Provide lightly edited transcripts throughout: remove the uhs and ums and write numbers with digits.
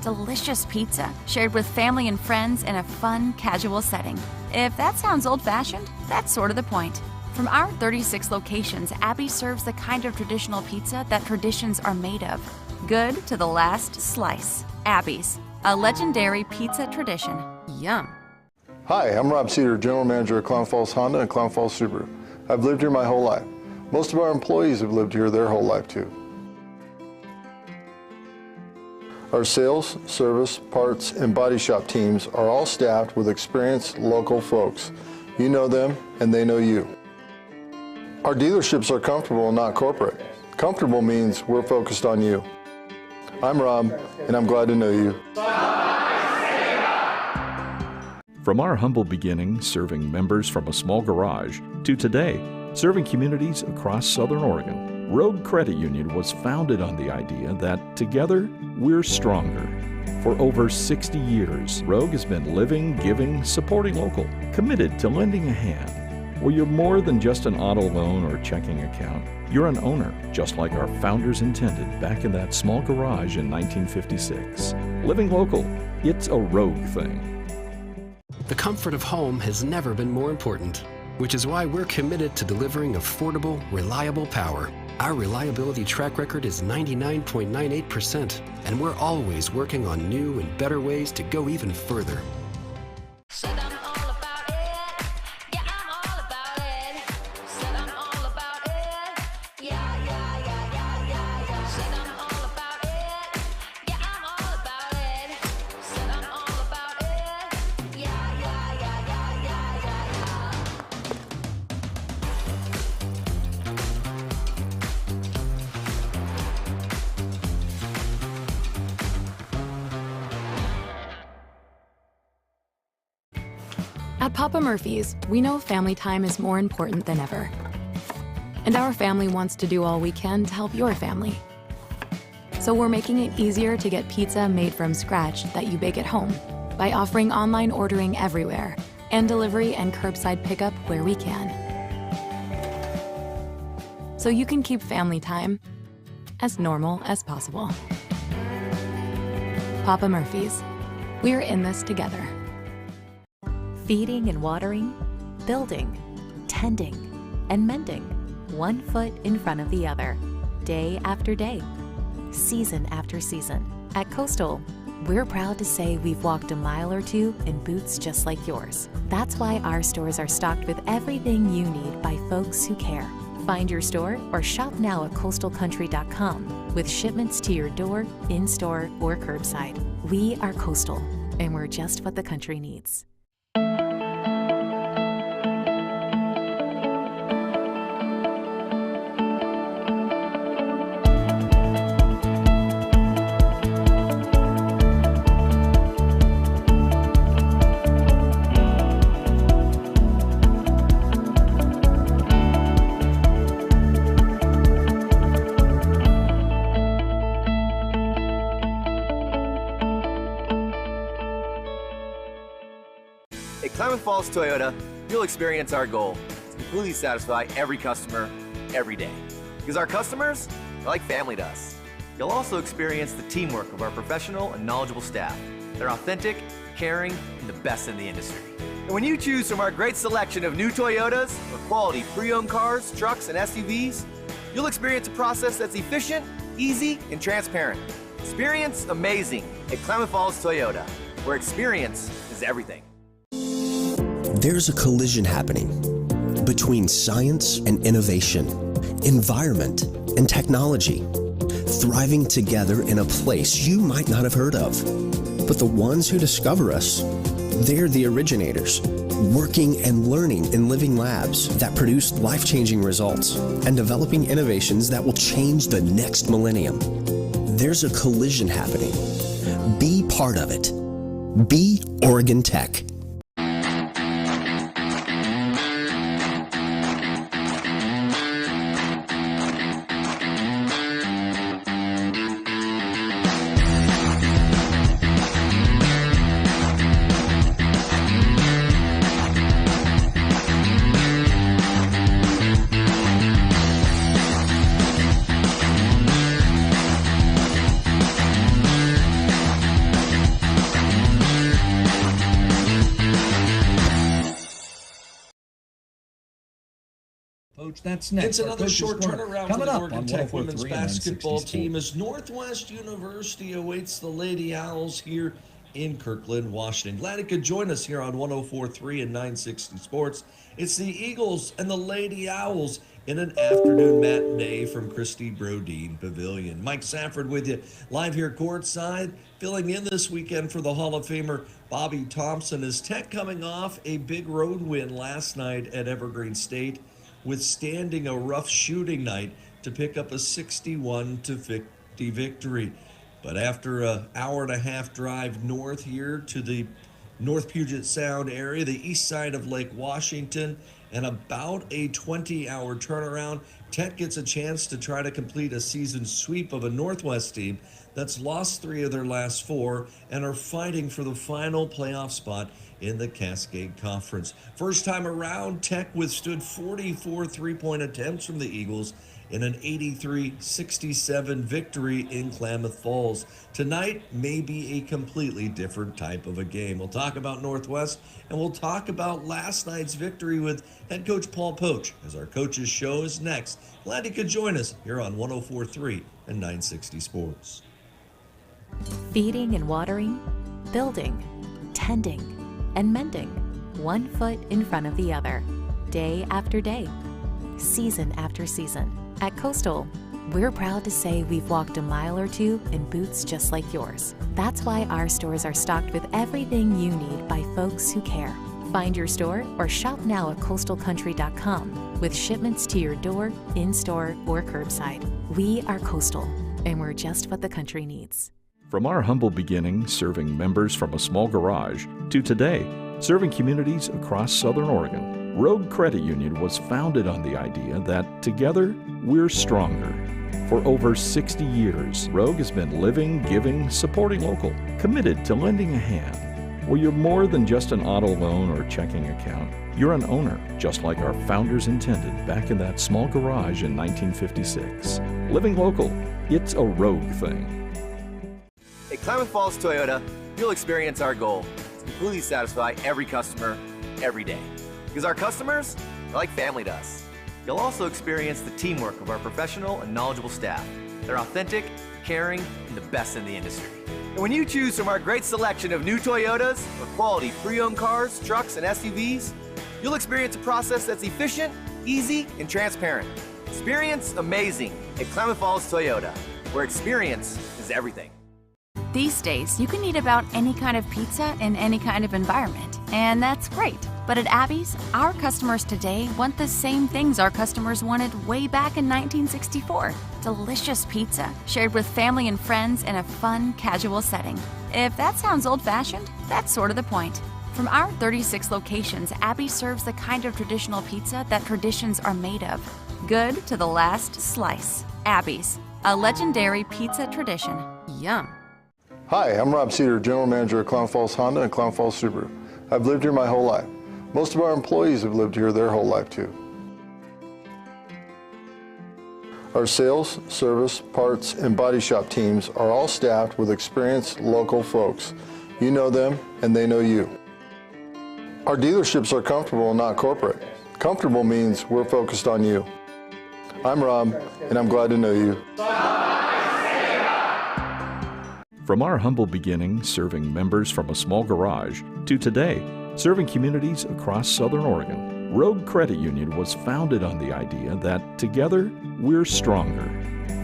delicious pizza shared with family and friends in a fun, casual setting. If that sounds old-fashioned, that's sort of the point. From our 36 locations, Abby serves the kind of traditional pizza that traditions are made of. Good to the last slice. Abby's, a legendary pizza tradition. Yum. Hi, I'm Rob Cedar, General Manager of Clown Falls Honda and Clown Falls Subaru. I've lived here my whole life. Most of our employees have lived here their whole life too. Our sales, service, parts, and body shop teams are all staffed with experienced local folks. You know them and they know you. Our dealerships are comfortable and not corporate. Comfortable means we're focused on you. I'm Rob, and I'm glad to know you. From our humble beginnings serving members from a small garage to today, serving communities across Southern Oregon, Rogue Credit Union was founded on the idea that together we're stronger. For over 60 years, Rogue has been living, giving, supporting local, committed to lending a hand. Where you're more than just an auto loan or checking account, you're an owner, just like our founders intended back in that small garage in 1956. Living local, it's a Rogue thing. The comfort of home has never been more important, which is why we're committed to delivering affordable, reliable power. Our reliability track record is 99.98%, and we're always working on new and better ways to go even further. At Papa Murphy's, we know family time is more important than ever. And our family wants to do all we can to help your family. So we're making it easier to get pizza made from scratch that you bake at home by offering online ordering everywhere and delivery and curbside pickup where we can. So you can keep family time as normal as possible. Papa Murphy's, we're in this together. Feeding and watering, building, tending, and mending, one foot in front of the other, day after day, season after season. At Coastal, we're proud to say we've walked a mile or two in boots just like yours. That's why our stores are stocked with everything you need by folks who care. Find your store or shop now at coastalcountry.com with shipments to your door, in-store, or curbside. We are Coastal, and we're just what the country needs. At Klamath Falls Toyota, you'll experience our goal to completely satisfy every customer, every day. Because our customers are like family to us. You'll also experience the teamwork of our professional and knowledgeable staff. They're authentic, caring, and the best in the industry. And when you choose from our great selection of new Toyotas or quality pre-owned cars, trucks, and SUVs, you'll experience a process that's efficient, easy, and transparent. Experience amazing at Klamath Falls Toyota, where experience is everything. There's a collision happening between science and innovation, environment and technology, thriving together in a place you might not have heard of. But the ones who discover us, they're the originators, working and learning in living labs that produce life-changing results and developing innovations that will change the next millennium. There's a collision happening. Be part of it. Be Oregon Tech. Coach, that's next. It's another short turnaround for the Oregon Tech women's 104.3 basketball 960 team as Northwest University awaits the Lady Owls here in Kirkland, Washington. Glad you could join us here on 104.3 and 960 Sports. It's the Eagles and the Lady Owls in an afternoon matinee from Christie Brodeen Pavilion. Mike Safford with you live here courtside, filling in this weekend for the Hall of Famer Bobby Thompson. As Tech coming off a big road win last night at Evergreen State, withstanding a rough shooting night to pick up a 61-50 victory. But after an hour-and-a-half drive north here to the North Puget Sound area, the east side of Lake Washington, and about a 20-hour turnaround, Tech gets a chance to try to complete a season sweep of a Northwest team that's lost 3 of their last 4 and are fighting for the final playoff spot in the Cascade Conference. First time around, Tech withstood 44 three-point attempts from the Eagles in an 83-67 victory in Klamath Falls. Tonight may be a completely different type of a game. We'll talk about Northwest, and we'll talk about last night's victory with head coach Paul Poach, as our coaches show is next. Glad you could join us here on 104.3 and 960 Sports. Feeding and watering, building, tending, and mending, 1 foot in front of the other, day after day, season after season. At Coastal, we're proud to say we've walked a mile or 2 in boots just like yours. That's why our stores are stocked with everything you need by folks who care. Find your store or shop now at coastalcountry.com with shipments to your door, in-store, or curbside. We are Coastal, and we're just what the country needs. From our humble beginnings serving members from a small garage to today, serving communities across Southern Oregon, Rogue Credit Union was founded on the idea that together, we're stronger. For over 60 years, Rogue has been living, giving, supporting local, committed to lending a hand. Where you're more than just an auto loan or checking account, you're an owner, just like our founders intended back in that small garage in 1956. Living local, it's a Rogue thing. At Klamath Falls Toyota, you'll experience our goal to completely satisfy every customer, every day. Because our customers are like family to us. You'll also experience the teamwork of our professional and knowledgeable staff. They're authentic, caring, and the best in the industry. And when you choose from our great selection of new Toyotas or quality pre-owned cars, trucks, and SUVs, you'll experience a process that's efficient, easy, and transparent. Experience amazing at Klamath Falls Toyota, where experience is everything. These days, you can eat about any kind of pizza in any kind of environment, and that's great. But at Abby's, our customers today want the same things our customers wanted way back in 1964. Delicious pizza, shared with family and friends in a fun, casual setting. If that sounds old-fashioned, that's sort of the point. From our 36 locations, Abby serves the kind of traditional pizza that traditions are made of. Good to the last slice. Abby's, a legendary pizza tradition. Yum. Hi, I'm Rob Cedar, General Manager of Klamath Falls Honda and Klamath Falls Subaru. I've lived here my whole life. Most of our employees have lived here their whole life too. Our sales, service, parts, and body shop teams are all staffed with experienced local folks. You know them and they know you. Our dealerships are comfortable and not corporate. Comfortable means we're focused on you. I'm Rob, and I'm glad to know you. From our humble beginnings serving members from a small garage to today, serving communities across Southern Oregon, Rogue Credit Union was founded on the idea that together, we're stronger.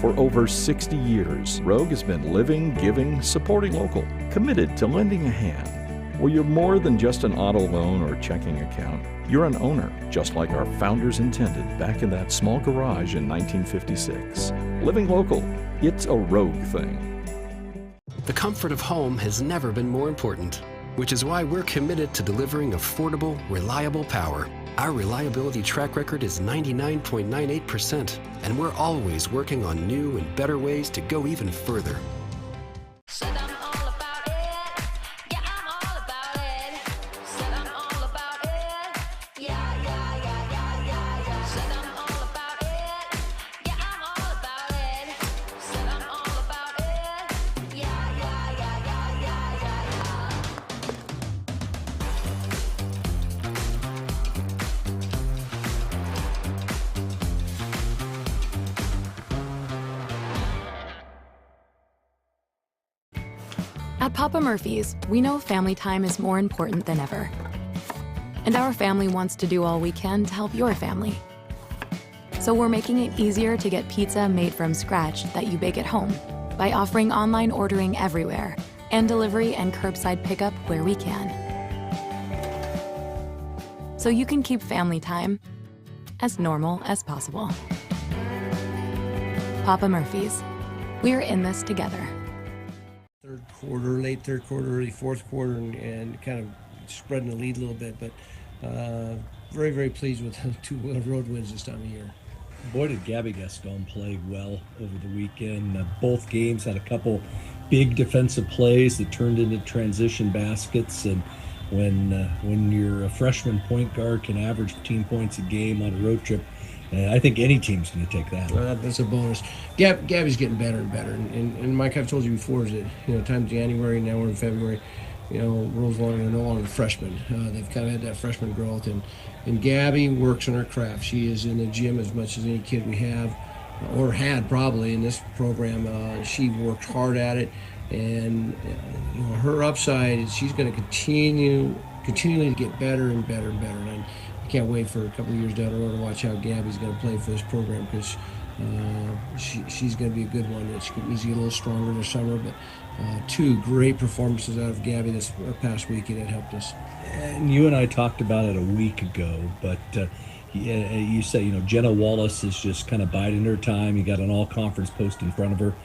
For over 60 years, Rogue has been living, giving, supporting local, committed to lending a hand. Where you're more than just an auto loan or checking account, you're an owner, just like our founders intended back in that small garage in 1956. Living local, it's a Rogue thing. The comfort of home has never been more important, which is why we're committed to delivering affordable, reliable power. Our reliability track record is 99.98%, and we're always working on new and better ways to go even further. At Papa Murphy's, we know family time is more important than ever. And our family wants to do all we can to help your family. So we're making it easier to get pizza made from scratch that you bake at home by offering online ordering everywhere and delivery and curbside pickup where we can. So you can keep family time as normal as possible. Papa Murphy's, we're in this together. Third quarter, late third quarter, early fourth quarter, and kind of spreading the lead a little bit, but very, very pleased with the 2 road wins this time of year. Boy, did Gabby Gaston play well over the weekend. Both games had a couple big defensive plays that turned into transition baskets, and when your freshman point guard can average 15 points a game on a road trip, I think any team's going to take that. That's a bonus. Gabby's getting better and better, and Mike, I've told you before, is that time January, now we're in February. Rose Long are no longer freshmen. They've kind of had that freshman growth, and Gabby works on her craft. She is in the gym as much as any kid we have, or had probably in this program. She worked hard at it, and her upside is she's going to continually get better and better and better. And I can't wait for a couple of years down the road to watch how Gabby's going to play for this program, because she's going to be a good one. She needs to get a little stronger this summer, but 2 great performances out of Gabby this past weekend that helped us. And you and I talked about it a week ago, but you say, Jenna Wallace is just kind of biding her time. You got an all-conference post in front of her.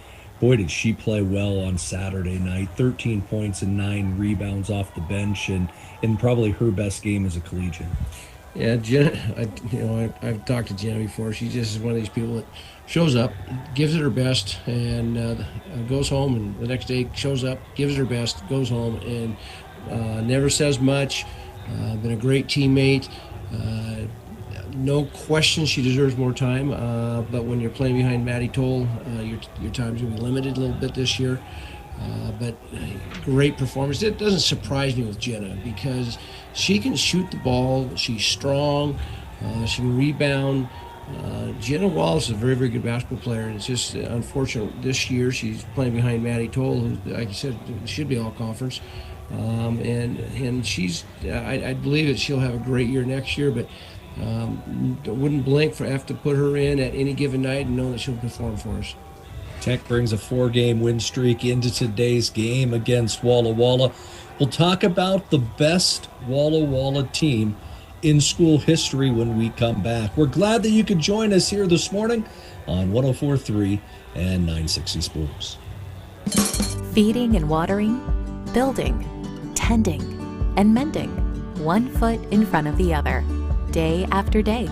Boy, did she play well on Saturday night. 13 points and 9 rebounds off the bench, and probably her best game as a collegiate. Yeah, Jenna, I've talked to Jenna before. She just is one of these people that shows up, gives it her best, and goes home, and the next day shows up, gives it her best, goes home, and never says much. Been a great teammate. No question she deserves more time, but when you're playing behind Maddie Toll, your time's going to be limited a little bit this year. But great performance. It doesn't surprise me with Jenna, because she can shoot the ball. She's strong. She can rebound. Jenna Wallace is a very, very good basketball player, and it's just unfortunate this year she's playing behind Maddie Toll, who, like you said, should be all conference. And she's, I believe that she'll have a great year next year, but wouldn't blink for have to put her in at any given night and know that she'll perform for us. Tech brings a 4-game win streak into today's game against Walla Walla. We'll talk about the best Walla Walla team in school history when we come back. We're glad that you could join us here this morning on 104.3 and 960 Sports. Feeding and watering, building, tending, and mending, 1 foot in front of the other, day after day,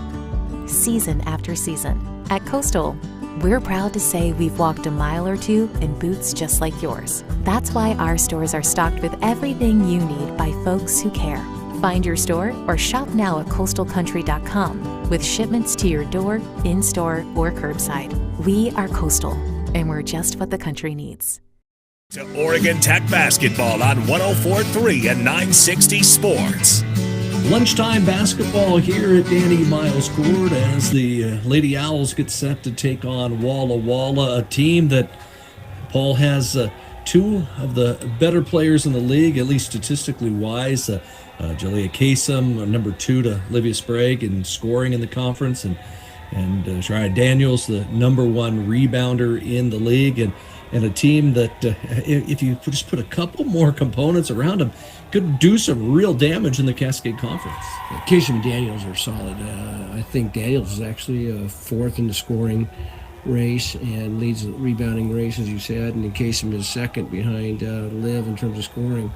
season after season. At Coastal, we're proud to say we've walked a mile or 2 in boots just like yours. That's why our stores are stocked with everything you need by folks who care. Find your store or shop now at coastalcountry.com with shipments to your door, in-store, or curbside. We are Coastal, and we're just what the country needs. To Oregon Tech basketball on 104.3 and 960 Sports. Lunchtime basketball here at Danny Miles Court as the Lady Owls get set to take on Walla Walla, a team that, Paul, has 2 of the better players in the league, at least statistically wise. Jalea Kasem, number 2 to Olivia Sprague in scoring in the conference, and Shreya Daniels, the number 1 rebounder in the league, and a team that, if you just put a couple more components around them, could do some real damage in the Cascade Conference. Kasem and Daniels are solid. I think Daniels is actually 4th in the scoring race and leads the rebounding race, as you said, and then Kasem is 2nd behind Liv in terms of scoring.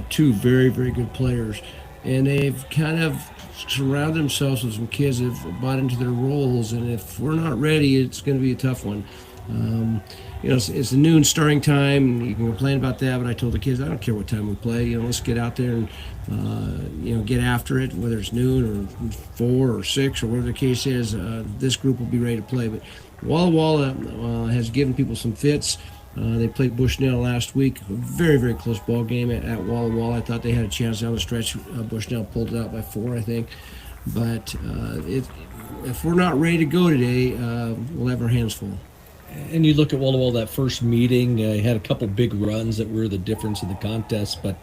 2 very, very good players, and they've kind of surrounded themselves with some kids that have bought into their roles, and if we're not ready, it's going to be a tough one. It's a noon starting time, and you can complain about that, but I told the kids, I don't care what time we play. Let's get out there and, get after it, whether it's noon or 4 or 6 or whatever the case is. This group will be ready to play. But Walla Walla has given people some fits. They played Bushnell last week. A very, very close ball game at Walla Walla. I thought they had a chance down the stretch. Bushnell pulled it out by 4, I think. But if we're not ready to go today, we'll have our hands full. And you look at Walla Walla, that first meeting, had a couple big runs that were the difference in the contest, but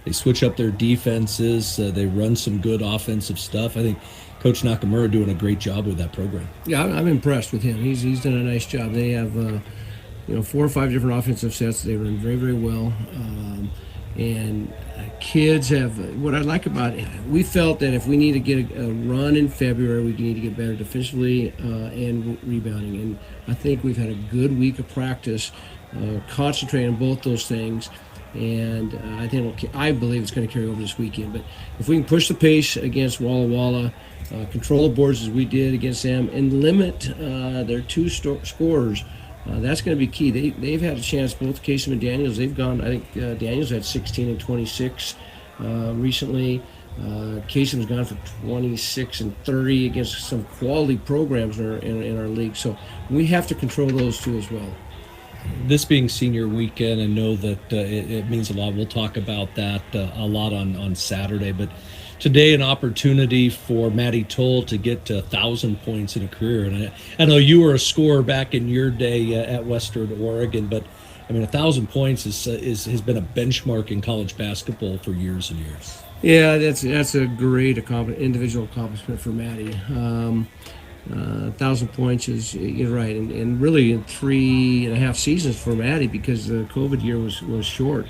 they switch up their defenses. They run some good offensive stuff. I think Coach Nakamura doing a great job with that program. Yeah, I'm impressed with him. He's done a nice job. They have 4 or 5 different offensive sets. They run very, very well. And kids have, what I like about it, we felt that if we need to get a run in February, we need to get better defensively and rebounding. And I think we've had a good week of practice, concentrating on both those things. And I believe it's going to carry over this weekend. But if we can push the pace against Walla Walla, control the boards as we did against them, and limit their 2 scorers, that's going to be key. They've had a chance, both Kasem and Daniels. They've gone, I think Daniels had 16 and 26 recently. Kasem's gone for 26 and 30 against some quality programs in our league. So we have to control those 2 as well. This being senior weekend, I know that it means a lot. We'll talk about that a lot on Saturday. But today, an opportunity for Matty Toll to get to 1,000 points in a career. And I know you were a scorer back in your day at Western Oregon, but I mean, 1,000 points has been a benchmark in college basketball for years and years. Yeah, that's a great individual accomplishment for Matty. 1,000 points is, you're right, and really in 3.5 seasons for Matty, because the COVID year was short.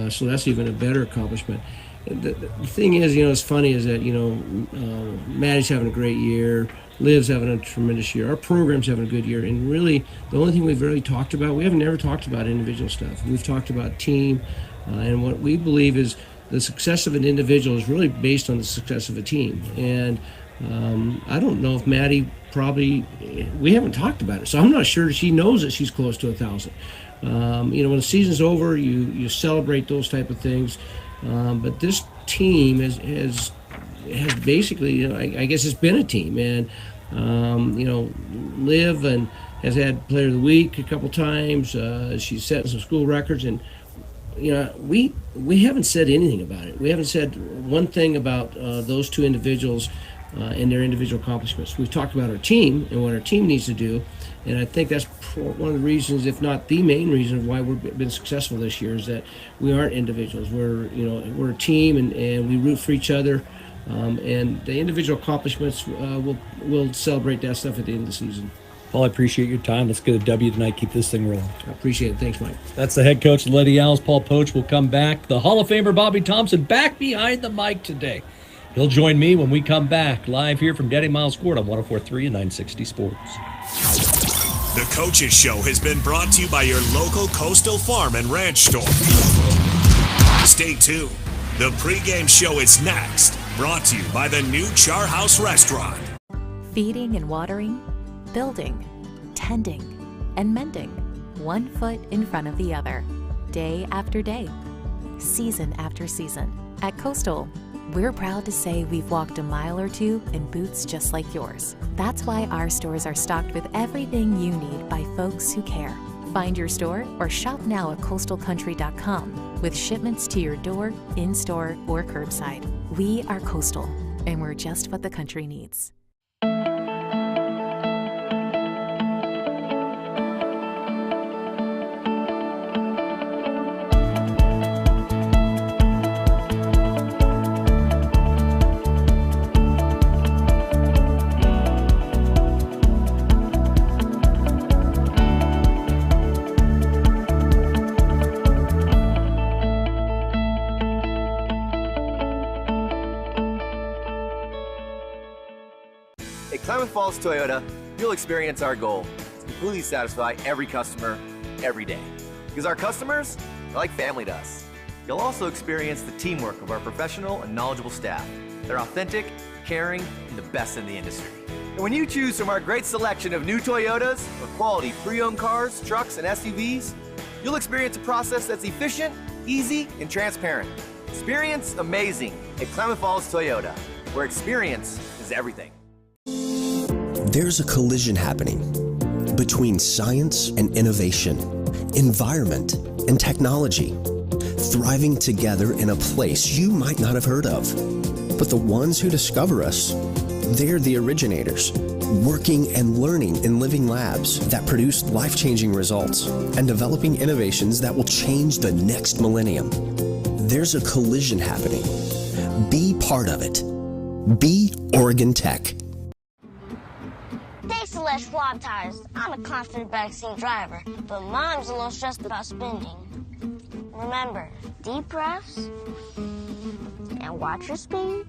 So that's even a better accomplishment. The thing is, it's funny is that, Matty's having a great year, Liv's having a tremendous year, our program's having a good year, and really the only thing we've really talked about, we haven't never talked about individual stuff. We've talked about team, and what we believe is the success of an individual is really based on the success of a team. And I don't know if Matty we haven't talked about it, so I'm not sure she knows that she's close to 1,000. When the season's over, you celebrate those type of things. But this team has basically, I guess it's been a team, and Liv and has had Player of the Week a couple times. She's setting some school records, and we haven't said anything about it. We haven't said one thing about those 2 individuals and their individual accomplishments. We've talked about our team and what our team needs to do, and I think that's one of the reasons, if not the main reason, why we've been successful this year, is that we aren't individuals. We're a team, and we root for each other, and the individual accomplishments, we'll celebrate that stuff at the end of the season. Paul, I appreciate your time. Let's get a W tonight. Keep this thing rolling. I appreciate it. Thanks, Mike. That's the head coach of the Lady Owls. Paul Poach will come back. The Hall of Famer Bobby Thompson back behind the mic today. He'll join me when we come back live here from Danny Miles Court on 104.3 and 960 Sports. The Coaches Show has been brought to you by your local Coastal Farm and Ranch store. Stay tuned. The pregame show is next, brought to you by the new Char House Restaurant. Feeding and watering, building, tending, and mending, 1 foot in front of the other, day after day, season after season. At Coastal, we're proud to say we've walked a mile or 2 in boots just like yours. That's why our stores are stocked with everything you need by folks who care. Find your store or shop now at coastalcountry.com with shipments to your door, in-store, or curbside. We are Coastal, and we're just what the country needs. At Klamath Falls Toyota, you'll experience our goal to completely satisfy every customer, every day. Because our customers are like family to us. You'll also experience the teamwork of our professional and knowledgeable staff. They're authentic, caring, and the best in the industry. And when you choose from our great selection of new Toyotas or quality pre-owned cars, trucks, and SUVs, you'll experience a process that's efficient, easy, and transparent. Experience amazing at Klamath Falls Toyota, where experience is everything. There's a collision happening between science and innovation, environment and technology, thriving together in a place you might not have heard of. But the ones who discover us, they're the originators. working and learning in living labs that produce life-changing results, and developing innovations that will change the next millennium. There's a collision happening. Be part of it. Be Oregon Tech. Thanks to Les Schwab Tires, I'm a confident backseat driver, but Mom's a little stressed about spending. Remember, deep breaths and watch your speed.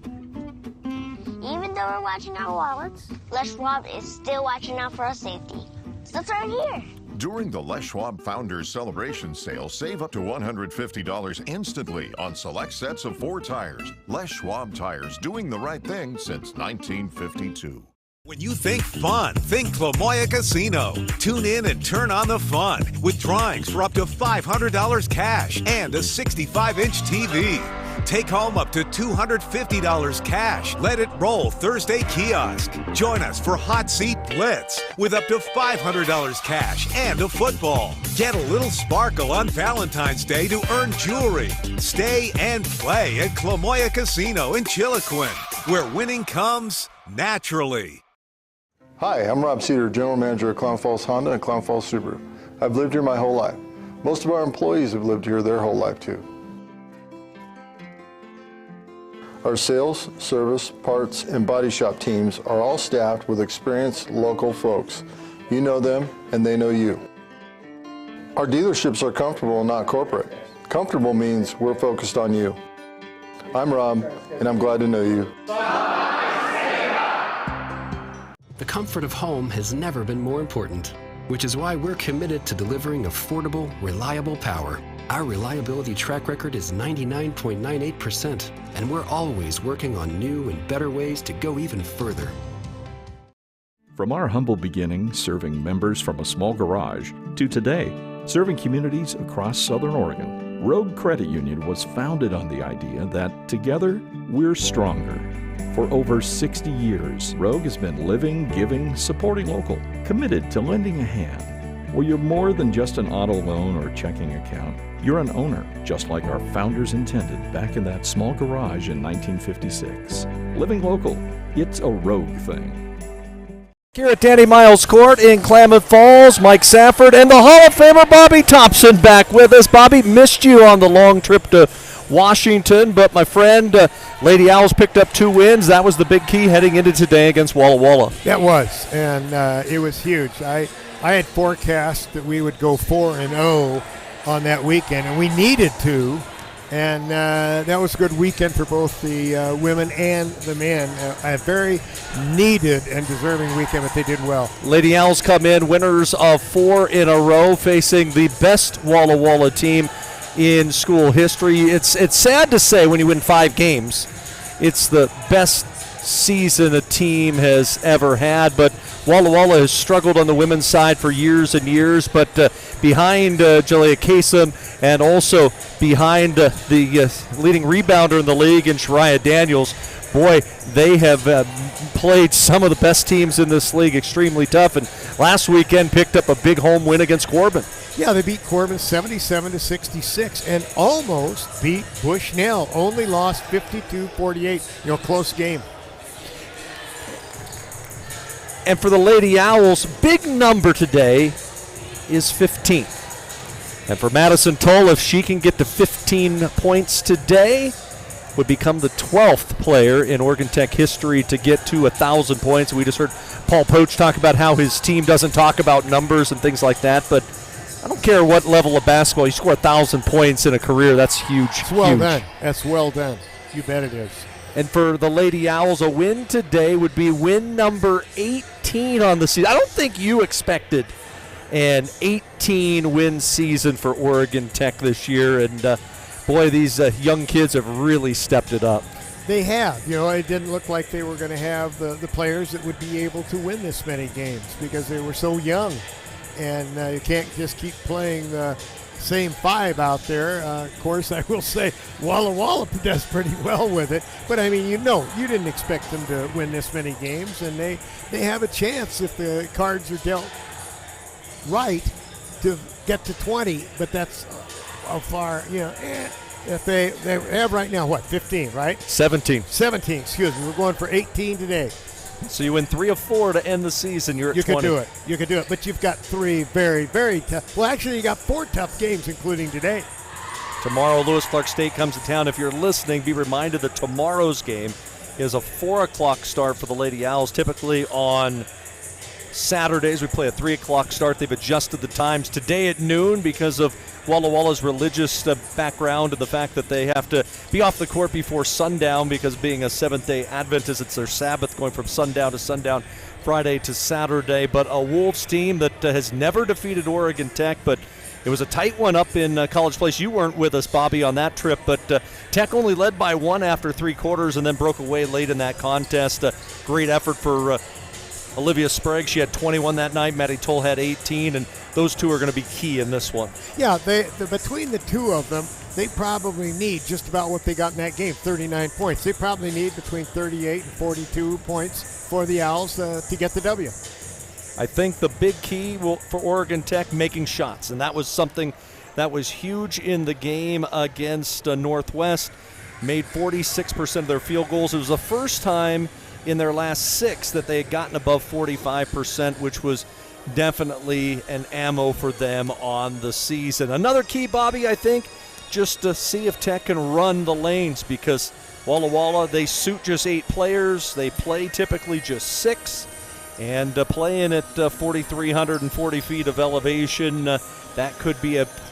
Even though we're watching our wallets, Les Schwab is still watching out for our safety. So it's right here. During the Les Schwab Founders Celebration Sale, save up to $150 instantly on select sets of 4 tires. Les Schwab Tires, doing the right thing since 1952. When you think fun, think Clamoya Casino. Tune in and turn on the fun with drawings for up to $500 cash and a 65-inch TV. Take home up to $250 cash. Let it roll Thursday kiosk. Join us for Hot Seat Blitz with up to $500 cash and a football. Get a little sparkle on Valentine's Day to earn jewelry. Stay and play at Clamoya Casino in Chiloquin, where winning comes naturally. Hi, I'm Rob Cedar, General Manager of Clown Falls Honda and Clown Falls Subaru. I've lived here my whole life. Most of our employees have lived here their whole life too. Our sales, service, parts, and body shop teams are all staffed with experienced local folks. You know them and they know you. Our dealerships are comfortable and not corporate. Comfortable means we're focused on you. I'm Rob, and I'm glad to know you. The comfort of home has never been more important, which is why we're committed to delivering affordable, reliable power. Our reliability track record is 99.98%, and we're always working on new and better ways to go even further. From our humble beginnings serving members from a small garage to today, serving communities across Southern Oregon, Rogue Credit Union was founded on the idea that together we're stronger. For over 60 years, Rogue has been living, giving, supporting local, committed to lending a hand. Where you're more than just an auto loan or checking account, you're an owner, just like our founders intended back in that small garage in 1956. Living local, it's a Rogue thing. Here at Danny Miles Court in Klamath Falls, Mike Safford and the Hall of Famer Bobby Thompson back with us. Bobby, missed you on the long trip to Washington, but my friend, Lady Owls picked up 2 wins. That was the big key heading into today against Walla Walla. That was, and it was huge. I had forecast that we would go 4-0 on that weekend, and we needed to, and that was a good weekend for both the women and the men. A very needed and deserving weekend, but they did well. Lady Owls come in winners of 4 in a row, facing the best Walla Walla team in school history. It's sad to say when you win 5 games, it's the best season a team has ever had, but Walla Walla has struggled on the women's side for years and years, but behind Jalea Kasem and also behind the leading rebounder in the league in Shariah Daniels, boy, they have played some of the best teams in this league extremely tough, and last weekend picked up a big home win against Corbin. Yeah, they beat Corbin 77-66 and almost beat Bushnell. Only lost 52-48. Close game. And for the Lady Owls, big number today is 15. And for Madison Toll, if she can get to 15 points today, would become the 12th player in Oregon Tech history to get to 1,000 points. We just heard Paul Poach talk about how his team doesn't talk about numbers and things like that, but I don't care what level of basketball, you score 1,000 points in a career, that's huge. It's well done. That's well done. You bet it is. And for the Lady Owls, a win today would be win number 18 on the season. I don't think you expected an 18-win season for Oregon Tech this year, and boy, these young kids have really stepped it up. They have. It didn't look like they were going to have the players that would be able to win this many games because they were so young. And you can't just keep playing the same 5 out there. Of course, I will say Walla Walla does pretty well with it. But, I mean, you didn't expect them to win this many games. And they have a chance if the cards are dealt right to get to 20. But that's how far, if they have right now, 15, right? 17. 17, excuse me. We're going for 18 today. So you win 3 of 4 to end the season. You're at 20. You could do it. You could do it. But you've got 3 very, very tough. Well, actually, you got 4 tough games, including today. Tomorrow, Lewis Clark State comes to town. If you're listening, be reminded that tomorrow's game is a 4 o'clock start for the Lady Owls. Typically on Saturdays, we play a 3 o'clock start. They've adjusted the times today at noon because of Walla Walla's religious background and the fact that they have to be off the court before sundown because being a Seventh-day Adventist, it's their Sabbath going from sundown to sundown, Friday to Saturday. But a Wolves team that has never defeated Oregon Tech, but it was a tight one up in College Place. You weren't with us, Bobby, on that trip, but Tech only led by 1 after 3 quarters and then broke away late in that contest. Great effort for Olivia Sprague. She had 21 that night. Maddie Toll had 18, and those two are going to be key in this one. Yeah, between the two of them, they probably need just about what they got in that game, 39 points. They probably need between 38 and 42 points for the Owls to get the W. I think the big key for Oregon Tech, making shots, and that was something that was huge in the game against Northwest. Made 46% of their field goals. It was the first time in their last 6 that they had gotten above 45%, which was definitely an ammo for them on the season. Another key, Bobby, I think, just to see if Tech can run the lanes, because Walla Walla, they suit just 8 players. They play typically just 6. And playing at 4,340 feet of elevation, that could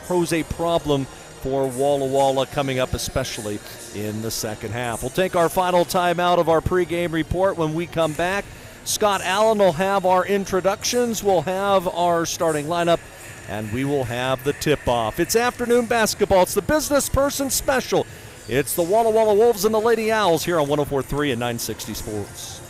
pose a problem for Walla Walla coming up, especially in the second half. We'll take our final time out of our pregame report. When we come back, Scott Allen will have our introductions, we'll have our starting lineup, and we will have the tip-off. It's afternoon basketball. It's the Business Person Special. It's the Walla Walla Wolves and the Lady Owls here on 104.3 and 960 Sports.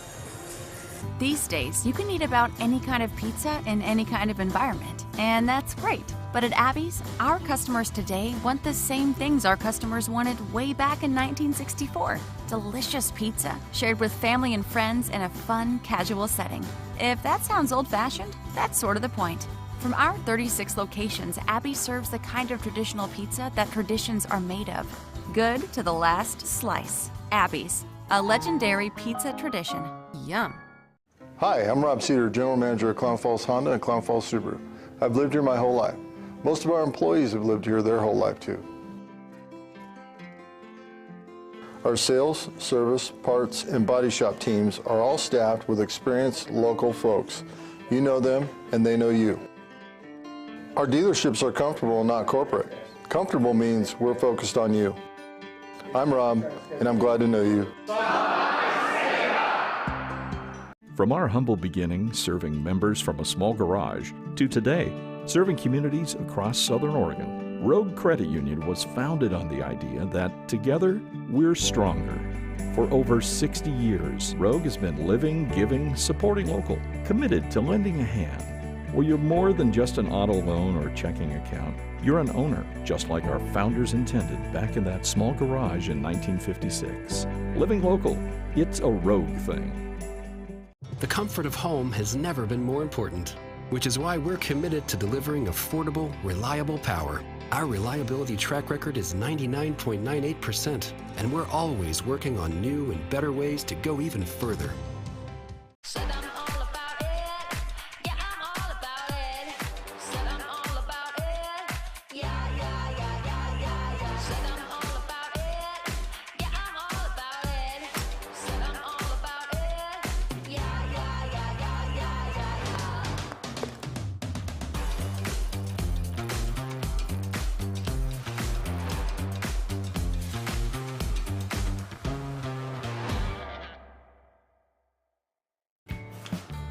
These days, you can eat about any kind of pizza in any kind of environment, and that's great. But at Abby's, our customers today want the same things our customers wanted way back in 1964. Delicious pizza, shared with family and friends in a fun, casual setting. If that sounds old-fashioned, that's sort of the point. From our 36 locations, Abby serves the kind of traditional pizza that traditions are made of. Good to the last slice. Abby's, a legendary pizza tradition. Yum. Hi, I'm Rob Cedar, General Manager of Clown Falls Honda and Clown Falls Subaru. I've lived here my whole life. Most of our employees have lived here their whole life too. Our sales, service, parts, and body shop teams are all staffed with experienced local folks. You know them and they know you. Our dealerships are comfortable, not corporate. Comfortable means we're focused on you. I'm Rob, and I'm glad to know you. From our humble beginning, serving members from a small garage, to today, serving communities across Southern Oregon, Rogue Credit Union was founded on the idea that together, we're stronger. For over 60 years, Rogue has been living, giving, supporting local, committed to lending a hand. Where you're more than just an auto loan or checking account, you're an owner, just like our founders intended back in that small garage in 1956. Living local, it's a Rogue thing. The comfort of home has never been more important, which is why we're committed to delivering affordable, reliable power. Our reliability track record is 99.98%, and we're always working on new and better ways to go even further.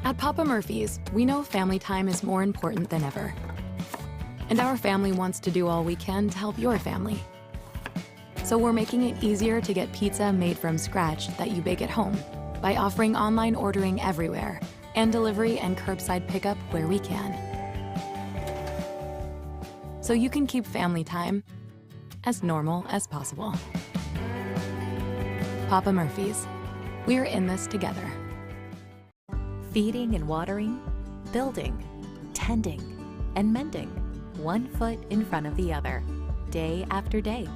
At Papa Murphy's, we know family time is more important than ever. And our family wants to do all we can to help your family. So we're making it easier to get pizza made from scratch that you bake at home by offering online ordering everywhere and delivery and curbside pickup where we can. So you can keep family time as normal as possible. Papa Murphy's, we're in this together. Feeding and watering, building, tending, and mending, 1 foot in front of the other, day after day,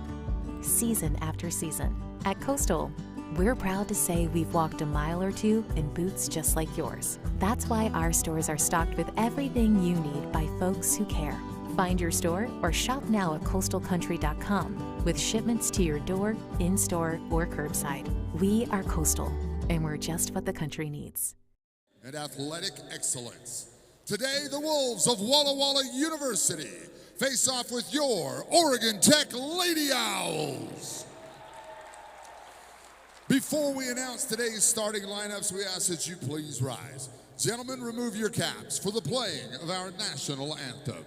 season after season. At Coastal, We're proud to say we've walked a mile or two in boots just like yours. That's why our stores are stocked with everything you need by folks who care. Find your store or shop now at coastalcountry.com with shipments to your door, in-store, or curbside. We are Coastal, and we're just what the country needs. And athletic excellence. Today, the Wolves of Walla Walla University face off with your Oregon Tech Lady Owls. Before we announce today's starting lineups, we ask that you please rise. Gentlemen, remove your caps for the playing of our national anthem.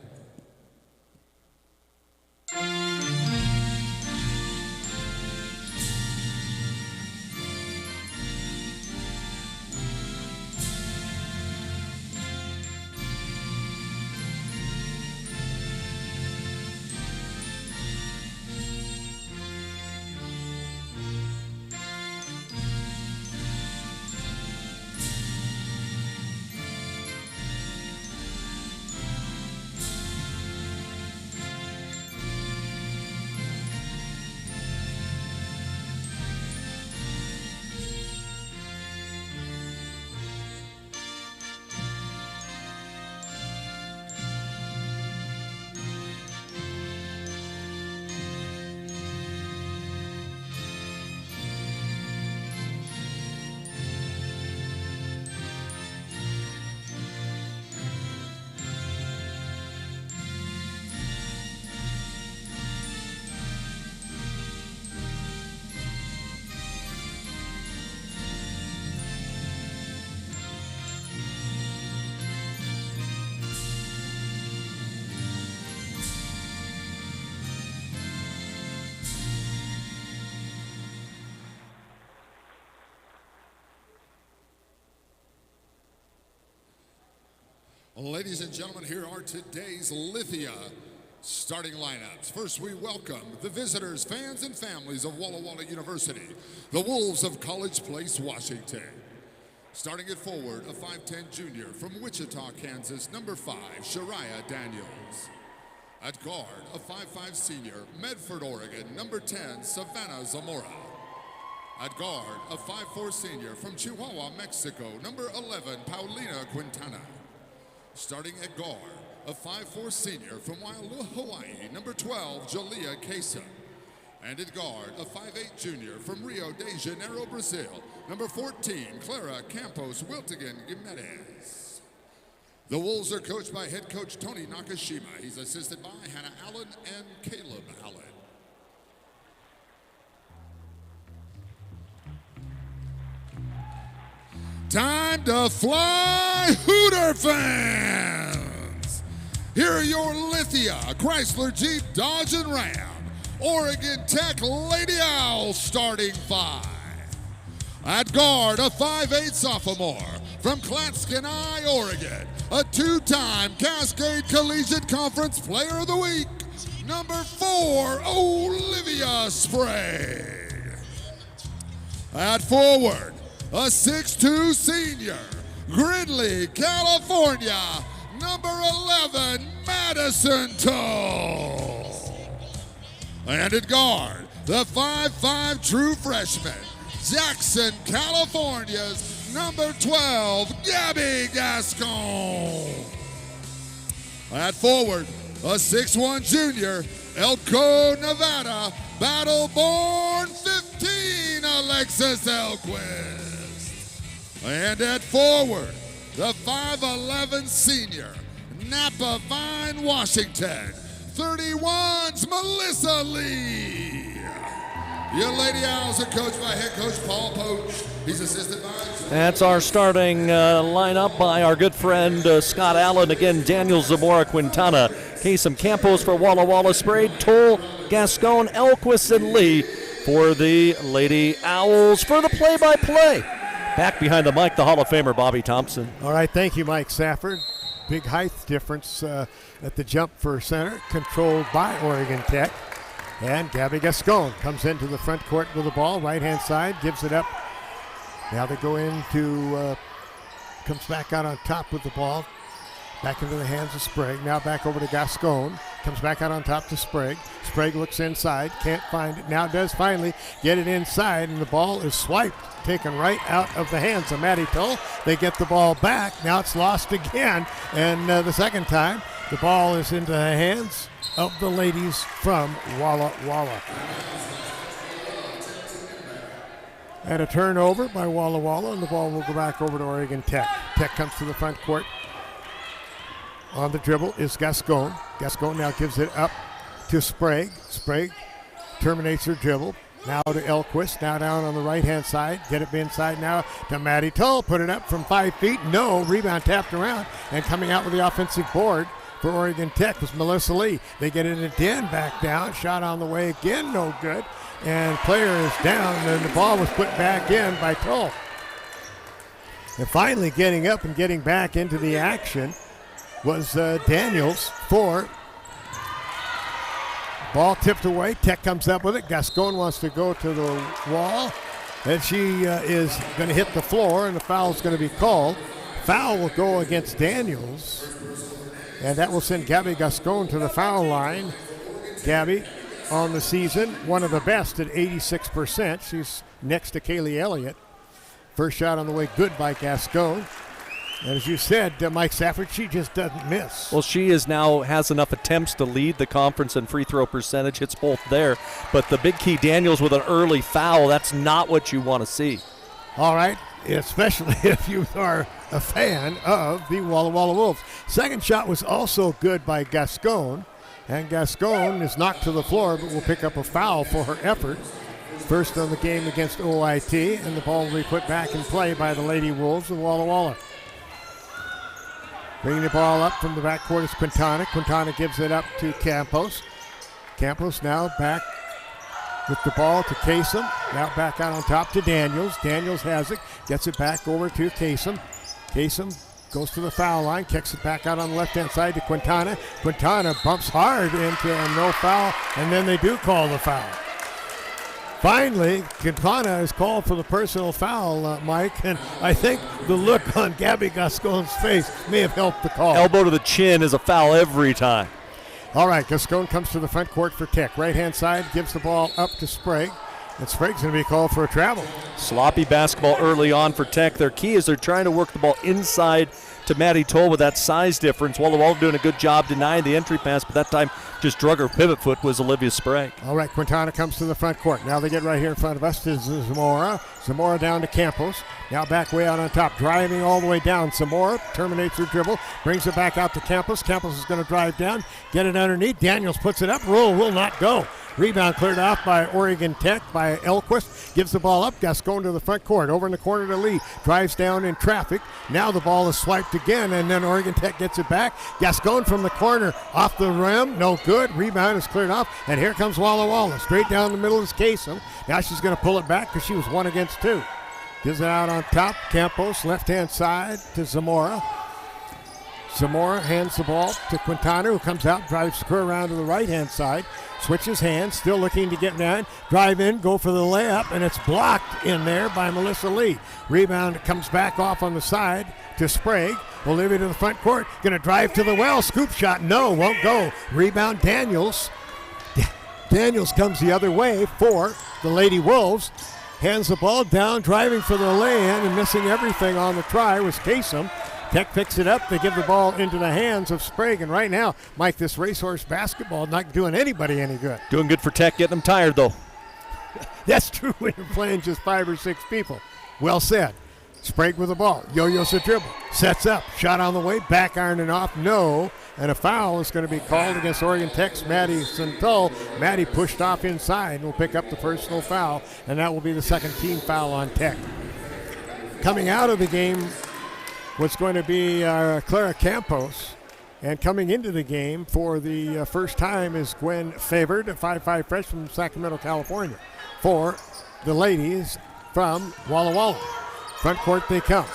Ladies and gentlemen, here are today's Lithia starting lineups. First, we welcome the visitors, fans, and families of Walla Walla University, the Wolves of College Place, Washington. Starting at forward, a 5'10 junior from Wichita, Kansas, number 5, Shariah Daniels. At guard, a 5'5 senior, Medford, Oregon, number 10, Savannah Zamora. At guard, a 5'4 senior from Chihuahua, Mexico, number 11, Paulina Quintana. Starting at guard, a 5'4 senior from Waialua, Hawaii, number 12, Jolia Quesa. And at guard, a 5'8 junior from Rio de Janeiro, Brazil, number 14, Clara Campos Wiltigan Gimenez. The Wolves are coached by head coach Tony Nakashima. He's assisted by Hannah Allen and Caleb Allen. Time to fly, Hooter fans! Here are your Lithia, Chrysler, Jeep, Dodge, and Ram Oregon Tech Lady Owls starting 5. At guard, a 5'8 sophomore from Clatskanie, Oregon, a 2-time Cascade Collegiate Conference Player of the Week, number 4, Olivia Sprague. At forward, a 6'2 senior, Gridley, California, number 11, Madison Toll. And at guard, the 5'5 true freshman, Jackson, California's number 12, Gabby Gascon. At forward, a 6'1 junior, Elko, Nevada, battle-born 15, Alexis Elquist. And at forward, the 5'11 senior, Napa Vine, Washington, 31's Melissa Lee. Your Lady Owls are coached by head coach Paul Poach. He's assisted by... That's our starting lineup by our good friend Scott Allen. Again, Daniel Zamora Quintana, Kasem Campos for Walla Walla, Sprague, Toll, Gascon, Elquist, and Lee for the Lady Owls. For the play-by-play, back behind the mic, the Hall of Famer Bobby Thompson. All right, thank you, Mike Safford. Big height difference at the jump for center, controlled by Oregon Tech. And Gabby Gascon comes into the front court with the ball, right-hand side, gives it up. Now they go into, comes back out on top with the ball. Back into the hands of Sprague. Now back over to Gascon. Comes back out on top to Sprague. Sprague looks inside, can't find it. Now does finally get it inside, and the ball is swiped, taken right out of the hands of Maddie Tull. They get the ball back. Now it's lost again, and the second time, the ball is into the hands of the ladies from Walla Walla. And a turnover by Walla Walla, and the ball will go back over to Oregon Tech. Tech comes to the front court. On the dribble is Gascon. Gascon now gives it up to Sprague. Sprague terminates her dribble. Now to Elquist. Now down on the right-hand side. Get it inside now to Maddie Tull. Put it up from 5 feet. No. Rebound tapped around. And coming out with the offensive board for Oregon Tech was Melissa Lee. They get it again back down. Shot on the way again. No good. And player is down. And the ball was put back in by Tull. And finally getting up and getting back into the action was Daniels for. Ball tipped away. Tech comes up with it. Gascon wants to go to the wall. And she is going to hit the floor, and the foul is going to be called. Foul will go against Daniels. And that will send Gabby Gascon to the foul line. Gabby on the season, one of the best at 86%. She's next to Kaylee Elliott. First shot on the way, good by Gascon. And as you said, Mike Safford, she just doesn't miss. Well, she is now has enough attempts to lead the conference in free throw percentage. Hits both there. But the big key, Daniels with an early foul, that's not what you want to see. All right, especially if you are a fan of the Walla Walla Wolves. Second shot was also good by Gascon. And Gascon is knocked to the floor, but will pick up a foul for her effort. First on the game against OIT, and the ball will be put back in play by the Lady Wolves of Walla Walla. Bringing the ball up from the backcourt is Quintana. Quintana gives it up to Campos. Campos now back with the ball to Kasem. Now back out on top to Daniels. Daniels has it. Gets it back over to Kasem. Kasem goes to the foul line. Kicks it back out on the left-hand side to Quintana. Quintana bumps hard into a no foul, and then they do call the foul. Finally, Quintana is called for the personal foul, Mike, and I think the look on Gabby Gascon's face may have helped the call. Elbow to the chin is a foul every time. All right, Gascon comes to the front court for Tech. Right-hand side, gives the ball up to Sprague, and Sprague's going to be called for a travel. Sloppy basketball early on for Tech. Their key is they're trying to work the ball inside to Maddie Toll with that size difference. Walla Walla doing a good job denying the entry pass, but that time just drug her pivot foot was Olivia Sprague. All right, Quintana comes to the front court. Now they get right here in front of us to Zamora. Zamora down to Campos. Now back way out on top, driving all the way down. Zamora terminates her dribble, brings it back out to Campos. Campos is going to drive down, get it underneath. Daniels puts it up. Roll will not go. Rebound cleared off by Oregon Tech by Elquist. Gives the ball up. Gascon to the front court. Over in the corner to Lee. Drives down in traffic. Now the ball is swiped again, and then Oregon Tech gets it back. Gascon from the corner off the rim. No good. Rebound is cleared off. And here comes Walla Walla. Straight down the middle is Kasem. Now she's going to pull it back because she was 1 against 2. Gives it out on top. Campos, left-hand side to Zamora. Zamora hands the ball to Quintana, who comes out, drives her around to the right-hand side, switches hands, still looking to get down, drive in, go for the layup, and it's blocked in there by Melissa Lee. Rebound comes back off on the side to Sprague. Olivia to the front court, going to drive to the well, scoop shot, no, won't go. Rebound Daniels. Daniels comes the other way for the Lady Wolves. Hands the ball down, driving for the lay-in, and missing everything on the try was Kasem. Tech picks it up. They give the ball into the hands of Sprague. And right now, Mike, this racehorse basketball not doing anybody any good. Doing good for Tech, getting them tired, though. That's true when you're playing just 5 or 6 people. Well said. Sprague with the ball. Yo-yo's a dribble. Sets up. Shot on the way. Back ironing off. No. And a foul is going to be called against Oregon Tech's Maddie Santull. Maddie pushed off inside and will pick up the personal foul. And that will be the second team foul on Tech. Coming out of the game was going to be Clara Campos. And coming into the game for the first time is Gwen Favored, a 5'5" freshman from Sacramento, California, for the ladies from Walla Walla. Front court they come.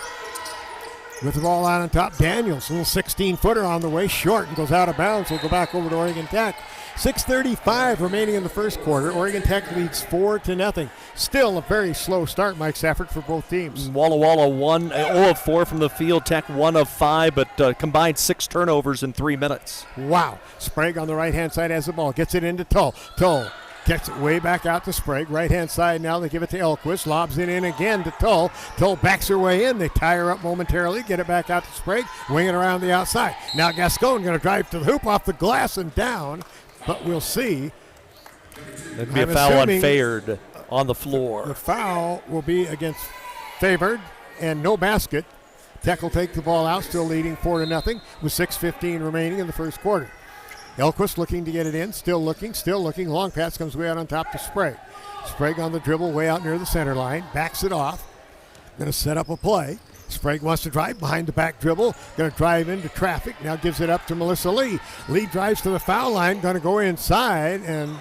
With the ball out on top, Daniels, a little 16-footer on the way, short, and goes out of bounds. Will go back over to Oregon Tech. 6:35 remaining in the first quarter. Oregon Tech leads 4-0. Still a very slow start, Mike Safford, for both teams. Walla Walla 0 of 4 from the field. Tech 1 of 5, but combined 6 turnovers in 3 minutes. Wow. Sprague on the right-hand side has the ball. Gets it into Tull. Tull gets it way back out to Sprague. Right-hand side now. They give it to Elquist. Lobs it in again to Tull. Tull backs her way in. They tie her up momentarily. Get it back out to Sprague. Wing it around the outside. Now Gascon going to drive to the hoop off the glass and down. But we'll see. That'd be a foul on Fayard on the floor. The foul will be against Favored and no basket. Tech will take the ball out, still leading 4-0 with 6:15 remaining in the first quarter. Elquist looking to get it in, still looking. Long pass comes way out on top to Sprague. Sprague on the dribble way out near the center line, backs it off. Going to set up a play. Sprague wants to drive behind the back dribble. Going to drive into traffic. Now gives it up to Melissa Lee. Lee drives to the foul line. Going to go inside, and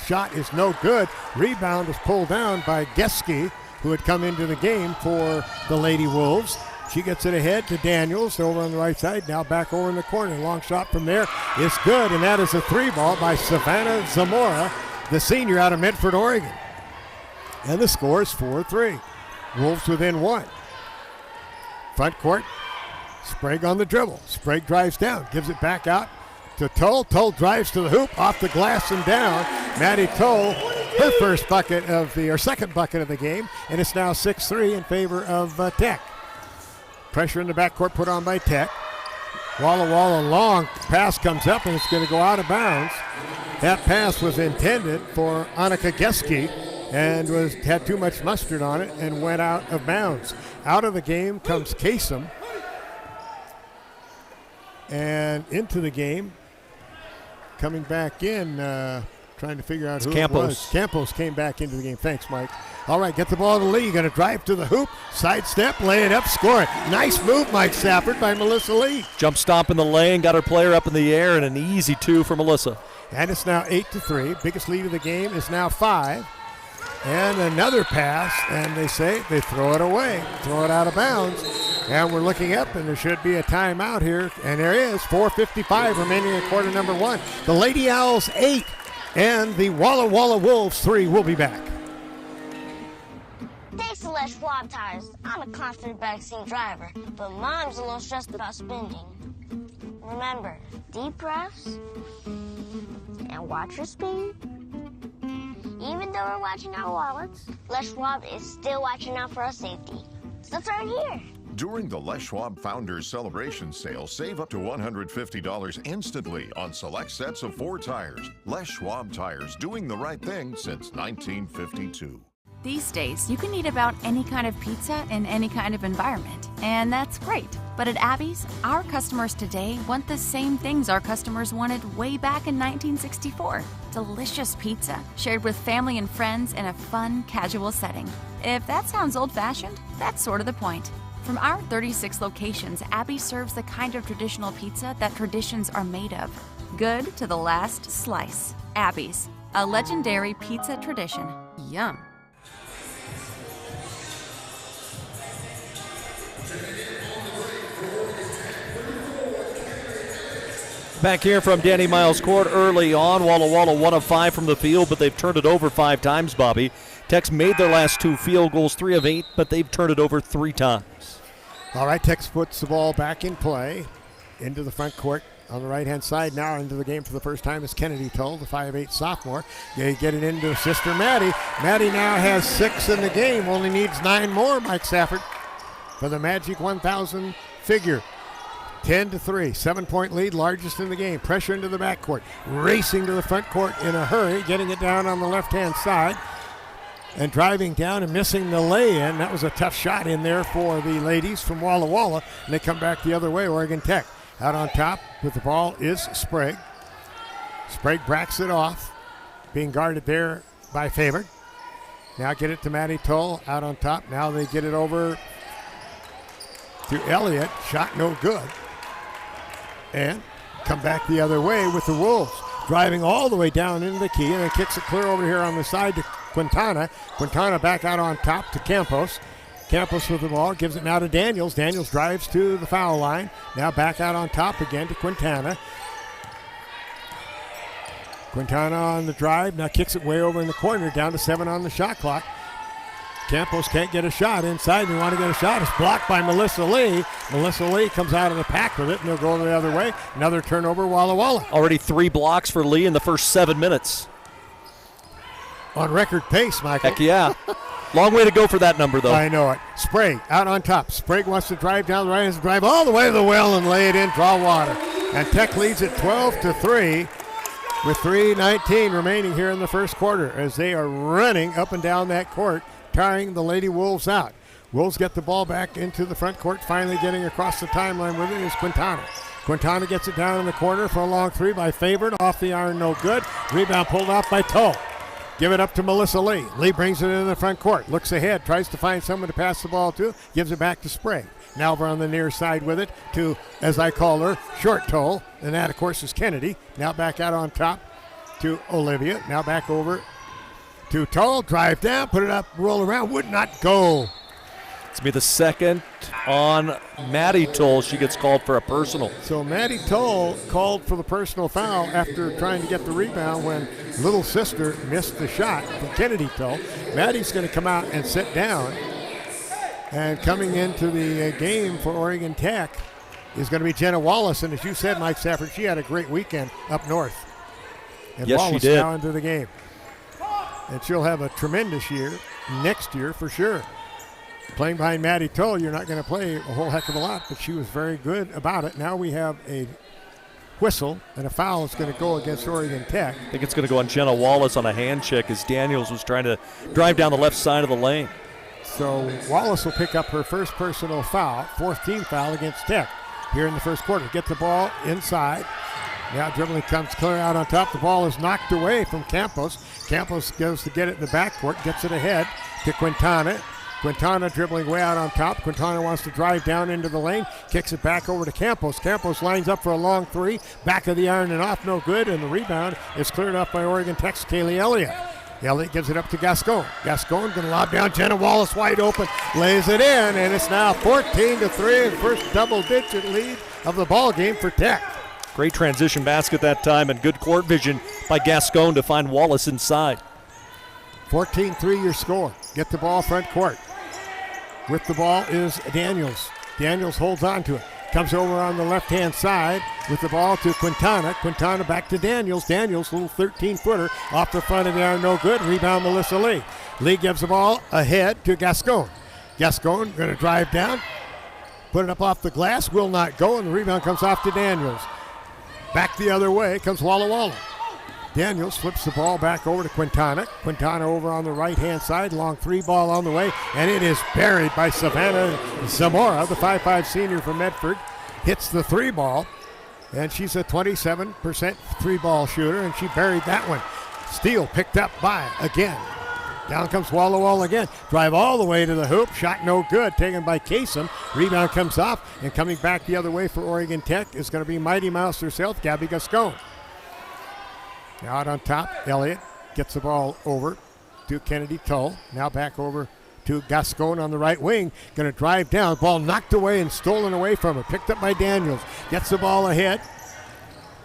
shot is no good. Rebound is pulled down by Geske, who had come into the game for the Lady Wolves. She gets it ahead to Daniels over on the right side. Now back over in the corner. Long shot from there is good, and that is a 3-ball by Savannah Zamora, the senior out of Medford, Oregon. And the score is 4-3. Wolves within 1. Front court, Sprague on the dribble. Sprague drives down, gives it back out to Tull. Tull drives to the hoop, off the glass and down. Maddie Tull, her second bucket of the game, and it's now 6-3 in favor of Tech. Pressure in the backcourt put on by Tech. Walla Walla long pass comes up, and it's going to go out of bounds. That pass was intended for Annika Geske and had too much mustard on it and went out of bounds. Out of the game comes Kasem. And into the game, coming back in, trying to figure out who it was. Campos came back into the game. Thanks, Mike. All right, get the ball to Lee. Going to drive to the hoop, sidestep, lay it up, score it. Nice move, Mike Safford, by Melissa Lee. Jump stomp in the lane, got her player up in the air, and an easy 2 for Melissa. And it's now 8-3. Biggest lead of the game is now 5. And another pass, and they throw it away, throw it out of bounds. And we're looking up, and there should be a timeout here. And there is, 4:55 remaining in quarter number 1. The Lady Owls 8 and the Walla Walla Wolves 3 will be back. Thanks to Les Schwab Tires, I'm a confident backseat driver, but Mom's a little stressed about spending. Remember, deep breaths and watch your speed. Even though we're watching our wallets, Les Schwab is still watching out for our safety. So let's start here. During the Les Schwab Founders Celebration Sale, save up to $150 instantly on select sets of 4 tires. Les Schwab Tires, doing the right thing since 1952. These days, you can eat about any kind of pizza in any kind of environment, and that's great. But at Abby's, our customers today want the same things our customers wanted way back in 1964. Delicious pizza, shared with family and friends in a fun, casual setting. If that sounds old-fashioned, that's sort of the point. From our 36 locations, Abby serves the kind of traditional pizza that traditions are made of. Good to the last slice. Abby's, a legendary pizza tradition. Yum. Back here from Danny Miles Court early on. Walla Walla 1 of 5 from the field, but they've turned it over 5 times, Bobby. Tech's made their last 2 field goals, 3 of 8, but they've turned it over 3 times. All right, Tech puts the ball back in play into the front court. On the right-hand side now into the game for the first time is Kennedy Tull, the 5'8 sophomore. They get it into sister Maddie. Maddie now has 6 in the game, only needs 9 more, Mike Safford, for the magic 1,000 figure. 10-3, 7-point lead, largest in the game. Pressure into the backcourt, racing to the front court in a hurry, getting it down on the left-hand side, and driving down and missing the lay-in. That was a tough shot in there for the ladies from Walla Walla, and they come back the other way, Oregon Tech. Out on top with the ball is Sprague. Sprague bracks it off, being guarded there by Faber. Now get it to Maddie Tull out on top. Now they get it over to Elliott. Shot no good. And come back the other way with the Wolves. Driving all the way down into the key and then kicks it clear over here on the side to Quintana. Quintana back out on top to Campos. Campos with the ball, gives it now to Daniels. Daniels drives to the foul line. Now back out on top again to Quintana. Quintana on the drive, now kicks it way over in the corner, down to 7 on the shot clock. Campos can't get a shot inside. They want to get a shot. It's blocked by Melissa Lee. Melissa Lee comes out of the pack with it, and they'll go the other way. Another turnover, Walla Walla. Already 3 blocks for Lee in the first 7 minutes. On record pace, Michael. Heck yeah. Long way to go for that number, though. I know it. Sprague out on top. Sprague wants to drive down the right, has to drive all the way to the well and lay it in, draw water. And Tech leads it 12-3 with 3:19 remaining here in the first quarter as they are running up and down that court, tiring the Lady Wolves out. Wolves get the ball back into the front court, finally getting across the timeline with it is Quintana. Quintana gets it down in the corner for a long 3 by Favored. Off the iron, no good. Rebound pulled off by Tull. Give it up to Melissa Lee. Lee brings it in the front court, looks ahead, tries to find someone to pass the ball to, gives it back to Sprague. Now over on the near side with it to, as I call her, Short Tull. And that, of course, is Kennedy. Now back out on top to Olivia. Now back over to Tull. Drive down, put it up, roll around, would not go. It's be the second on Maddie Tull. She gets called for a personal. So Maddie Tull called for the personal foul after trying to get the rebound when little sister missed the shot from Kennedy Tull. Maddie's going to come out and sit down. And coming into the game for Oregon Tech is going to be Jenna Wallace. And as you said, Mike Stafford, she had a great weekend up north. And yes, Wallace she did. now into the game. And she'll have a tremendous year next year for sure. Playing behind Maddie Tull, you're not going to play a whole heck of a lot, but she was very good about it. Now we have a whistle, and a foul is going to go against Oregon Tech. I think it's going to go on Jenna Wallace on a hand check as Daniels was trying to drive down the left side of the lane. So Wallace will pick up her first personal foul, 4th team foul against Tech here in the first quarter. Get the ball inside. Now dribbling comes clear out on top. The ball is knocked away from Campos. Campos goes to get it in the backcourt, gets it ahead to Quintana. Quintana dribbling way out on top. Quintana wants to drive down into the lane, kicks it back over to Campos. Campos lines up for a long 3, back of the iron and off, no good, and the rebound is cleared off by Oregon Tech's Kaylee Elliott. Elliott gives it up to Gascon. Gascon going to lob down. Jenna Wallace wide open, lays it in, and it's now 14-3, first double-digit lead of the ball game for Tech. Great transition basket that time and good court vision by Gascon to find Wallace inside. 14-3 your score. Get the ball front court. With the ball is Daniels. Daniels holds on to it. Comes over on the left-hand side with the ball to Quintana. Quintana back to Daniels. Daniels, little 13-footer off the front of the iron, no good. Rebound, Melissa Lee. Lee gives the ball ahead to Gascon. Gascon going to drive down, put it up off the glass, will not go, and the rebound comes off to Daniels. Back the other way comes Walla Walla. Daniels flips the ball back over to Quintana. Quintana over on the right-hand side. Long 3 ball on the way, and it is buried by Savannah Zamora, the 5'5 senior from Medford. Hits the 3 ball, and she's a 27% 3-ball shooter, and she buried that one. Steal picked up by, again. Down comes Walla Walla again. Drive all the way to the hoop. Shot no good. Taken by Kasem. Rebound comes off, and coming back the other way for Oregon Tech is going to be Mighty Mouse herself, Gabby Gascon. Now out on top, Elliott gets the ball over to Kennedy Tull. Now back over to Gascon on the right wing. Going to drive down. Ball knocked away and stolen away from her. Picked up by Daniels. Gets the ball ahead.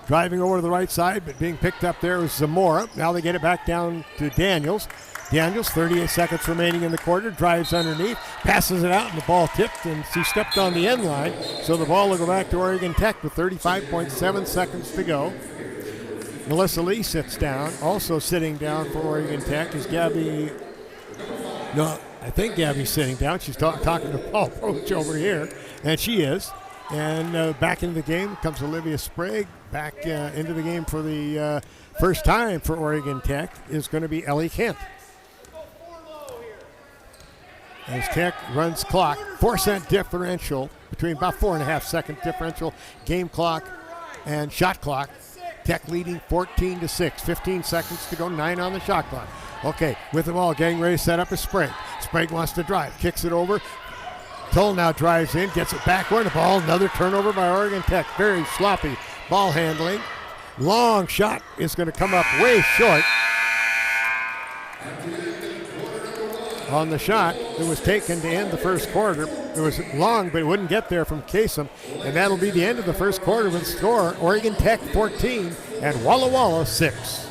Driving over to the right side, but being picked up there is Zamora. Now they get it back down to Daniels. Daniels, 38 seconds remaining in the quarter. Drives underneath. Passes it out, and the ball tipped, and she stepped on the end line. So the ball will go back to Oregon Tech with 35.7 seconds to go. Melissa Lee sits down. Also sitting down for Oregon Tech is Gabby. No, I think Gabby's sitting down. She's talking to Paul Proch over here, and she is. And back into the game comes Olivia Sprague. Back into the game for the first time for Oregon Tech is going to be Ellie Kent. As Tech runs clock, 4-second differential between about 4.5-second differential, game clock and shot clock. Tech leading 14-6, 15 seconds to go, 9 on the shot clock. Okay, with the ball, getting ready to set up a Sprague. Sprague wants to drive, kicks it over. Tull now drives in, gets it backward, the ball, another turnover by Oregon Tech. Very sloppy ball handling. Long shot is going to come up way short. On the shot that was taken to end the first quarter. It was long, but it wouldn't get there from Kasem. And that'll be the end of the first quarter with the score, Oregon Tech 14 and Walla Walla 6.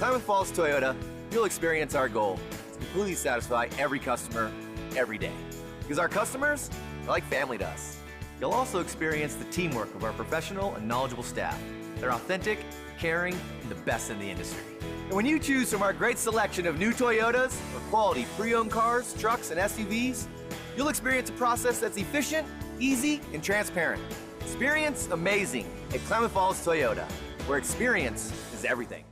Klamath Falls Toyota, you'll experience our goal to completely satisfy every customer, every day. Because our customers are like family to us. You'll also experience the teamwork of our professional and knowledgeable staff. They're authentic, caring, and the best in the industry. And when you choose from our great selection of new Toyotas or quality pre-owned cars, trucks, and SUVs, you'll experience a process that's efficient, easy, and transparent. Experience amazing at Klamath Falls Toyota, where experience is everything.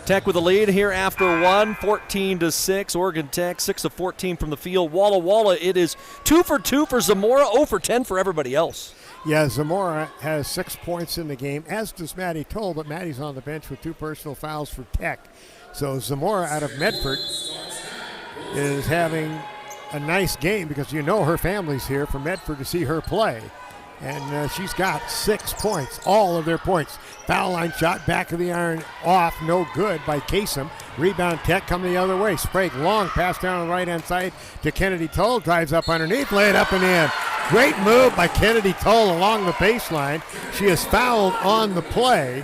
Tech with the lead here after one, 14-6. Oregon Tech, 6 of 14 from the field. Walla Walla, it is 2 for 2 for Zamora, 0 for 10 for everybody else. Yeah, Zamora has 6 points in the game, as does Maddie Toll, but Maddie's on the bench with 2 personal fouls for Tech. So Zamora out of Medford is having a nice game because you know her family's here from Medford to see her play. And she's got 6 points, all of their points. Foul line shot, back of the iron, off, no good by Kasem. Rebound Tech come the other way. Sprague, long pass down on the right-hand side to Kennedy Toll. Drives up underneath, lay it up and in. Great move by Kennedy Toll along the baseline. She is fouled on the play.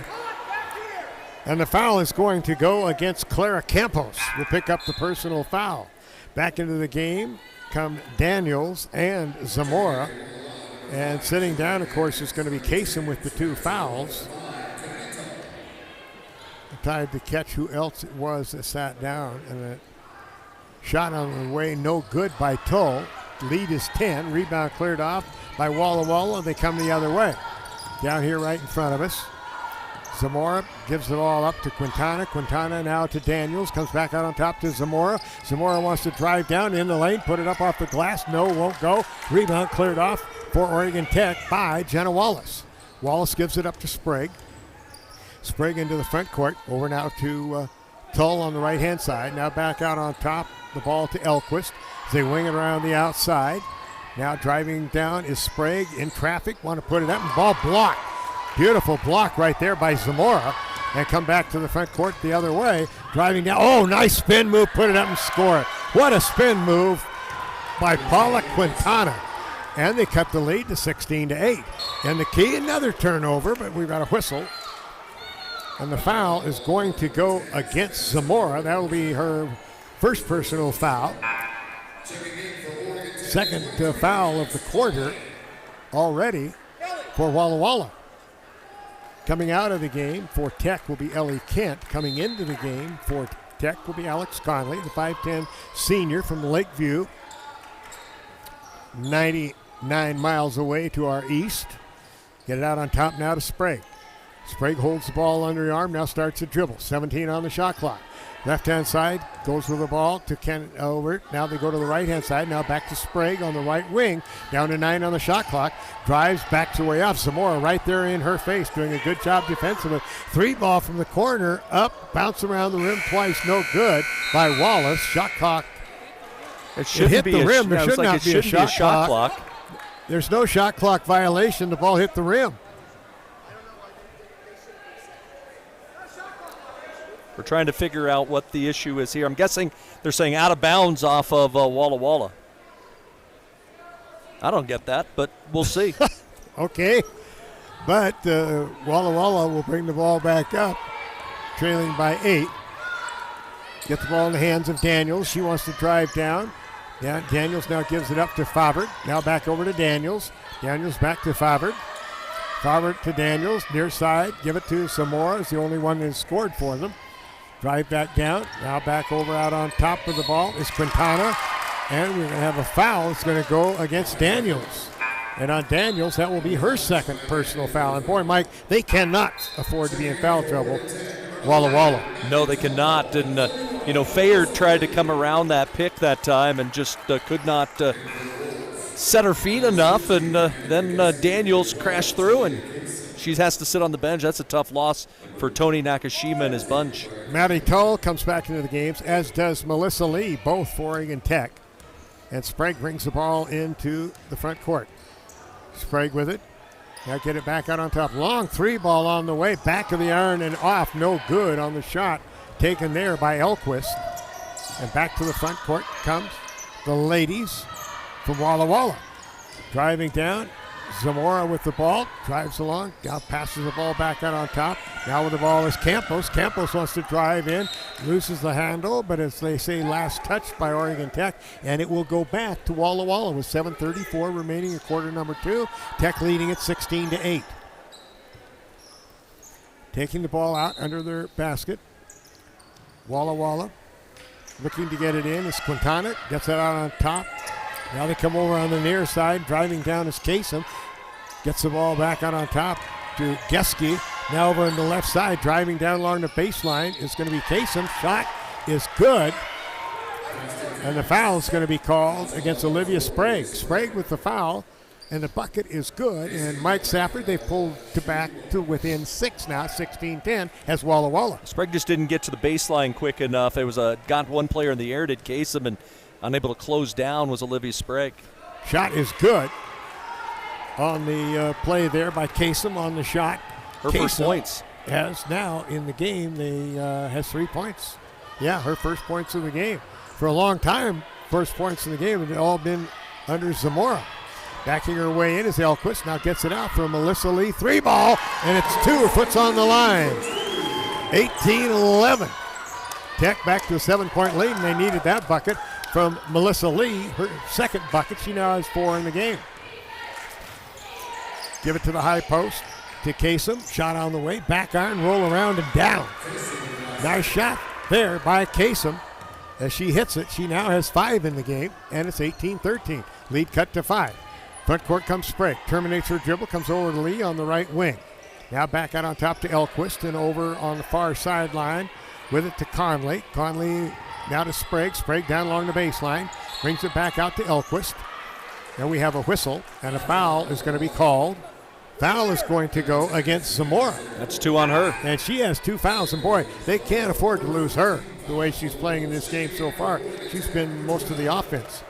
And the foul is going to go against Clara Campos. Will pick up the personal foul. Back into the game come Daniels and Zamora. And sitting down, of course, is going to be Kasem with the 2 fouls. Tried to catch who else it was that sat down. And a shot on the way, no good by Toll. Lead is 10. Rebound cleared off by Walla Walla. They come the other way. Down here right in front of us. Zamora gives the ball up to Quintana. Quintana now to Daniels. Comes back out on top to Zamora. Zamora wants to drive down in the lane. Put it up off the glass. No, won't go. Rebound cleared off for Oregon Tech by Jenna Wallace. Wallace gives it up to Sprague. Sprague into the front court. Over now to Tull on the right-hand side. Now back out on top. The ball to Elquist. They wing it around the outside. Now driving down is Sprague in traffic. Want to put it up and ball blocked. Beautiful block right there by Zamora. And come back to the front court the other way. Driving down. Oh, nice spin move. Put it up and score it. What a spin move by Paula Quintana. And they cut the lead to 16-8. And the key, another turnover, but we've got a whistle. And the foul is going to go against Zamora. That will be her first personal foul. Second foul of the quarter already for Walla Walla. Coming out of the game for Tech will be Ellie Kent. Coming into the game for Tech will be Alex Conley, the 5'10 senior from Lakeview. 99 miles away to our east. Get it out on top now to Sprague. Sprague holds the ball under the arm, now starts a dribble. 17 on the shot clock. Left-hand side, goes with the ball to Ken over. Now they go to the right-hand side. Now back to Sprague on the right wing. Down to 9 on the shot clock. Drives, backs away off. Zamora right there in her face, doing a good job defensively. 3 ball from the corner, up, bounce around the rim twice, no good by Wallace. Shot clock. It hit the rim. There should not be a shot clock. There's no shot clock violation. The ball hit the rim. We're trying to figure out what the issue is here. I'm guessing they're saying out of bounds off of Walla Walla. I don't get that, but we'll see. Okay. But Walla Walla will bring the ball back up, trailing by 8. Get the ball in the hands of Daniels. She wants to drive down. Yeah, Daniels now gives it up to Favre. Now back over to Daniels. Daniels back to Favre. Favre to Daniels, near side. Give it to Zamora. Is the only one that has scored for them. Drive that down. Now back over out on top of the ball is Quintana. And we're going to have a foul. It's going to go against Daniels. And on Daniels, that will be her second personal foul. And boy, Mike, they cannot afford to be in foul trouble. Walla Walla. No, they cannot. And, Fayard tried to come around that pick that time and just could not set her feet enough, and then Daniels crashed through, and she has to sit on the bench. That's a tough loss for Tony Nakashima and his bunch. Maddie Tull comes back into the games, as does Melissa Lee, both for Oregon Tech. And Sprague brings the ball into the front court. Sprague with it. Now get it back out on top. Long three ball on the way. Back of the iron and off. No good on the shot. Taken there by Elquist. And back to the front court comes the ladies from Walla Walla. Driving down. Zamora with the ball. Drives along. Now passes the ball back out on top. Now with the ball is Campos. Campos wants to drive in. Loses the handle, but as they say, last touched by Oregon Tech. And it will go back to Walla Walla with 7:34 remaining in quarter number 2. Tech leading at 16-8. Taking the ball out under their basket. Walla Walla looking to get it in is Quintana. Gets it out on top. Now they come over on the near side. Driving down is Kasem. Gets the ball back out on top to Geske. Now over on the left side, driving down along the baseline is going to be Kasem. Shot is good. And the foul is going to be called against Olivia Sprague. Sprague with the foul, and the bucket is good. And Mike Safford, they've pulled back to within 6 now, 16-10, as Walla Walla. Sprague just didn't get to the baseline quick enough. It was got one player in the air, did Kasem, and unable to close down was Olivia Sprague. Shot is good on the play there by Kasem on the shot. Her first points. Has now in the game, has 3 points. Yeah, her first points of the game. For a long time, first points in the game have all been under Zamora. Backing her way in is Elquist. Now gets it out for Melissa Lee. 3 ball, and it's 2. Her foot's on the line. 18-11. Tech back to a 7-point lead, and they needed that bucket from Melissa Lee. Her second bucket. She now has 4 in the game. Give it to the high post to Kasem. Shot on the way. Back iron, roll around and down. Nice shot there by Kasem. As she hits it, she now has 5 in the game, and it's 18-13. Lead cut to 5. Front court comes Sprague. Terminates her dribble, comes over to Lee on the right wing. Now back out on top to Elquist, and over on the far sideline with it to Conley. Conley now to Sprague. Sprague down along the baseline. Brings it back out to Elquist. Then we have a whistle, and a foul is going to be called. Foul is going to go against Zamora. That's 2 on her. And she has 2 fouls, and boy, they can't afford to lose her the way she's playing in this game so far. She's been most of the offense.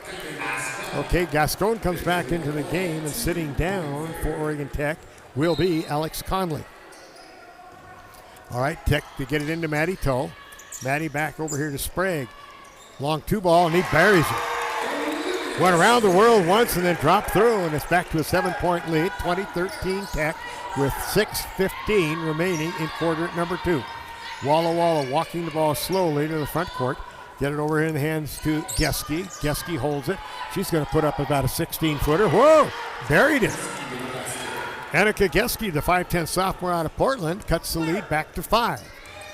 Okay, Gascon comes back into the game, and sitting down for Oregon Tech will be Alex Conley. All right, Tech to get it into Maddie Tull. Maddie back over here to Sprague. Long 2 ball, and he buries it. Went around the world once and then dropped through, and it's back to a 7-point lead, 20-13 Tech with 6:15 remaining in quarter number 2. Walla Walla walking the ball slowly to the front court. Get it over in the hands to Geske. Geske holds it. She's going to put up about a 16-footer. Whoa! Buried it. Annika Geske, the 5'10 sophomore out of Portland, cuts the lead back to 5.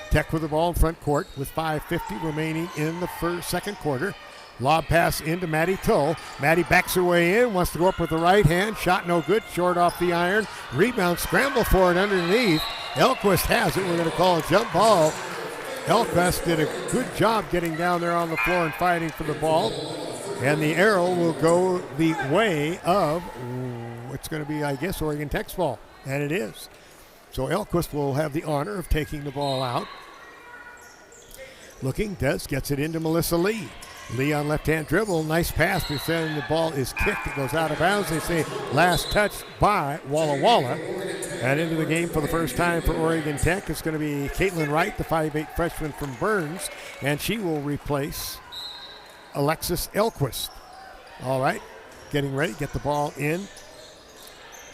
Tech with the ball in front court with 5:50 remaining in the second quarter. Lob pass into Maddie Tull. Maddie backs her way in, wants to go up with the right hand. Shot no good, short off the iron. Rebound, scramble for it underneath. Elquist has it. We're going to call a jump ball. Elquist did a good job getting down there on the floor and fighting for the ball. And the arrow will go the way of, it's going to be, I guess, Oregon Tech's ball. And it is. So Elquist will have the honor of taking the ball out. Looking, gets it into Melissa Lee. Lee on left-hand dribble, nice pass, but then the ball is kicked. It goes out of bounds. They say last touch by Walla Walla. And into the game for the first time for Oregon Tech, it's going to be Caitlin Wright, the 5'8 freshman from Burns, and she will replace Alexis Elquist. All right, getting ready, get the ball in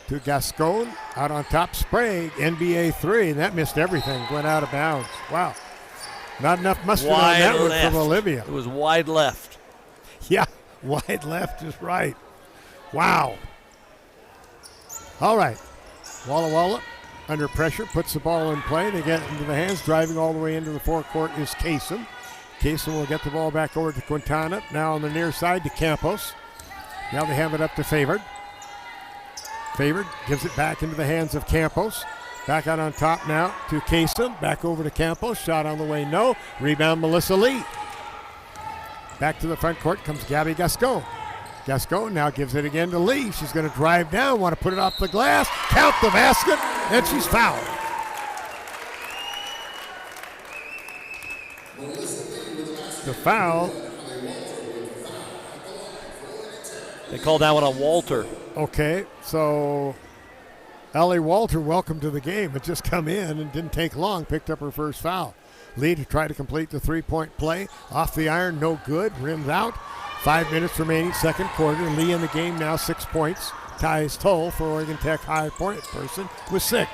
to Gascon. Out on top, Sprague, NBA 3, and that missed everything, went out of bounds. Wow. Not enough mustard on that one from Olivia. It was wide left. Yeah, wide left is right. Wow. All right. Walla Walla under pressure, puts the ball in play. They get it into the hands. Driving all the way into the forecourt is Kasem. Kasem will get the ball back over to Quintana. Now on the near side to Campos. Now they have it up to Favored. Favored gives it back into the hands of Campos. Back out on top now to Kasem. Back over to Campos. Shot on the way, no. Rebound, Melissa Lee. Back to the front court comes Gabby Gascon. Gascon now gives it again to Lee. She's going to drive down, want to put it off the glass, count the basket, and she's fouled. The foul. They called that one on Walter. Okay, so Allie Walter, welcome to the game. Had just come in and didn't take long, picked up her first foul. Lee to try to complete the three-point play. Off the iron, no good, rims out. 5 minutes remaining, second quarter. Lee in the game now, 6 points. Ties Toll for Oregon Tech high point person with 6.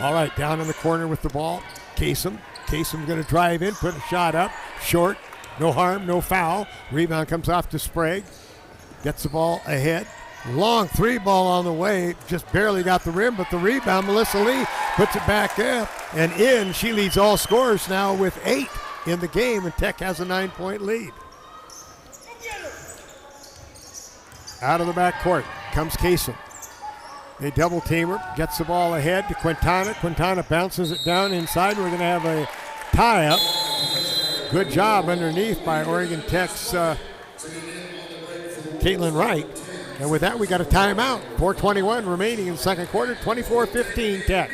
All right, down in the corner with the ball. Kasem. Kasem going to drive in, put a shot up. Short, no harm, no foul. Rebound comes off to Sprague. Gets the ball ahead. Long three ball on the way. Just barely got the rim, but the rebound, Melissa Lee puts it back up and in. She leads all scorers now with 8 in the game, and Tech has a 9-point lead. Out of the backcourt comes Kasem. They double team her, gets the ball ahead to Quintana. Quintana bounces it down inside. We're going to have a tie-up. Good job underneath by Oregon Tech's Caitlin Wright. And with that, we got a timeout. 4:21 remaining in the second quarter, 24-15 Tech.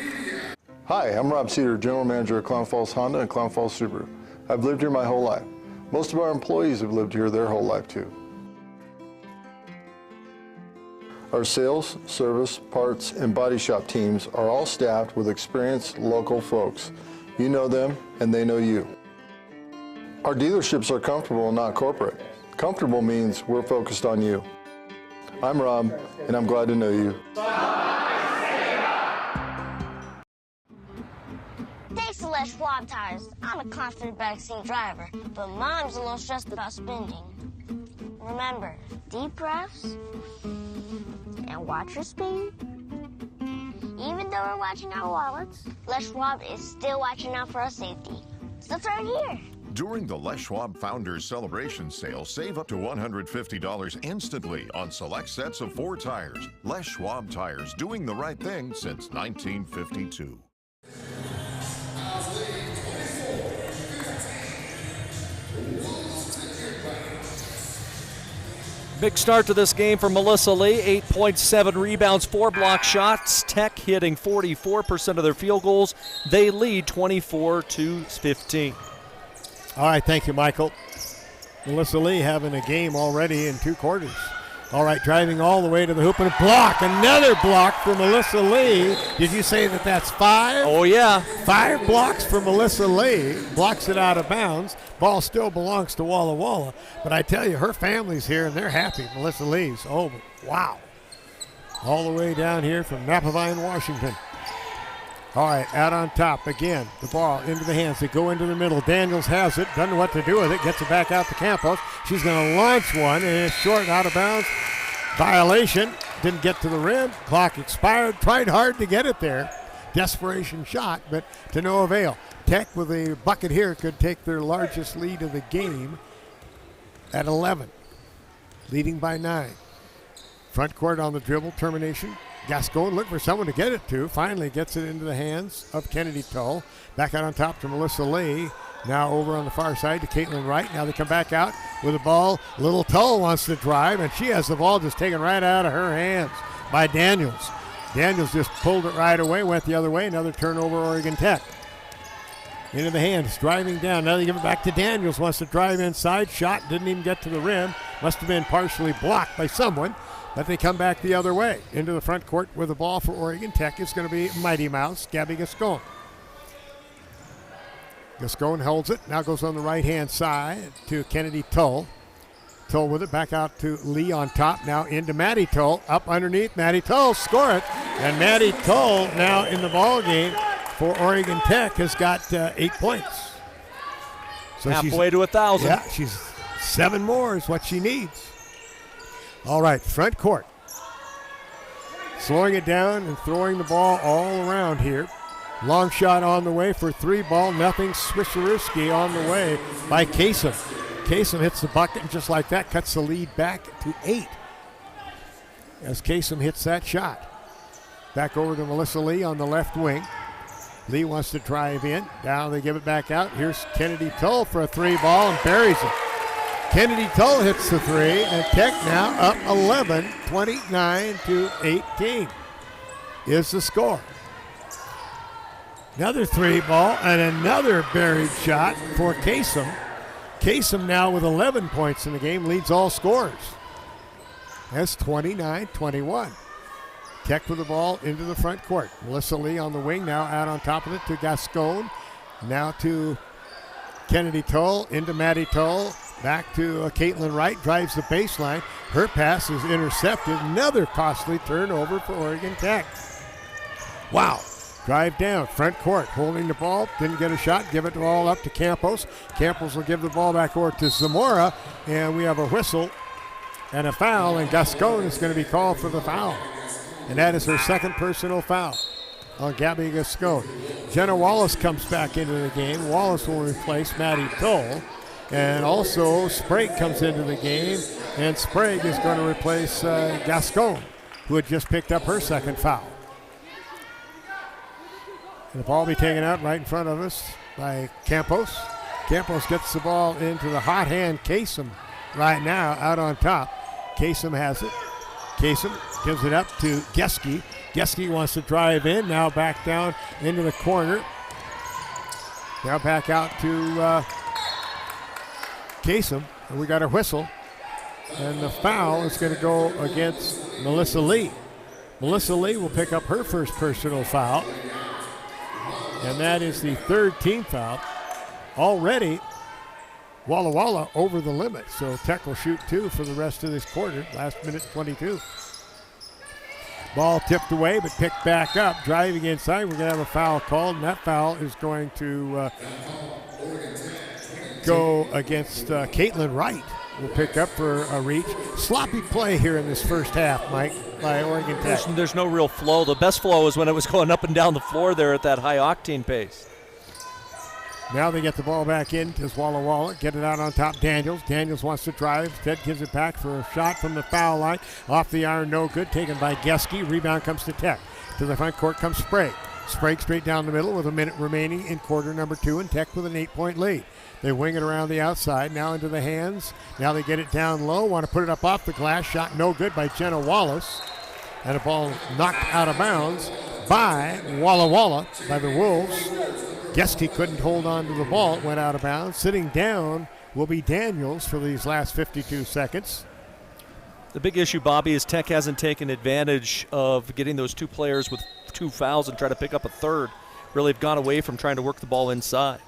Hi, I'm Rob Cedar, General Manager of Clown Falls Honda and Clown Falls Subaru. I've lived here my whole life. Most of our employees have lived here their whole life too. Our sales, service, parts, and body shop teams are all staffed with experienced local folks. You know them, and they know you. Our dealerships are comfortable and not corporate. Comfortable means we're focused on you. I'm Rob, and I'm glad to know you. Thanks to Les Schwab Tires, I'm a confident backseat driver, but Mom's a little stressed about spending. Remember, deep breaths and watch your speed. Even though we're watching our wallets, Les Schwab is still watching out for our safety. It's the third year. During the Les Schwab Founders Celebration Sale, save up to $150 instantly on select sets of 4 tires. Les Schwab Tires, doing the right thing since 1952. Big start to this game for Melissa Lee. 8.7 rebounds, 4 block shots. Tech hitting 44% of their field goals. They lead 24-15. All right, thank you, Michael. Melissa Lee having a game already in 2 quarters. All right, driving all the way to the hoop and a block. Another block for Melissa Lee. Did you say that that's 5? Oh, yeah. 5 blocks for Melissa Lee. Blocks it out of bounds. Ball still belongs to Walla Walla. But I tell you, her family's here, and they're happy. Melissa Lee's. Oh, wow. All the way down here from Napavine, Washington. All right, out on top again. The ball into the hands. They go into the middle. Daniels has it. Doesn't know what to do with it. Gets it back out to Campos. She's going to launch one, and it's short, out of bounds. Violation. Didn't get to the rim. Clock expired. Tried hard to get it there. Desperation shot, but to no avail. Tech with a bucket here could take their largest lead of the game at 11. Leading by 9. Front court on the dribble. Termination. Gascon looking for someone to get it to. Finally gets it into the hands of Kennedy Tull. Back out on top to Melissa Lee. Now over on the far side to Caitlin Wright. Now they come back out with the ball. Little Tull wants to drive, and she has the ball just taken right out of her hands by Daniels. Daniels just pulled it right away, went the other way. Another turnover, Oregon Tech. Into the hands, driving down. Now they give it back to Daniels. Wants to drive inside. Shot didn't even get to the rim. Must have been partially blocked by someone. But they come back the other way. Into the front court with the ball for Oregon Tech is going to be Mighty Mouse, Gabby Gascon. Gascon holds it. Now goes on the right-hand side to Kennedy Tull. Tull with it. Back out to Lee on top. Now into Maddie Tull. Up underneath. Maddie Tull. Score it. And Maddie Tull now in the ball game for Oregon Tech has got 8 points. So halfway to 1,000. Yeah, she's 7 more is what she needs. All right, front court. Slowing it down and throwing the ball all around here. Long shot on the way for 3 ball. Nothing. Swisherowski on the way by Kasem. Kasem hits the bucket, and just like that, cuts the lead back to 8 as Kasem hits that shot. Back over to Melissa Lee on the left wing. Lee wants to drive in. Now they give it back out. Here's Kennedy Tull for a 3 ball and buries it. Kennedy Tull hits the three, and Tech now up 11, 29-18 is the score. Another three ball and another buried shot for Kasem. Kasem now with 11 points in the game, leads all scorers. That's 29-21. Tech with the ball into the front court. Melissa Lee on the wing, now out on top of it to Gascon. Now to Kennedy Tull, into Maddie Tull. Back to Caitlin Wright, drives the baseline. Her pass is intercepted. Another costly turnover for Oregon Tech. Wow. Drive down, front court, holding the ball, didn't get a shot, give it all up to Campos. Campos will give the ball back over to Zamora, and we have a whistle and a foul, and Gascon is going to be called for the foul. And that is her second personal foul on Gabby Gascon. Jenna Wallace comes back into the game. Wallace will replace Maddie Tull. And also Sprague comes into the game, and Sprague is going to replace Gascon, who had just picked up her second foul. And the ball will be taken out right in front of us by Campos. Campos gets the ball into the hot hand Kasem right now out on top. Kasem has it. Kasem gives it up to Geske. Geske wants to drive in, now back down into the corner. Now back out to Kasem, and we got a whistle. And the foul is going to go against Melissa Lee. Melissa Lee will pick up her first personal foul. And that is the third team foul. Already, Walla Walla over the limit. So Tech will shoot two for the rest of this quarter. Last minute 22. Ball tipped away, but picked back up. Driving inside, we're going to have a foul called. And that foul is going to go against Caitlin Wright. Will pick up for a reach. Sloppy play here in this first half, Mike, by Oregon Tech. There's no real flow. The best flow is when it was going up and down the floor there at that high octane pace. Now they get the ball back in to Walla Walla. Get it out on top, Daniels. Daniels wants to drive. Ted gives it back for a shot from the foul line. Off the iron, no good. Taken by Geske. Rebound comes to Tech. To the front court comes Sprague. Sprague straight down the middle with a minute remaining in quarter number 2, and Tech with an 8-point lead. They wing it around the outside, now into the hands. Now they get it down low, want to put it up off the glass. Shot no good by Jenna Wallace. And a ball knocked out of bounds by Walla Walla, by the Wolves. Geske couldn't hold on to the ball. It went out of bounds. Sitting down will be Daniels for these last 52 seconds. The big issue, Bobby, is Tech hasn't taken advantage of getting those two players with 2 fouls and try to pick up a third. Really have gone away from trying to work the ball inside.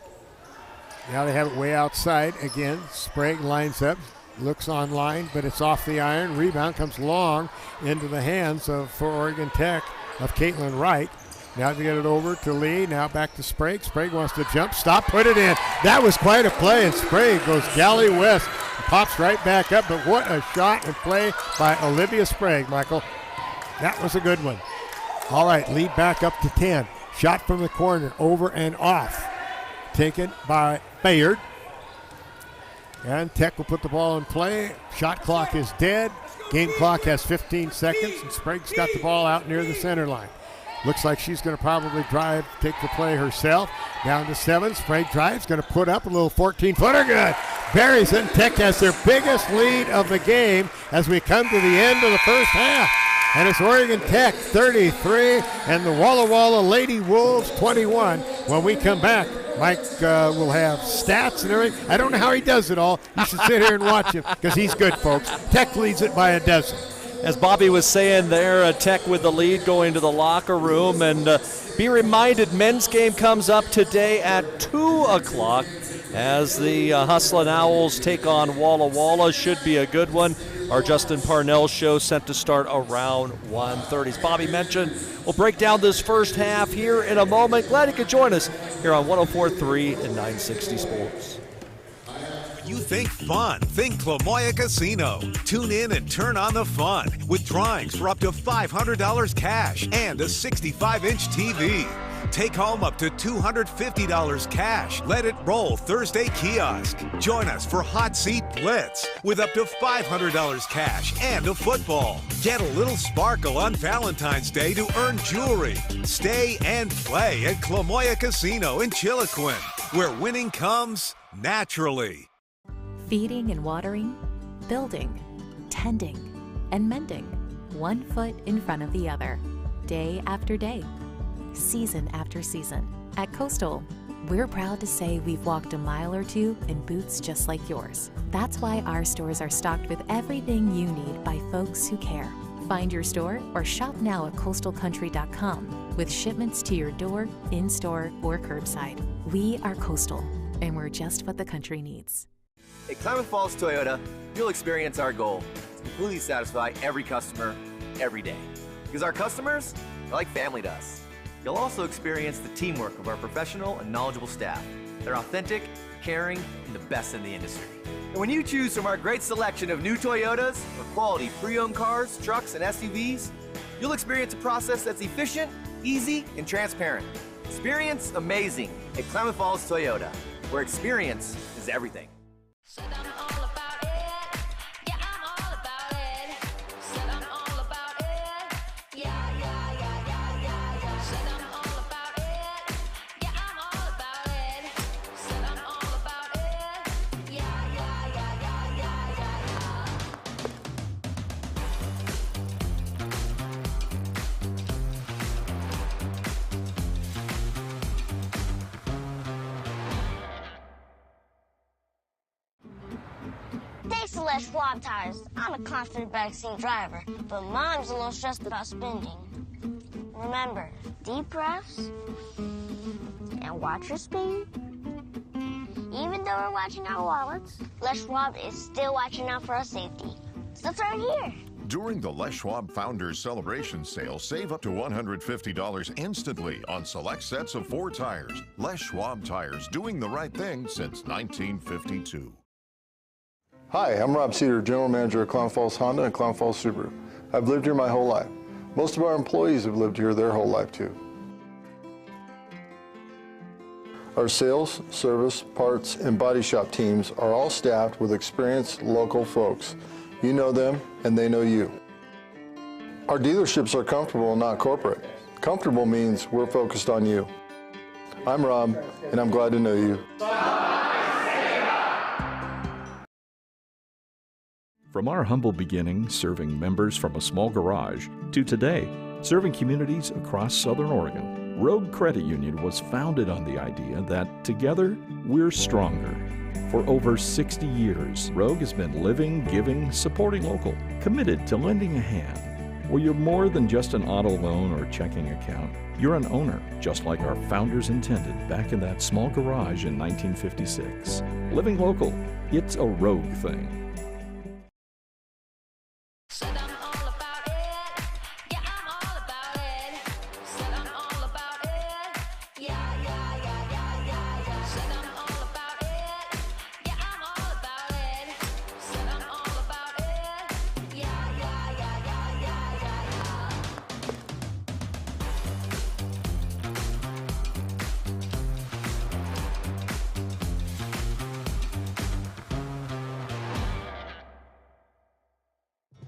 Now they have it way outside again. Sprague lines up, looks online, but it's off the iron. Rebound comes long into the hands of, for Oregon Tech, of Caitlin Wright. Now to get it over to Lee, now back to Sprague. Sprague wants to jump, stop, put it in. That was quite a play, and Sprague goes galley west, pops right back up, but what a shot and play by Olivia Sprague, Michael. That was a good one. All right, lead back up to 10. Shot from the corner, over and off. Taken by Bayard. And Tech will put the ball in play. Shot clock is dead. Game clock has 15 seconds, and Sprague's got the ball out near the center line. Looks like she's going to probably drive, take the play herself. Down to 7. Sprague drives, going to put up a little 14-footer. Good. Buries it. Tech has their biggest lead of the game as we come to the end of the first half. And it's Oregon Tech 33 and the Walla Walla Lady Wolves 21. When we come back, Mike will have stats and everything. I don't know how he does it all. You should sit here and watch him because he's good, folks. Tech leads it by a dozen. As Bobby was saying there, Tech with the lead going to the locker room. And be reminded, men's game comes up today at 2 o'clock as the Hustlin' Owls take on Walla Walla. Should be a good one. Our Justin Parnell show set to start around 1:30. As Bobby mentioned, we'll break down this first half here in a moment. Glad you could join us here on 104.3 and 960 Sports. You think fun, think Clamoya Casino. Tune in and turn on the fun with drawings for up to $500 cash and a 65-inch TV. Take home up to $250 cash. Let it roll Thursday kiosk. Join us for Hot Seat Blitz with up to $500 cash and a football. Get a little sparkle on Valentine's Day to earn jewelry. Stay and play at Clamoya Casino in Chiloquin, where winning comes naturally. Feeding and watering, building, tending, and mending, 1 foot in front of the other, day after day, season after season. At Coastal, we're proud to say we've walked a mile or two in boots just like yours. That's why our stores are stocked with everything you need by folks who care. Find your store or shop now at coastalcountry.com with shipments to your door, in-store, or curbside. We are Coastal, and we're just what the country needs. At Klamath Falls Toyota, you'll experience our goal to completely satisfy every customer, every day. Because our customers are like family to us. You'll also experience the teamwork of our professional and knowledgeable staff. They're authentic, caring, and the best in the industry. And when you choose from our great selection of new Toyotas or quality pre-owned cars, trucks, and SUVs, you'll experience a process that's efficient, easy, and transparent. Experience amazing at Klamath Falls Toyota, where experience is everything. Thanks to Les Schwab Tires, I'm a confident backseat driver, but Mom's a little stressed about spending. Remember, deep breaths and watch your speed. Even though we're watching our wallets, Les Schwab is still watching out for our safety. So turn here. During the Les Schwab Founders Celebration Sale, save up to $150 instantly on select sets of 4 tires. Les Schwab Tires, doing the right thing since 1952. Hi, I'm Rob Cedar, General Manager of Klamath Falls Honda and Klamath Falls Subaru. I've lived here my whole life. Most of our employees have lived here their whole life too. Our sales, service, parts, and body shop teams are all staffed with experienced local folks. You know them, and they know you. Our dealerships are comfortable and not corporate. Comfortable means we're focused on you. I'm Rob, and I'm glad to know you. From our humble beginning, serving members from a small garage, to today, serving communities across Southern Oregon, Rogue Credit Union was founded on the idea that together, we're stronger. For over 60 years, Rogue has been living, giving, supporting local, committed to lending a hand. Well, you're more than just an auto loan or checking account. You're an owner, just like our founders intended back in that small garage in 1956. Living local, it's a Rogue thing.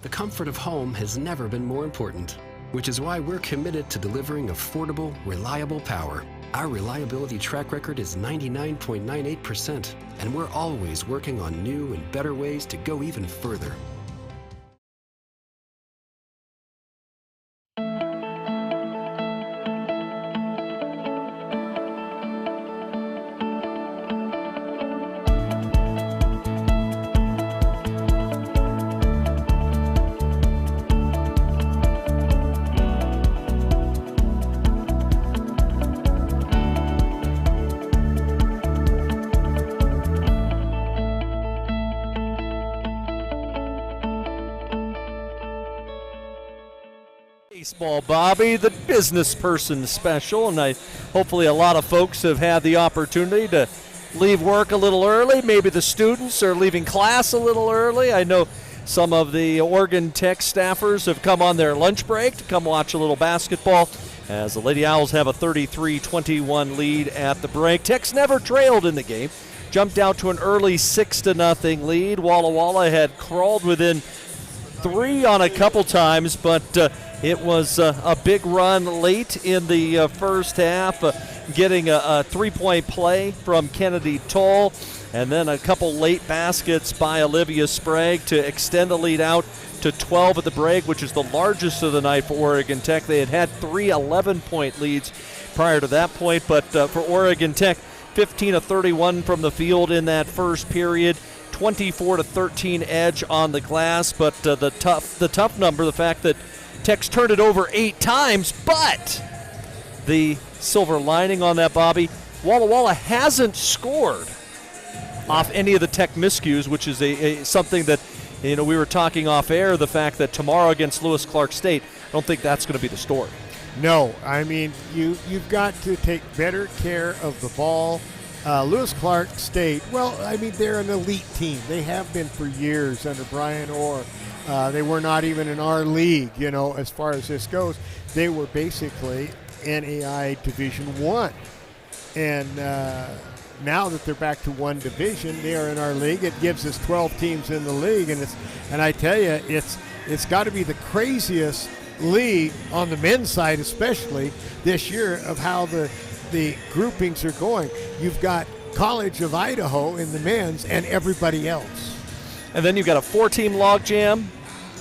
The comfort of home has never been more important, which is why we're committed to delivering affordable, reliable power. Our reliability track record is 99.98%, and we're always working on new and better ways to go even further. Baseball, Bobby, the business person special, and hopefully a lot of folks have had the opportunity to leave work a little early. Maybe the students are leaving class a little early. I know some of the Oregon Tech staffers have come on their lunch break to come watch a little basketball as the Lady Owls have a 33-21 lead at the break. Tech's never trailed in the game. Jumped out to an early 6-0 lead. Walla Walla had crawled within 3 on a couple times, but it was a big run late in the first half, getting a 3-point play from Kennedy Toll. And then a couple late baskets by Olivia Sprague to extend the lead out to 12 at the break, which is the largest of the night for Oregon Tech. They had 3 11-point leads prior to that point, but for Oregon Tech, 15 of 31 from the field in that first period, 24-13 edge on the glass. But the tough number, the fact that Tech's turned it over 8 times, but the silver lining on that, Bobby, Walla Walla hasn't scored off any of the Tech miscues, which is something that, we were talking off air, the fact that tomorrow against Lewis Clark State, I don't think that's going to be the story. No, I mean, you've got to take better care of the ball. Lewis Clark State, well, I mean, they're an elite team. They have been for years under Brian Orr. They were not even in our league, as far as this goes. They were basically NAI Division I. And now that they're back to one division, they are in our league. It gives us 12 teams in the league, and I tell you, it's got to be the craziest league on the men's side, especially this year, of how the groupings are going. You've got College of Idaho in the men's and everybody else. And then you've got a 4-team log jam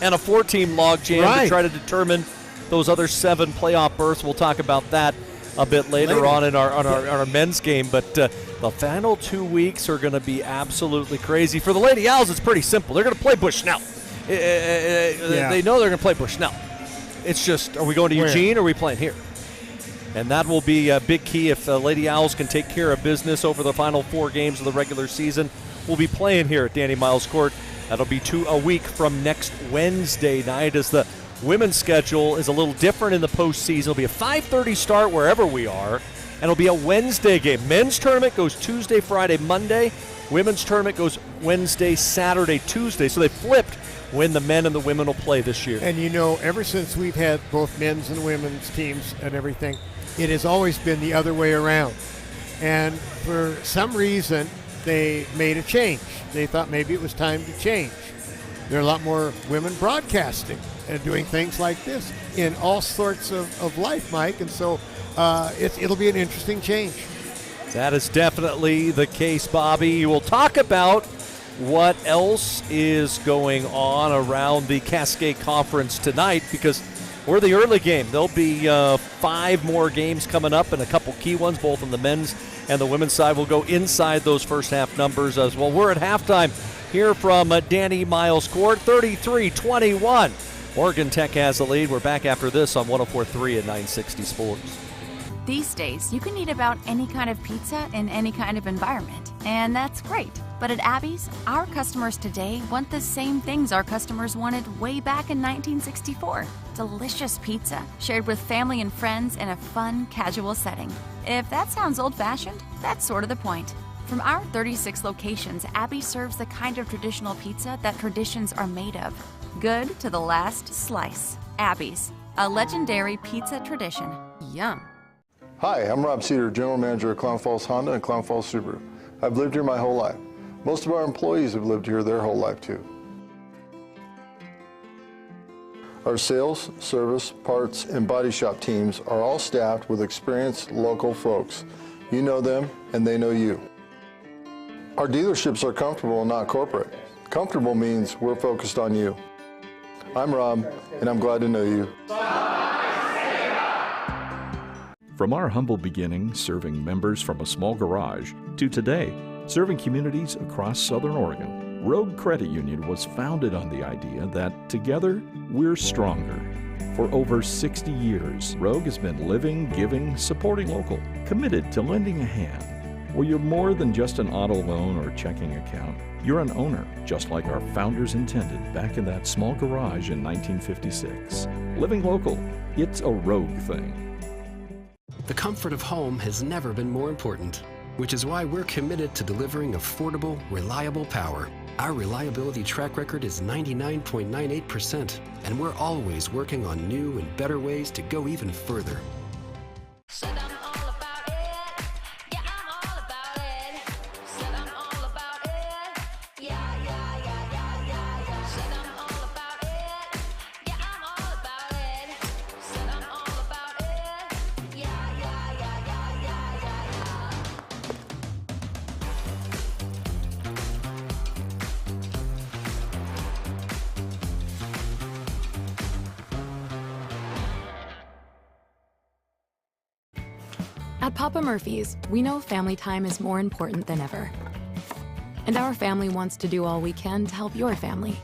and a 4-team log jam to try to determine those other 7 playoff berths. We'll talk about that a bit later on in our men's game. But the final 2 weeks are going to be absolutely crazy. For the Lady Owls, it's pretty simple. They're going to play Bushnell. They know they're going to play Bushnell. It's just, are we going to Eugene or are we playing here? And that will be a big key if the Lady Owls can take care of business over the final 4 games of the regular season. We'll be playing here at Danny Miles Court. That'll be a week from next Wednesday night, as the women's schedule is a little different in the postseason. It'll be a 5:30 start wherever we are, and it'll be a Wednesday game. Men's tournament goes Tuesday, Friday, Monday. Women's tournament goes Wednesday, Saturday, Tuesday. So they flipped when the men and the women will play this year. And ever since we've had both men's and women's teams and everything, it has always been the other way around. And for some reason, they made a change. They thought maybe it was time to change. There are a lot more women broadcasting and doing things like this in all sorts of life, Mike. And so it'll be an interesting change. That is definitely the case, Bobby. We'll talk about what else is going on around the Cascade Conference tonight, because we're the early game. There'll be 5 more games coming up and a couple key ones, both on the men's and the women's side. We'll go inside those first half numbers as well. We're at halftime here from Danny Miles Court, 33-21. Oregon Tech has the lead. We're back after this on 104.3 and 960 Sports. These days, you can eat about any kind of pizza in any kind of environment, and that's great. But at Abby's, our customers today want the same things our customers wanted way back in 1964. Delicious pizza, shared with family and friends in a fun, casual setting. If that sounds old-fashioned, that's sort of the point. From our 36 locations, Abby serves the kind of traditional pizza that traditions are made of. Good to the last slice. Abby's, a legendary pizza tradition. Yum. Hi, I'm Rob Cedar, General Manager of Clown Falls Honda and Clown Falls Subaru. I've lived here my whole life. Most of our employees have lived here their whole life too. Our sales, service, parts, and body shop teams are all staffed with experienced local folks. You know them and they know you. Our dealerships are comfortable and not corporate. Comfortable means we're focused on you. I'm Rob, and I'm glad to know you. From our humble beginnings serving members from a small garage to today, serving communities across Southern Oregon, Rogue Credit Union was founded on the idea that together we're stronger. For over 60 years, Rogue has been living, giving, supporting local, committed to lending a hand. Where you're more than just an auto loan or checking account. You're an owner, just like our founders intended back in that small garage in 1956. Living local, it's a Rogue thing. The comfort of home has never been more important, which is why we're committed to delivering affordable, reliable power. Our reliability track record is 99.98%, and we're always working on new and better ways to go even further. At Papa Murphy's, we know family time is more important than ever. And our family wants to do all we can to help your family.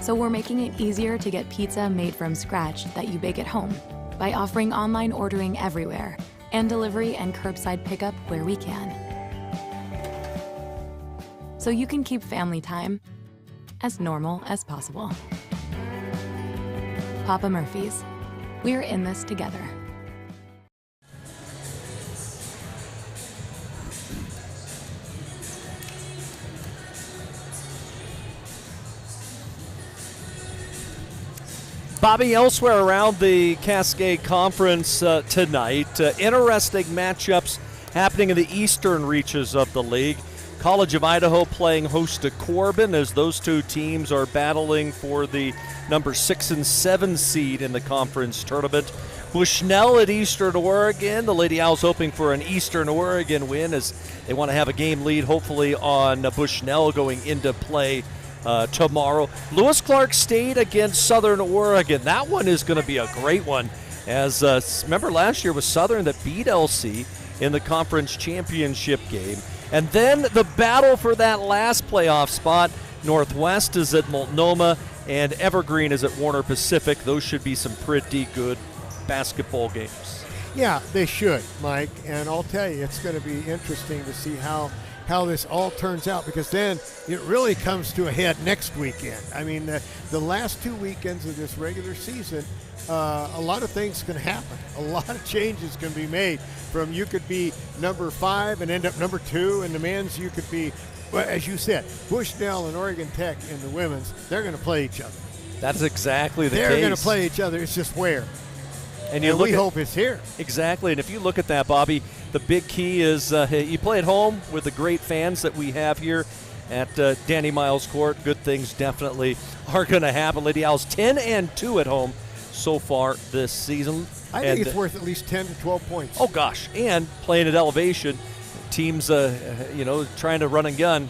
So we're making it easier to get pizza made from scratch that you bake at home by offering online ordering everywhere and delivery and curbside pickup where we can. So you can keep family time as normal as possible. Papa Murphy's, we're in this together. Bobby, elsewhere around the Cascade Conference tonight, interesting matchups happening in the eastern reaches of the league. College of Idaho playing host to Corbin as those two teams are battling for the number 6 and 7 seed in the conference tournament. Bushnell at Eastern Oregon. The Lady Owls hoping for an Eastern Oregon win as they want to have a game lead hopefully on Bushnell going into play tomorrow. Lewis Clark State against Southern Oregon. That one is going to be a great one. As remember last year was Southern that beat LC in the conference championship game. And then the battle for that last playoff spot. Northwest is at Multnomah and Evergreen is at Warner Pacific. Those should be some pretty good basketball games. Yeah, they should, Mike. And I'll tell you, it's going to be interesting to see how this all turns out, because then it really comes to a head next weekend. I mean, the last 2 weekends of this regular season, a lot of things can happen. A lot of changes can be made. From you could be number 5 and end up number 2, and the men's you could be, well, as you said, Bushnell and Oregon Tech in the women's, they're going to play each other. That's exactly the case. They're going to play each other. It's just where. And we hope it's here. Exactly. And if you look at that, Bobby, the big key is you play at home with the great fans that we have here at Danny Miles Court. Good things definitely are going to happen. Lady Owls 10-2 at home so far this season. I think it's worth at least 10 to 12 points. Oh, gosh. And playing at elevation, teams, trying to run and gun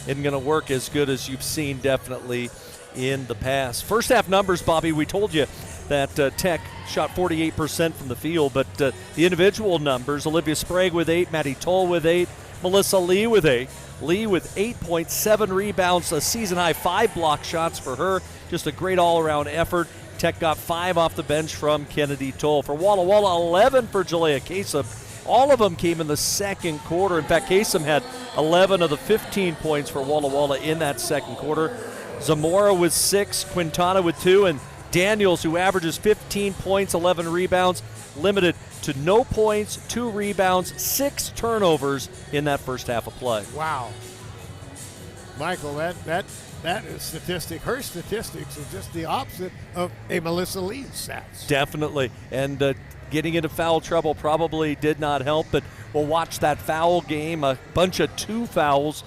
isn't going to work as good as you've seen definitely in the past. First half numbers, Bobby, we told you that Tech shot 48% from the field, but the individual numbers, Olivia Sprague with 8, Maddie Toll with 8, Melissa Lee with 8. Lee with 8.7 rebounds, a season-high 5 block shots for her. Just a great all-around effort. Tech got 5 off the bench from Kennedy Toll. For Walla Walla, 11 for Jalea Kasem. All of them came in the second quarter. In fact, Kasem had 11 of the 15 points for Walla Walla in that second quarter. Zamora with 6, Quintana with 2, and Daniels, who averages 15 points, 11 rebounds, limited to no points, 2 rebounds, 6 turnovers in that first half of play. Wow. Michael, that is statistic. Her statistics are just the opposite of a Melissa Lee's stats. Definitely. And getting into foul trouble probably did not help, but we'll watch that foul game. A bunch of 2 fouls.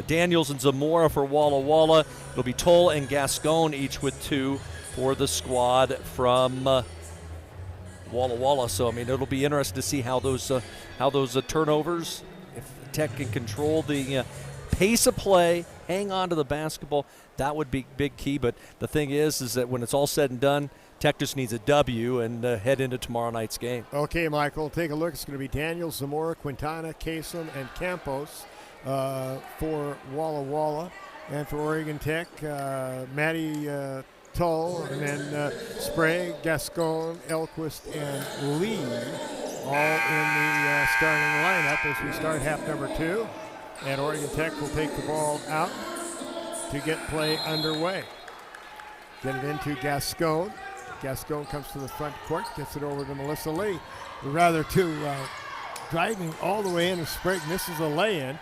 Daniels and Zamora for Walla Walla. It'll be Toll and Gascon each with 2 for the squad from Walla Walla. So, I mean, it'll be interesting to see how those turnovers, if Tech can control the pace of play, hang on to the basketball, that would be big key. But the thing is that when it's all said and done, Tech just needs a W and head into tomorrow night's game. Okay, Michael, take a look. It's going to be Daniels, Zamora, Quintana, Kasem, and Campos for Walla Walla. And for Oregon Tech, Maddie Tull, and then Sprague, Gascon, Elquist, and Lee, all in the starting lineup as we start half number 2. And Oregon Tech will take the ball out to get play underway. Get it into Gascon. Gascon comes to the front court, gets it over to Melissa Lee. Rather driving all the way in, and Sprague misses a lay-in.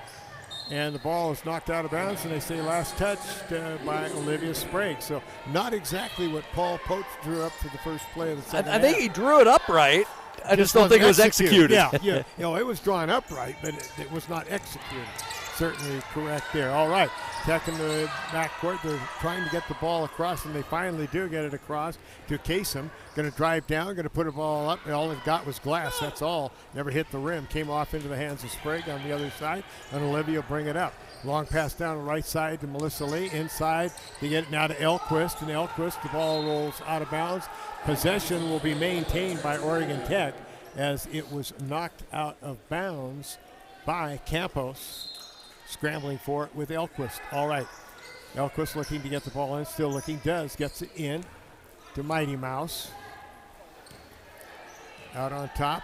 And the ball is knocked out of bounds, and they say last touched by Olivia Sprague. So not exactly what Paul Poach drew up for the first play of the second half. I think he drew it up right. I just don't think it was executed. Yeah. It was drawn up right, but it was not executed. Certainly correct there. All right, Tech in the backcourt. They're trying to get the ball across, and they finally do get it across to Kasem. Going to drive down, going to put a ball up. All they've got was glass, that's all. Never hit the rim. Came off into the hands of Sprague on the other side, and Olivia will bring it up. Long pass down the right side to Melissa Lee. Inside, they get it now to Elquist, and Elquist, the ball rolls out of bounds. Possession will be maintained by Oregon Tech as it was knocked out of bounds by Campos. Scrambling for it with Elquist. All right. Elquist looking to get the ball in, still looking, gets it in to Mighty Mouse. Out on top.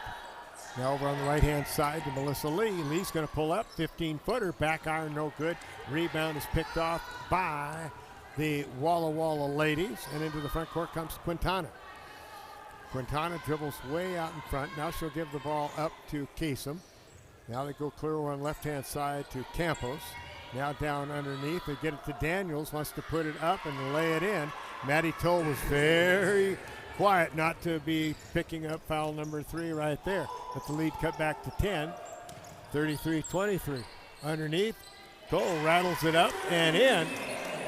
Now over on the right-hand side to Melissa Lee. Lee's going to pull up, 15-footer, back iron, no good. Rebound is picked off by the Walla Walla ladies, and into the front court comes Quintana. Quintana dribbles way out in front. Now she'll give the ball up to Kasem. Now they go clear on left-hand side to Campos. Now down underneath. They get it to Daniels. Wants to put it up and lay it in. Maddie Toll was very quiet not to be picking up foul number 3 right there. But the lead cut back to 10. 33-23. Underneath. Toll rattles it up and in.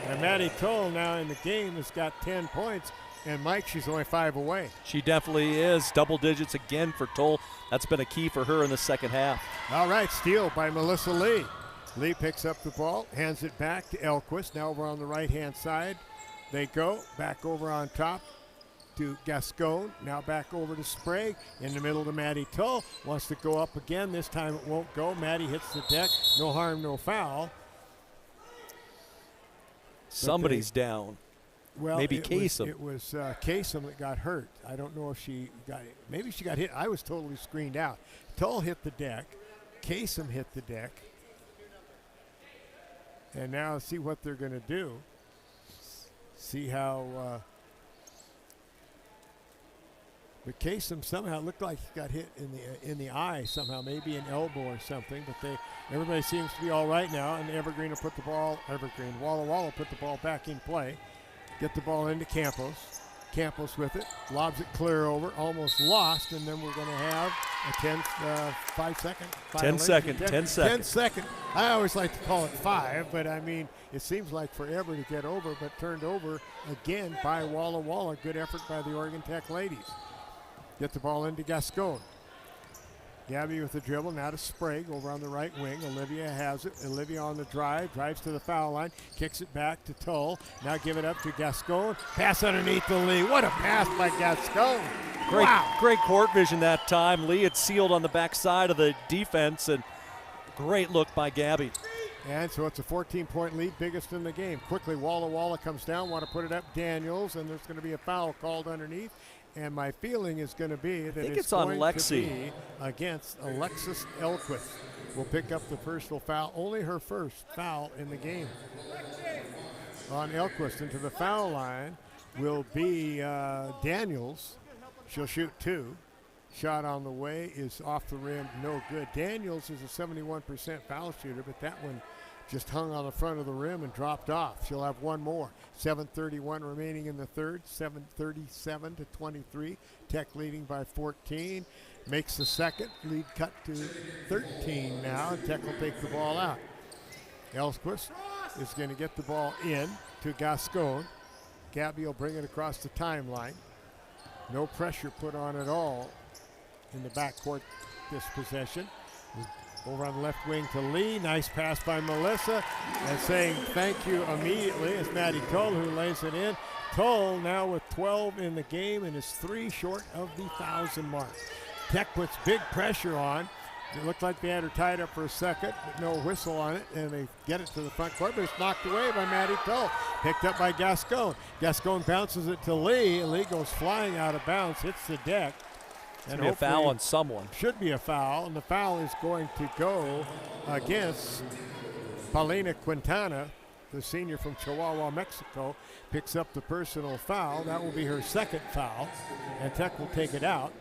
And Maddie Toll now in the game has got 10 points. And Mike, she's only 5 away. She definitely is. Double digits again for Toll. That's been a key for her in the second half. All right, steal by Melissa Lee. Lee picks up the ball, hands it back to Elquist. Now over on the right-hand side. They go back over on top to Gascon. Now back over to Sprague. In the middle to Maddie Toll. Wants to go up again. This time it won't go. Maddie hits the deck. No harm, no foul. Somebody's down. Well, maybe Kasem. It was Kasem that got hurt. I don't know if she got it. Maybe she got hit. I was totally screened out. Toll hit the deck. Kasem hit the deck. And now see what they're going to do. See how. But Kasem somehow looked like he got hit in the eye somehow, maybe an elbow or something. But everybody seems to be all right now. And Walla Walla put the ball back in play. Get the ball into Campos. Campos with it. Lobs it clear over. Almost lost. And then we're going to have a 10 second. I always like to call it 5. But, I mean, it seems like forever to get over. But turned over again by Walla Walla. Good effort by the Oregon Tech ladies. Get the ball into Gascon. Gabby with the dribble, now to Sprague over on the right wing. Olivia has it. Olivia on the drive, drives to the foul line, kicks it back to Toll. Now give it up to Gascon. Pass underneath the Lee. What a pass by Gascon. Great court vision that time. Lee had sealed on the backside of the defense, and great look by Gabby. And so it's a 14-point lead, biggest in the game. Quickly, Walla Walla comes down, want to put it up Daniels, and there's going to be a foul called underneath. And my feeling is going to be that it's on going Lexi. to be against Alexis Elquist. Will pick up the personal foul, only her first foul in the game. On Elquist into the foul line will be Daniels. She'll shoot 2. Shot on the way is off the rim, no good. Daniels is a 71% foul shooter, but that one just hung on the front of the rim and dropped off. She'll have one more. 7:31 remaining in the third. 7:37-23. Tech leading by 14. Makes the second. Lead cut to 13 now. Tech will take the ball out. Elquist is going to get the ball in to Gascon. Gabby will bring it across the timeline. No pressure put on at all in the backcourt this possession. Over on the left wing to Lee. Nice pass by Melissa. And saying thank you immediately is Maddie Toll, who lays it in. Toll now with 12 in the game and is 3 short of the 1,000 mark. Tech puts big pressure on. It looked like they had her tied up for a second, but no whistle on it, and they get it to the front court, but it's knocked away by Maddie Toll. Picked up by Gascon. Gascon bounces it to Lee, and Lee goes flying out of bounds, hits the deck. And be a foul on someone. Should be a foul, and the foul is going to go against Paulina Quintana, the senior from Chihuahua, Mexico. Picks up the personal foul. That will be her second foul, and Tech will take it out.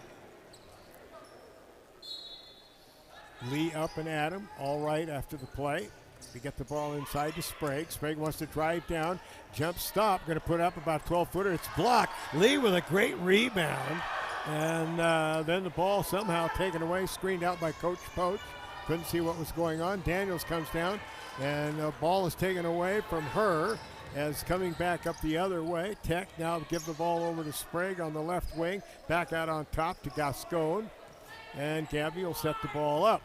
Lee up and at him, all right after the play. We get the ball inside to Sprague. Sprague wants to drive down, jump stop, going to put up about 12-footer. It's blocked. Lee with a great rebound. And then the ball somehow taken away, screened out by Coach Poach. Couldn't see what was going on. Daniels comes down, and the ball is taken away from her as coming back up the other way. Tech now give the ball over to Sprague on the left wing. Back out on top to Gascon. And Gabby will set the ball up.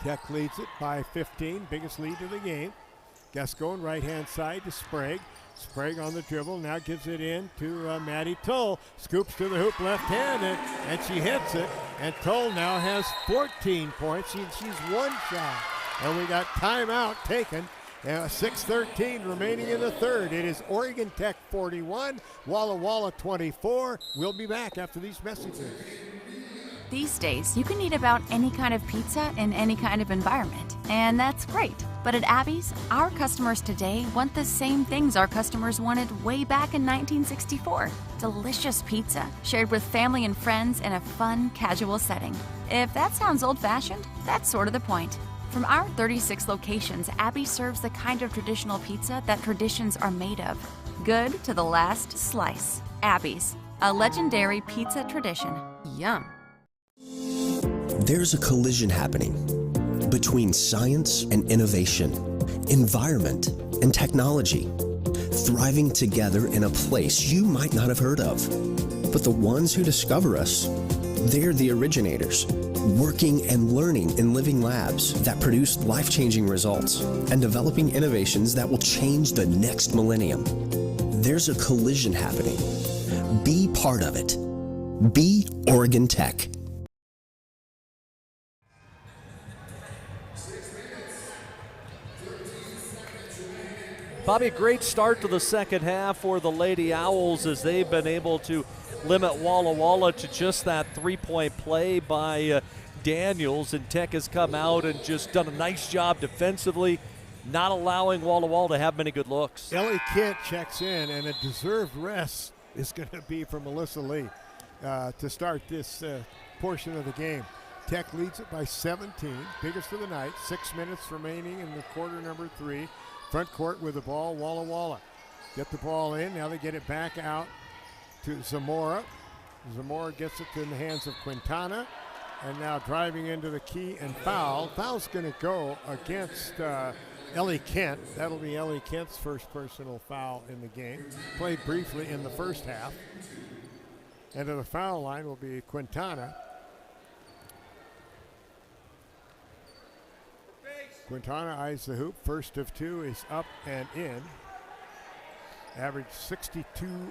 Tech leads it by 15, biggest lead of the game. Gascon right-hand side to Sprague. Sprague on the dribble, now gives it in to Maddie Toll. Scoops to the hoop left-handed, and she hits it. And Toll now has 14 points. She's one shot. And we got timeout taken. 6:13 remaining in the third. It is Oregon Tech 41, Walla Walla 24. We'll be back after these messages. These days, you can eat about any kind of pizza in any kind of environment, and that's great. But at Abby's, our customers today want the same things our customers wanted way back in 1964. Delicious pizza, shared with family and friends in a fun, casual setting. If that sounds old-fashioned, that's sort of the point. From our 36 locations, Abby serves the kind of traditional pizza that traditions are made of. Good to the last slice. Abby's, a legendary pizza tradition. Yum. There's a collision happening between science and innovation, environment and technology, thriving together in a place you might not have heard of. But the ones who discover us, they're the originators, working and learning in living labs that produce life-changing results and developing innovations that will change the next millennium. There's a collision happening. Be part of it. Be Oregon Tech. Bobby, a great start to the second half for the Lady Owls as they've been able to limit Walla Walla to just that three-point play by Daniels, and Tech has come out and just done a nice job defensively, not allowing Walla Walla to have many good looks. Ellie Kent checks in, and a deserved rest is going to be for Melissa Lee to start this portion of the game. Tech leads it by 17, biggest of the night. 6 minutes remaining in the quarter number 3. Front court with the ball, Walla Walla. Get the ball in, now they get it back out to Zamora. Zamora gets it in the hands of Quintana, and now driving into the key and foul. Foul's going to go against Ellie Kent. That'll be Ellie Kent's first personal foul in the game. Played briefly in the first half. And to the foul line will be Quintana. Quintana eyes the hoop. First of 2 is up and in. Average 62%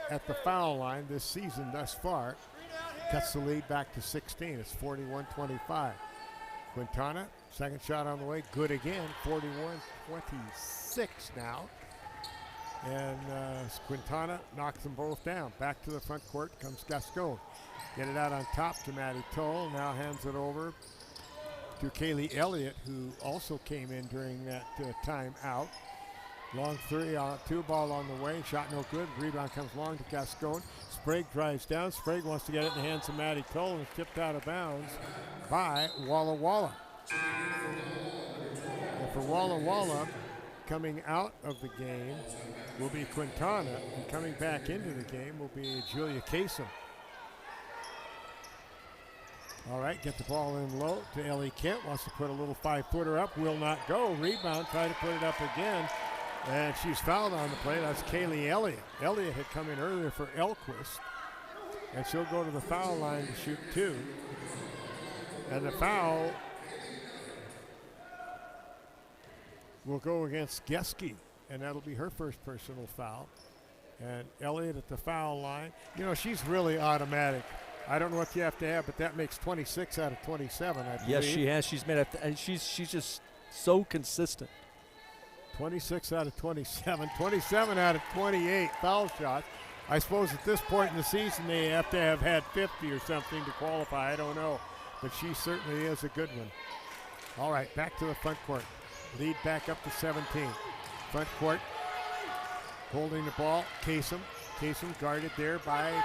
at the foul line this season thus far. Cuts the lead back to 16. It's 41-25. Quintana, second shot on the way. Good again. 41-26 now. And Quintana knocks them both down. Back to the front court comes Gascon. Get it out on top to Maddie Toll. Now hands it over to Kaylee Elliott, who also came in during that time out. Long 3, 2 ball on the way. Shot no good. Rebound comes long to Gascon. Sprague drives down. Sprague wants to get it in the hands of Maddie Toll, and tipped out of bounds by Walla Walla. And for Walla Walla, coming out of the game will be Quintana, and coming back into the game will be Julia Kasem. All right, get the ball in low to Ellie Kent. Wants to put a little 5-footer up. Will not go. Rebound, try to put it up again. And she's fouled on the play. That's Kaylee Elliott. Elliott had come in earlier for Elquist. And she'll go to the foul line to shoot 2. And the foul will go against Geske. And that'll be her first personal foul. And Elliott at the foul line. You know, she's really automatic. I don't know what you have to have, but that makes 26 out of 27, I believe. Yes, she has. She's made and she's just so consistent. 26 out of 27, 27 out of 28 foul shots. I suppose at this point in the season they have to have had 50 or something to qualify. I don't know, but she certainly is a good one. All right, back to the front court. Lead back up to 17. Front court, holding the ball, Kasem. Kasem guarded there by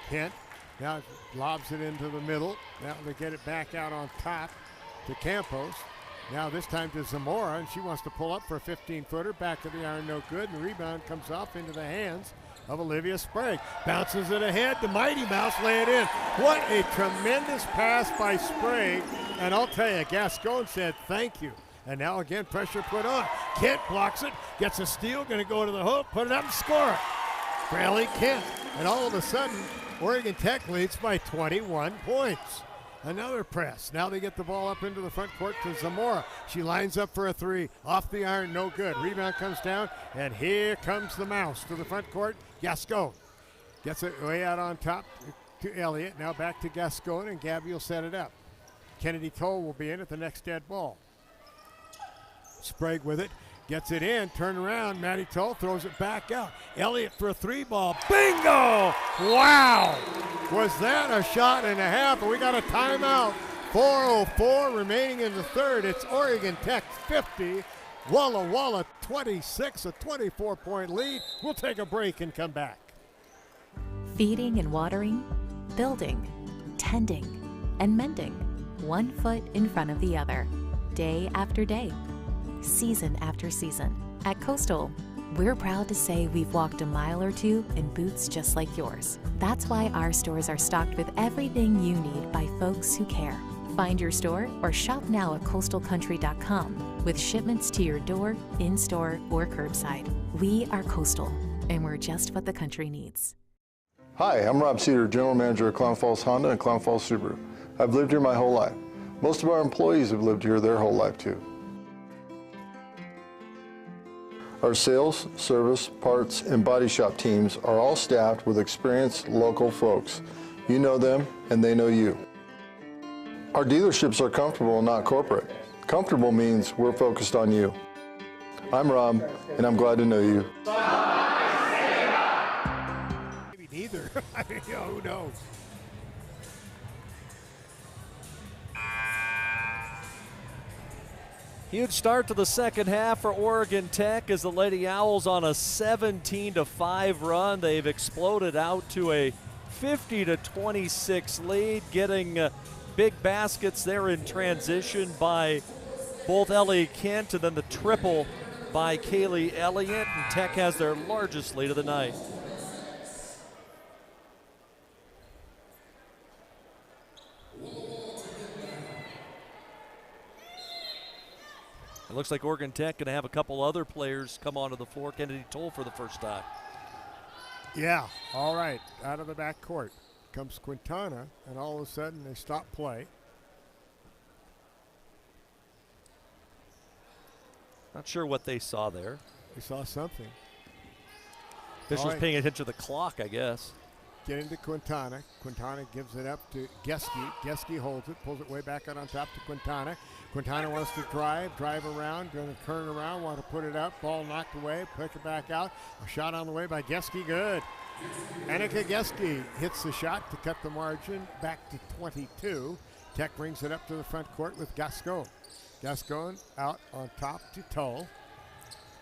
Kent. Now lobs it into the middle. Now they get it back out on top to Campos. Now this time to Zamora, and she wants to pull up for a 15-footer. Back of the iron, no good. And the rebound comes off into the hands of Olivia Sprague. Bounces it ahead. The Mighty Mouse lay it in. What a tremendous pass by Sprague. And I'll tell you, Gascon said thank you. And now again, pressure put on. Kent blocks it, gets a steal, going to go to the hook, put it up and score it for Ellie Kent. And all of a sudden, Oregon Tech leads by 21 points. Another press. Now they get the ball up into the front court to Zamora. She lines up for a three. Off the iron, no good. Rebound comes down, and here comes the mouse to the front court. Gascon gets it way out on top to Elliott. Now back to Gascon, and Gabby will set it up. Kennedy Cole will be in at the next dead ball. Sprague with it. Gets it in, turn around, Maddie Toll throws it back out. Elliott for a three ball, bingo! Wow! Was that a shot and a half? And we got a timeout. 4:04 remaining in the third. It's Oregon Tech 50, Walla Walla 26, a 24-point lead. We'll take a break and come back. Feeding and watering, building, tending, and mending, one foot in front of the other, day after day, season after season. At Coastal, we're proud to say we've walked a mile or two in boots just like yours. That's why our stores are stocked with everything you need by folks who care. Find your store or shop now at coastalcountry.com with shipments to your door, in-store, or curbside. We are Coastal, and we're just what the country needs. Hi, I'm Rob Cedar, General Manager of Clown Falls Honda and Clown Falls Subaru. I've lived here my whole life. Most of our employees have lived here their whole life too. Our sales, service, parts, and body shop teams are all staffed with experienced local folks. You know them, and they know you. Our dealerships are comfortable and not corporate. Comfortable means we're focused on you. I'm Rob, and I'm glad to know you. Maybe neither. Who knows? Huge start to the second half for Oregon Tech as the Lady Owls on a 17-5 run. They've exploded out to a 50-26 lead, getting big baskets there in transition by both Ellie Kent and then the triple by Kaylee Elliott, and Tech has their largest lead of the night. It looks like Oregon Tech going to have a couple other players come onto the floor. Kennedy Toll for the first time. Yeah, all right. Out of the back court comes Quintana, and all of a sudden they stop play. Not sure what they saw there. They saw something. Officials paying attention to the clock, I guess. Get into Quintana. Quintana gives it up to Geske. Geske holds it, pulls it way back out on top to Quintana. Quintana wants to drive around, going to turn around, want to put it up. Ball knocked away, pick it back out. A shot on the way by Geske, good. Annika Geske hits the shot to cut the margin back to 22. Tech brings it up to the front court with Gascon. Gascon out on top to Tull.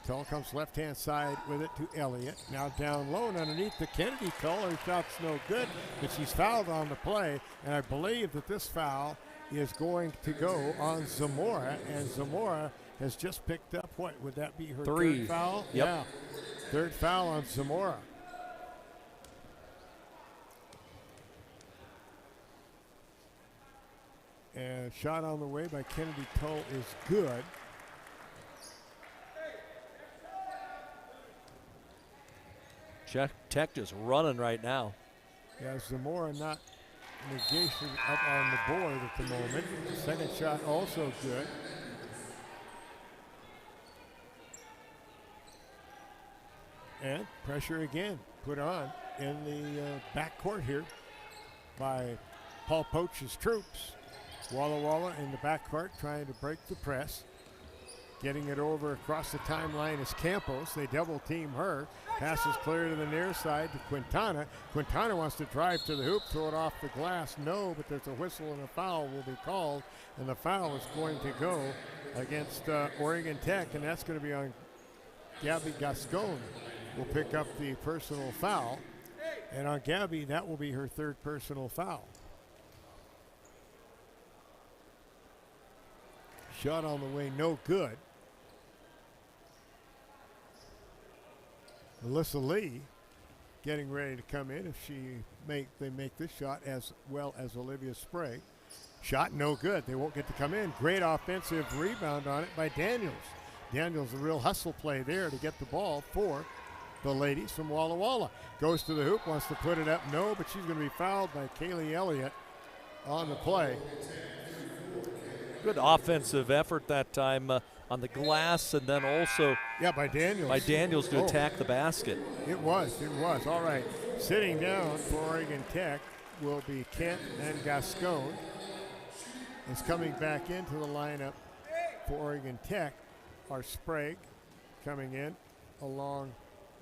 Tull comes left-hand side with it to Elliott. Now down low and underneath the Kennedy Tull. Her shot's no good, but she's fouled on the play. And I believe that this foul is going to go on Zamora. And Zamora has just picked up, what, would that be her third foul? Yep. Yeah, third foul on Zamora. And shot on the way by Kennedy Tull is good. Tech just running right now. Yeah, Zamora not negation up on the board at the moment. Second shot also good. And pressure again put on in the backcourt here by Paul Poach's troops. Walla Walla in the backcourt trying to break the press. Getting it over across the timeline is Campos. They double team her. Passes clear to the near side to Quintana. Quintana wants to drive to the hoop, throw it off the glass. No, but there's a whistle and a foul will be called. And the foul is going to go against Oregon Tech, and that's going to be on Gabby Gascon. Will pick up the personal foul. And on Gabby, that will be her third personal foul. Shot on the way, no good. Melissa Lee getting ready to come in if they make this shot as well as Olivia Sprague. Shot no good. They won't get to come in. Great offensive rebound on it by Daniels. Daniels, a real hustle play there to get the ball for the ladies from Walla Walla. Goes to the hoop, wants to put it up. No, but she's going to be fouled by Kaylee Elliott. on the play. Good offensive effort that time on the glass, and then also by Daniels. By Daniels to attack the basket. It was. All right. Sitting down for Oregon Tech will be Kent and Gascon. Is coming back into the lineup for Oregon Tech are Sprague coming in along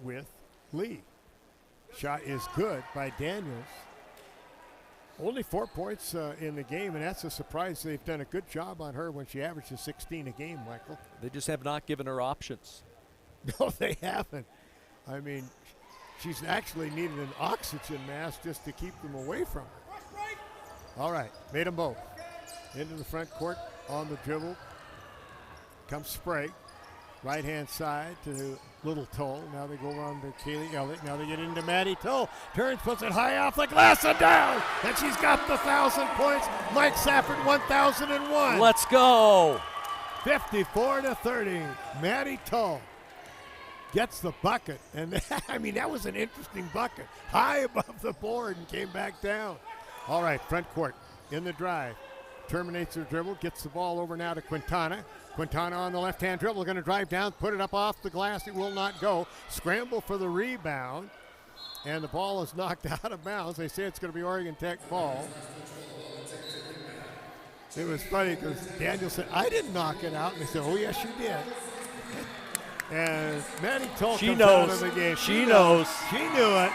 with Lee. Shot is good by Daniels. Only 4 points in the game, and that's a surprise. They've done a good job on her when she averages 16 a game, Michael. They just have not given her options. No, they haven't. I mean, she's actually needed an oxygen mask just to keep them away from her. All right, made them both. Into the front court on the dribble. Comes Sprague. Right-hand side to Little Toll. Now they go around to Kaylee Elliott. Now they get into Maddie Toll. Turns, puts it high off the glass and down. And she's got the 1,000 points. Mike Safford, 1,001. Let's go. 54-30. Maddie Toll gets the bucket. And, I mean, that was an interesting bucket. High above the board and came back down. All right, front court in the drive. Terminates her dribble, gets the ball over now to Quintana. Quintana on the left-hand dribble, going to drive down, put it up off the glass. It will not go. Scramble for the rebound, and the ball is knocked out of bounds. They say it's going to be Oregon Tech ball. It was funny because Daniel said, I didn't knock it out. And they said, oh, yes, you did. And Maddie Toll comes out of the game. She knows. She knew it.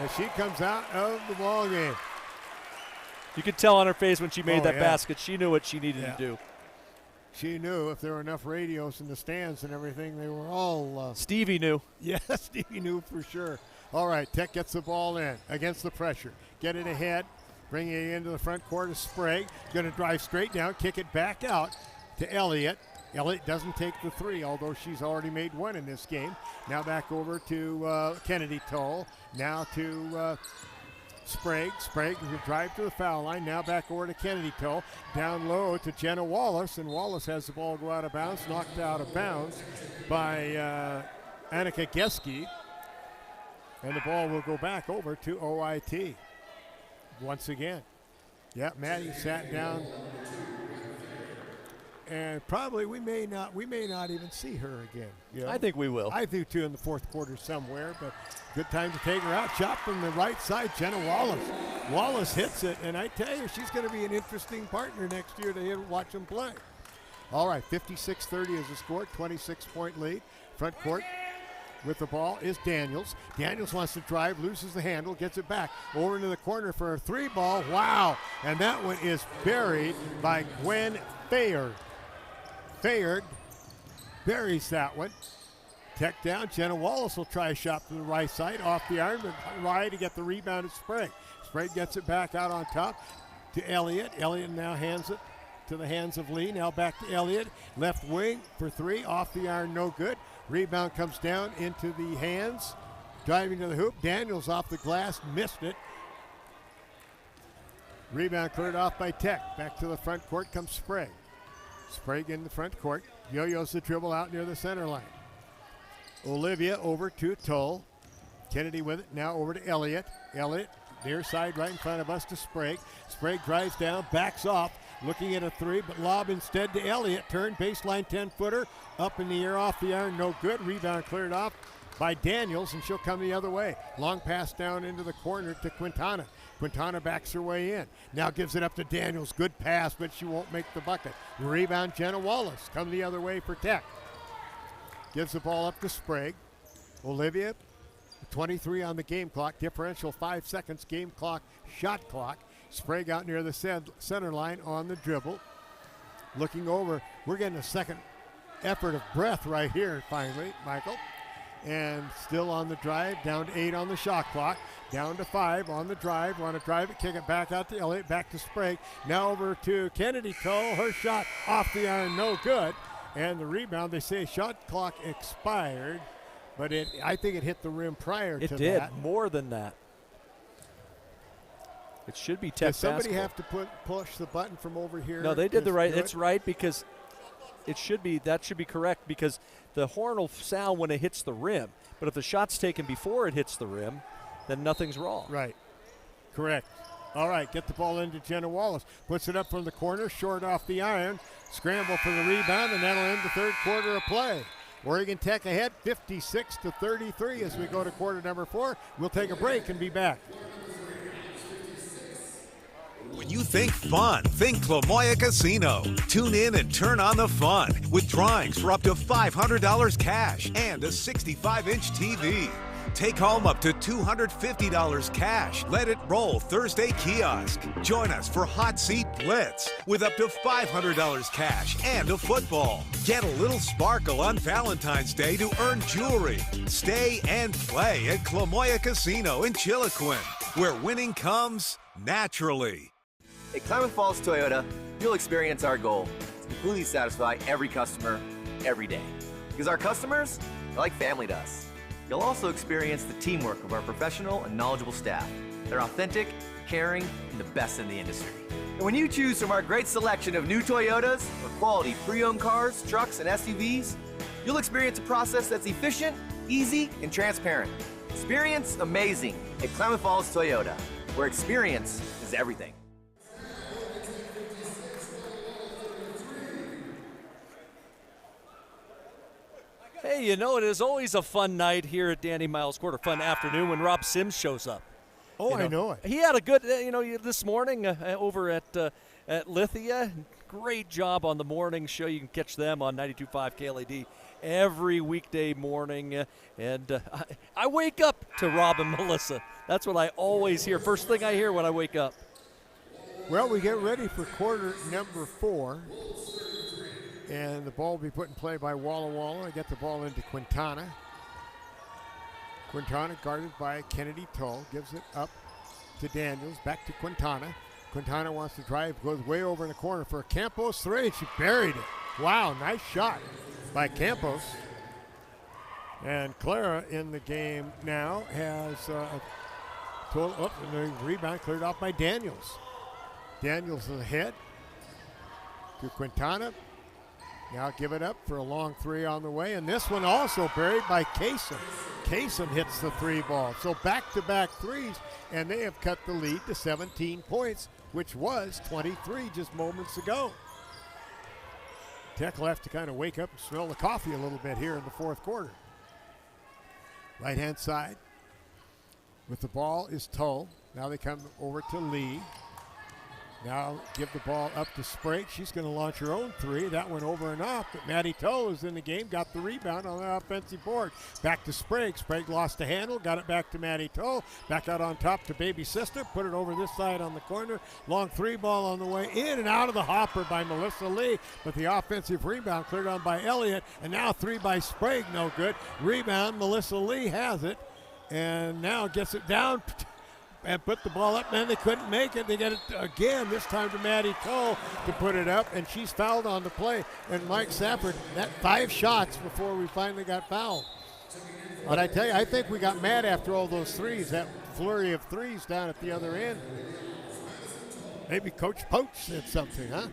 And she comes out of the ball game. You could tell on her face when she made that basket. She knew what she needed to do. She knew if there were enough radios in the stands and everything, they were all. Stevie knew. Yeah, Stevie knew for sure. All right, Tech gets the ball in against the pressure. Get it ahead, bringing it into the front court of Sprague. Going to drive straight down, kick it back out to Elliott. Elliott doesn't take the three, although she's already made one in this game. Now back over to Kennedy Toll. Now to Sprague. Sprague will drive to the foul line. Now back over to Kennedy Toll. Down low to Jenna Wallace, and Wallace has the ball go out of bounds, knocked out of bounds by Annika Geske. And the ball will go back over to OIT once again. Yeah, Maddie sat down. And probably we may not even see her again. You know? I think we will. I do too in the fourth quarter somewhere, but good time to take her out. Shot from the right side, Jenna Wallace. Wallace hits it, and I tell you, she's going to be an interesting partner next year to watch them play. All right, 56-30 is the score, 26-point lead. Front court with the ball is Daniels. Daniels wants to drive, loses the handle, gets it back. Over into the corner for a three ball. Wow, and that one is buried by Gwen Fayard. Fayard buries that one. Tech down. Jenna Wallace will try a shot from the right side off the iron, but right to get the rebound at Sprague. Sprague gets it back out on top to Elliott. Elliott now hands it to the hands of Lee. Now back to Elliott. Left wing for three. Off the iron, no good. Rebound comes down into the hands. Driving to the hoop. Daniels off the glass, missed it. Rebound cleared off by Tech. Back to the front court comes Sprague. Sprague in the front court. Yo-yos the dribble out near the center line. Olivia over to Toll. Kennedy with it. Now over to Elliott. Elliott, near side right in front of us to Sprague. Sprague drives down, backs off, looking at a three, but lob instead to Elliott. Turn, baseline 10-footer. Up in the air off the iron, no good. Rebound cleared off by Daniels, and she'll come the other way. Long pass down into the corner to Quintana. Quintana backs her way in. Now gives it up to Daniels. Good pass, but she won't make the bucket. Rebound, Jenna Wallace. Come the other way for Tech. Gives the ball up to Sprague. Olivia, 23 on the game clock. Differential 5 seconds. Game clock, shot clock. Sprague out near the center line on the dribble. Looking over. We're getting a second effort of breath right here finally, Michael. And still on the drive, down to 8 on the shot clock, down to 5 on the drive. Want to drive it, kick it back out to Elliott, back to Sprague. Now over to Kennedy Toll. Her shot off the iron, no good. And the rebound, they say shot clock expired, but I think it hit the rim prior to that. It did, more than that. It should be Tech basketball. Does somebody have to push the button from over here? No, they did the right. It's right because it should be. That should be correct because the horn will sound when it hits the rim. But if the shot's taken before it hits the rim, then nothing's wrong. Right. Correct. All right, get the ball into Jenna Wallace. Puts it up from the corner, short off the iron. Scramble for the rebound, and that'll end the third quarter of play. Oregon Tech ahead 56-33 as we go to quarter number 4. We'll take a break and be back. When you think fun, think Clamoya Casino. Tune in and turn on the fun with drawings for up to $500 cash and a 65-inch TV. Take home up to $250 cash. Let it roll Thursday kiosk. Join us for Hot Seat Blitz with up to $500 cash and a football. Get a little sparkle on Valentine's Day to earn jewelry. Stay and play at Clamoya Casino in Chiloquin, where winning comes naturally. At Klamath Falls Toyota, you'll experience our goal to completely satisfy every customer, every day. Because our customers are like family to us. You'll also experience the teamwork of our professional and knowledgeable staff. They're authentic, caring, and the best in the industry. And when you choose from our great selection of new Toyotas or quality pre-owned cars, trucks, and SUVs, you'll experience a process that's efficient, easy, and transparent. Experience amazing at Klamath Falls Toyota, where experience is everything. Hey, you know, it is always a fun night here at Danny Miles Court, a fun afternoon when Rob Sims shows up. Oh, I know it. He had a good, this morning over at Lithia. Great job on the morning show. You can catch them on 92.5 KLAD every weekday morning. And I wake up to Rob and Melissa. That's what I always hear. First thing I hear when I wake up. Well, we get ready for quarter number 4. And the ball will be put in play by Walla Walla. Get the ball into Quintana. Quintana guarded by Kennedy Tull. Gives it up to Daniels. Back to Quintana. Quintana wants to drive. Goes way over in the corner for a Campos 3. And she buried it. Wow, nice shot by Campos. And Clara in the game now has a total. And the rebound cleared off by Daniels. Daniels ahead to Quintana. Now give it up for a long 3 on the way. And this one also buried by Kasem. Kasem hits the 3 ball. So back-to-back threes, and they have cut the lead to 17 points, which was 23 just moments ago. Tech will have to kind of wake up and smell the coffee a little bit here in the fourth quarter. Right-hand side with the ball is Tull. Now they come over to Lee. Now give the ball up to Sprague. She's going to launch her own 3. That went over and off, but Maddie Tull is in the game, got the rebound on the offensive board. Back to Sprague. Sprague lost the handle, got it back to Maddie Tull. Back out on top to Baby Sister, put it over this side on the corner. Long 3 ball on the way, in and out of the hopper by Melissa Lee, but the offensive rebound cleared on by Elliott, and now 3 by Sprague, no good. Rebound, Melissa Lee has it, and now gets it down and put the ball up, and they couldn't make it. They get it again, this time to Maddie Tull to put it up, and she's fouled on the play. And Mike Safford, that 5 shots before we finally got fouled. But I tell you, I think we got mad after all those threes, that flurry of threes down at the other end. Maybe Coach Poach said something, huh?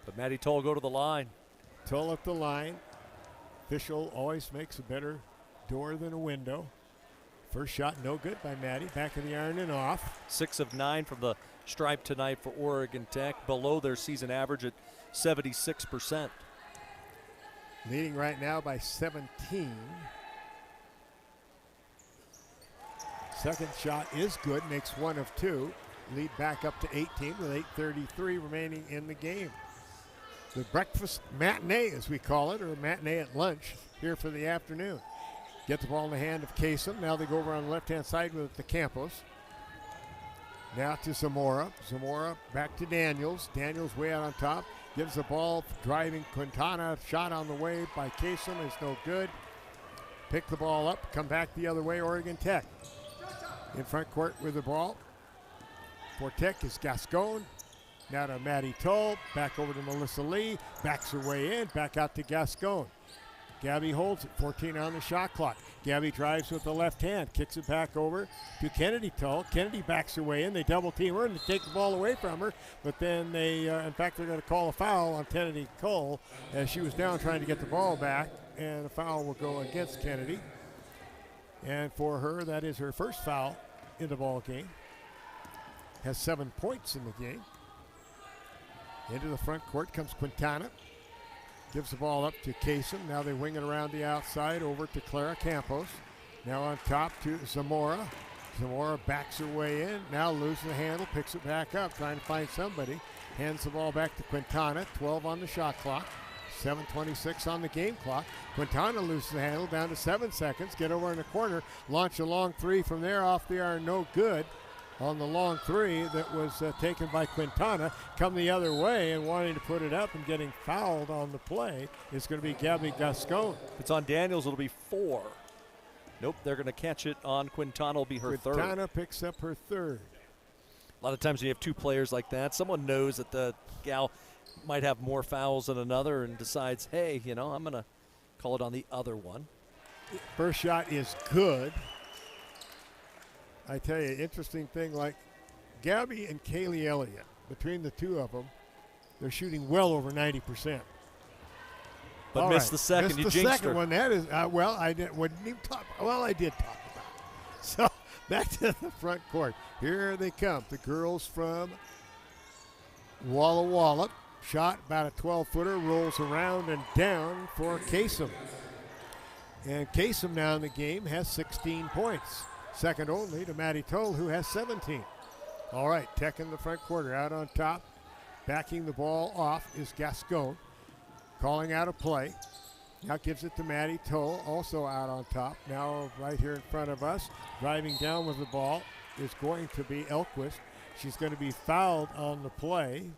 But Maddie Tull go to the line. Tull at the line. Official always makes a better door than a window. First shot no good by Maddie. Back of the iron and off. 6 of 9 from the stripe tonight for Oregon Tech, below their season average at 76%. Leading right now by 17. Second shot is good, makes 1 of 2. Lead back up to 18 with 8:33 remaining in the game. The breakfast matinee, as we call it, or matinee at lunch here for the afternoon. Get the ball in the hand of Kasem. Now they go over on the left-hand side with the Campos. Now to Zamora. Zamora back to Daniels. Daniels way out on top. Gives the ball, driving Quintana. Shot on the way by Kasem is no good. Pick the ball up, come back the other way, Oregon Tech. In front court with the ball. For Tech is Gascon. Now to Maddie Tull. Back over to Melissa Lee. Backs her way in. Back out to Gascon. Gabby holds it, 14 on the shot clock. Gabby drives with the left hand, kicks it back over to Kennedy Tull. Kennedy backs her way in. They double team her and they take the ball away from her. But then they, in fact, they're going to call a foul on Kennedy Tull as she was down trying to get the ball back. And a foul will go against Kennedy. And for her, that is her first foul in the ball game. Has 7 points in the game. Into the front court comes Quintana. Gives the ball up to Kasem. Now they wing it around the outside over to Clara Campos. Now on top to Zamora. Zamora backs her way in. Now loses the handle, picks it back up, trying to find somebody. Hands the ball back to Quintana. 12 on the shot clock. 7:26 on the game clock. Quintana loses the handle down to 7 seconds. Get over in the corner. Launch a long three from there off the iron. No good on the long three that was taken by Quintana. Come the other way and wanting to put it up and getting fouled on the play is going to be Gabby Gascon. If it's on Daniels, it'll be 4. Nope, they're going to catch it on Quintana. Will be her third. Quintana picks up her third. A lot of times when you have 2 players like that, someone knows that the gal might have more fouls than another and decides, hey, I'm going to call it on the other one. First shot is good. I tell you, interesting thing, like Gabby and Kaylee Elliott, between the two of them, they're shooting well over 90%. But missed the second. Missed the second one. That is, I wouldn't even talk. Well, I did talk about it. So back to the front court. Here they come. The girls from Walla Walla. Shot about a 12-footer, rolls around and down for Kasem. And Kasem now in the game has 16 points. Second only to Maddie Toll, who has 17. All right, Tech in the front quarter, out on top. Backing the ball off is Gascon. Calling out a play. Now gives it to Maddie Toll, also out on top. Now right here in front of us, driving down with the ball is going to be Elquist. She's going to be fouled on the play.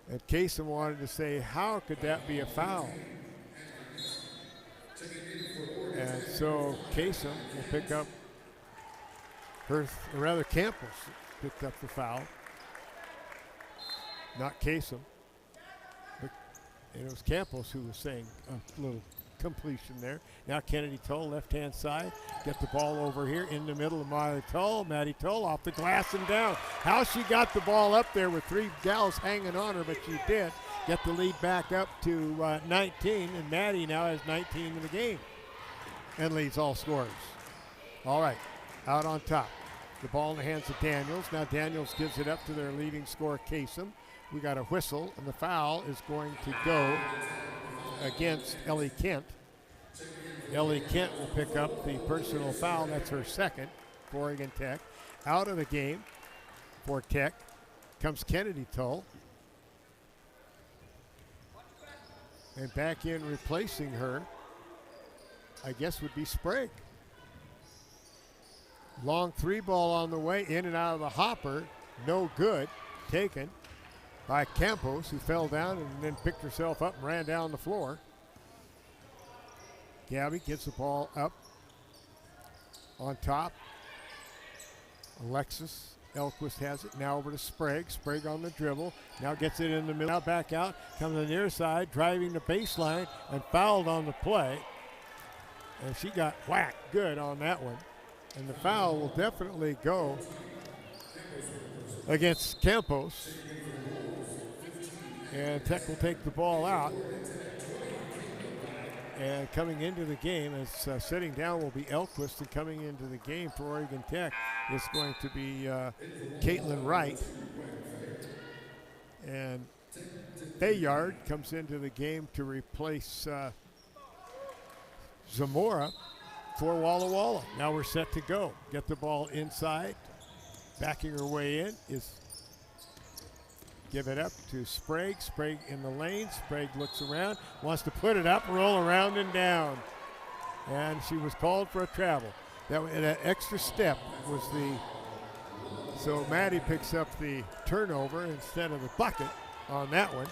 And Kasem wanted to say, how could that be a foul? And so Kasem will pick up Campos picked up the foul. Not Kasem. But it was Campos who was saying a little completion there. Now Kennedy Toll, left-hand side. Get the ball over here in the middle of Maddie Toll. Maddie Toll off the glass and down. How she got the ball up there with 3 gals hanging on her, but she did. Get the lead back up to 19, and Maddie now has 19 in the game and leads all scorers. All right, out on top. The ball in the hands of Daniels. Now Daniels gives it up to their leading scorer, Kasem. We got a whistle, and the foul is going to go against Ellie Kent. Ellie Kent will pick up the personal foul. That's her second for Oregon Tech. Out of the game for Tech comes Kennedy Toll. And back in replacing her, I guess, would be Sprague. Long 3 ball on the way, in and out of the hopper. No good. Taken by Campos, who fell down and then picked herself up and ran down the floor. Gabby gets the ball up on top. Alexis Elquist has it. Now over to Sprague. Sprague on the dribble. Now gets it in the middle. Now back out. Comes to the near side. Driving the baseline and fouled on the play. And she got whacked good on that one. And the foul will definitely go against Campos. And Tech will take the ball out. And coming into the game, as sitting down will be Elquist, and coming into the game for Oregon Tech is going to be Caitlin Wright. And Bayard comes into the game to replace Zamora for Walla Walla. Now we're set to go. Get the ball inside. Backing her way in is give it up to Sprague. Sprague in the lane. Sprague looks around, wants to put it up, roll around and down. And she was called for a travel. That extra step was the, so Maddie picks up the turnover instead of the bucket on that one.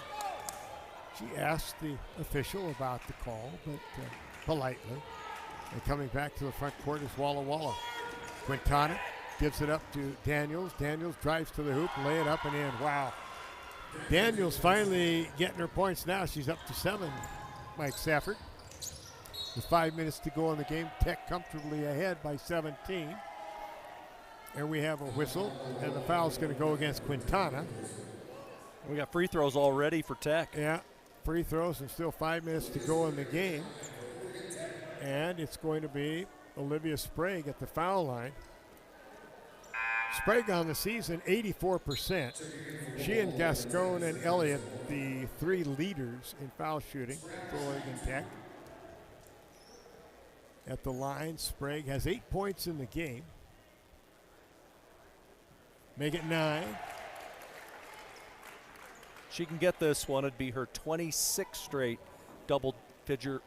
She asked the official about the call, but politely. And coming back to the front court is Walla Walla. Quintana gives it up to Daniels. Daniels drives to the hoop, lay it up and in. Wow. Daniels finally getting her points now. She's up to 7, Mike Safford. With 5 minutes to go in the game, Tech comfortably ahead by 17. And we have a whistle, and the foul's going to go against Quintana. We got free throws already for Tech. Yeah, free throws and still 5 minutes to go in the game. And it's going to be Olivia Sprague at the foul line. Sprague on the season, 84%. She and Gascon and Elliott, the 3 leaders in foul shooting for Oregon Tech. At the line, Sprague has 8 points in the game. Make it 9. She can get this one. It'd be her 26th straight double-figure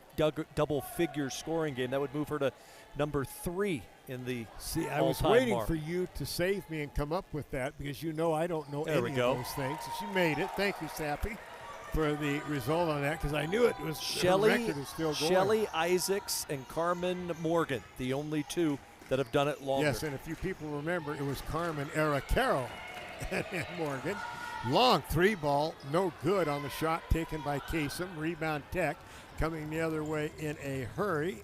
scoring game. That would move her to number 3 in the See, I was waiting for you to save me and come up with that because you know I don't know any of those things. She made it. Thank you, Sappy, for the result on that because I knew it was Shelley, the record is still going. Shelley Isaacs and Carmen Morgan, the only 2 that have done it longer. Yes, and if you people remember, it was Carmen Carroll and Morgan. Long 3-ball, no good on the shot taken by Kasem. Rebound Tech coming the other way in a hurry.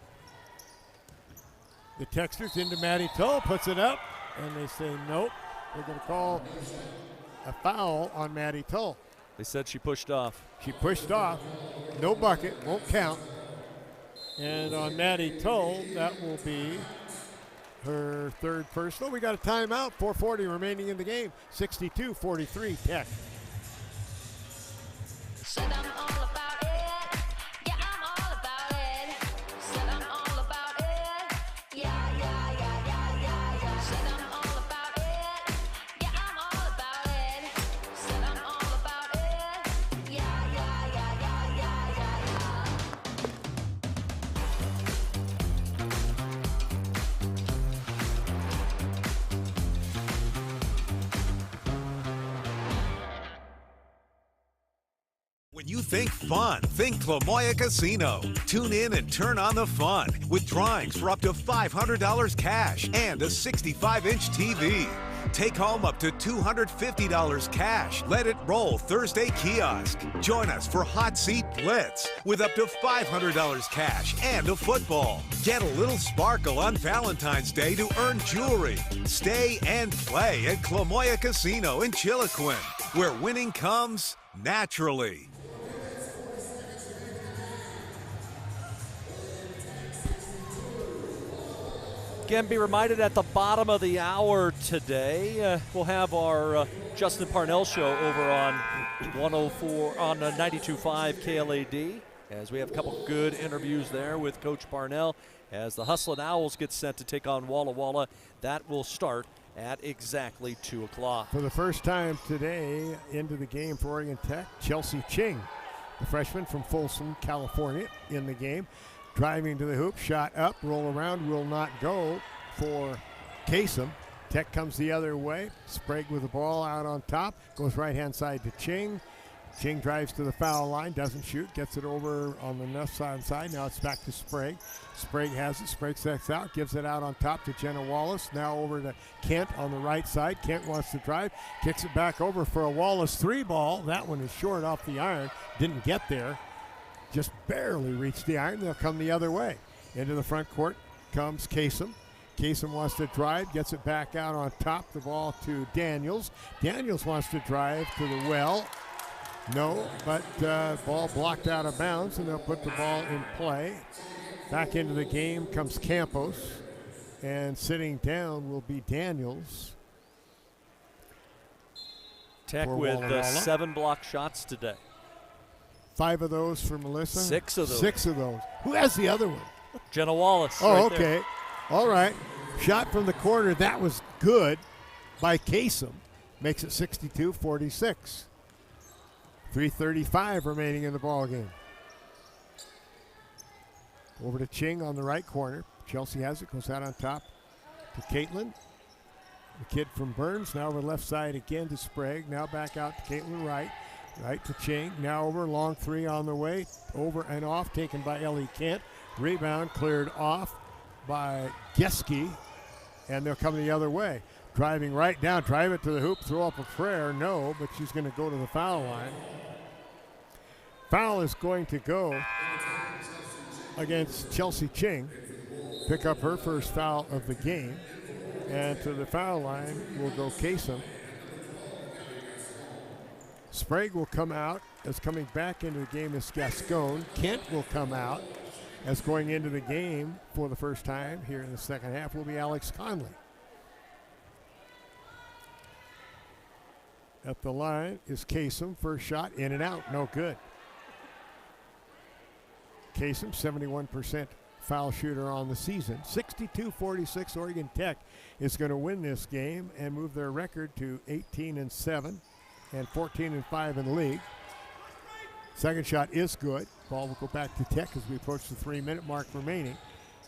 The Texters into Maddie Tull, puts it up, and they say nope. They're going to call a foul on Maddie Tull. They said she pushed off. She pushed off. No bucket, won't count. And on Maddie Tull, that will be her 3rd personal. We got a timeout, 4:40 remaining in the game. 62-43 Tech. Said I'm all about it. Yeah, I'm all about it. Said I'm all about it. Yeah, yeah, yeah, yeah, yeah, yeah. Said I'm all about it. Yeah, I'm all about it. Said I'm all about it. Yeah, yeah, yeah, yeah, yeah, yeah, yeah. When you think fun, think Clamoya Casino. Tune in and turn on the fun with drawings for up to $500 cash and a 65-inch TV. Take home up to $250 cash. Let it roll Thursday kiosk. Join us for Hot Seat Blitz with up to $500 cash and a football. Get a little sparkle on Valentine's Day to earn jewelry. Stay and play at Clamoya Casino in Chiloquin, where winning comes naturally. Again, be reminded at the bottom of the hour today, we'll have our Justin Parnell show over on 92.5 KLAD, as we have a couple good interviews there with Coach Parnell as the Hustlin' Owls get set to take on Walla Walla. That will start at exactly 2 o'clock. For the first time today into the game for Oregon Tech, Chelsea Ching, the freshman from Folsom, California, in the game. Driving to the hoop, shot up, roll around, will not go for Kasem. Tech comes the other way. Sprague with the ball out on top, goes right-hand side to Ching. Ching drives to the foul line, doesn't shoot, gets it over on the left side. Now it's back to Sprague. Sprague has it. Sprague sets out, gives it out on top to Jenna Wallace. Now over to Kent on the right side. Kent wants to drive, kicks it back over for a Wallace 3-ball. That one is short off the iron, didn't get there. Just barely reached the iron. They'll come the other way. Into the front court comes Kasem. Kasem wants to drive, gets it back out on top. The ball to Daniels. Daniels wants to drive to the well. No, but ball blocked out of bounds, and they'll put the ball in play. Back into the game comes Campos, and sitting down will be Daniels. Tech with 7 block shots today. 5 of those for Melissa? 6 of those. 6 of those. Who has the other one? Jenna Wallace. Oh, right okay. There. All right. Shot from the corner. That was good by Kasem. Makes it 62-46. 3:35 remaining in the ball game. Over to Ching on the right corner. Chelsea has it. Goes out on top to Caitlin. The kid from Burns. Now over left side again to Sprague. Now back out to Caitlin right. Right to Ching. Now over. Long 3 on the way. Over and off. Taken by Ellie Kent. Rebound cleared off by Geske. And they'll come the other way. Driving right down. Drive it to the hoop. Throw up a prayer. No, but she's going to go to the foul line. Foul is going to go against Chelsea Ching. Pick up her first foul of the game. And to the foul line will go Kasem. Sprague will come out as coming back into the game is Gascon. Kent will come out as going into the game for the first time here in the second half will be Alex Conley. at the line is Kasem. First shot, in and out, no good. Kasem, 71% foul shooter on the season. 62-46, Oregon Tech is going to win this game and move their record to 18-7 and 14-5 in the league. Second shot is good. Ball will go back to Tech as we approach the 3-minute mark remaining.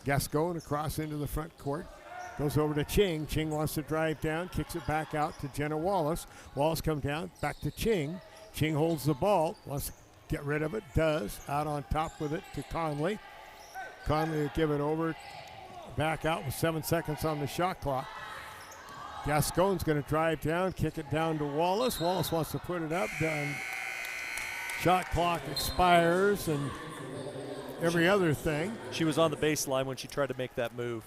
Gascon across into the front court. Goes over to Ching. Ching wants to drive down, kicks it back out to Jenna Wallace. Wallace comes down, back to Ching. Ching holds the ball, wants to get rid of it, does. Out on top with it to Conley. Conley will give it over, back out with 7 seconds on the shot clock. Gascon's going to drive down, kick it down to Wallace. Wallace wants to put it up, done. Shot clock expires and every other thing. She was on the baseline when she tried to make that move.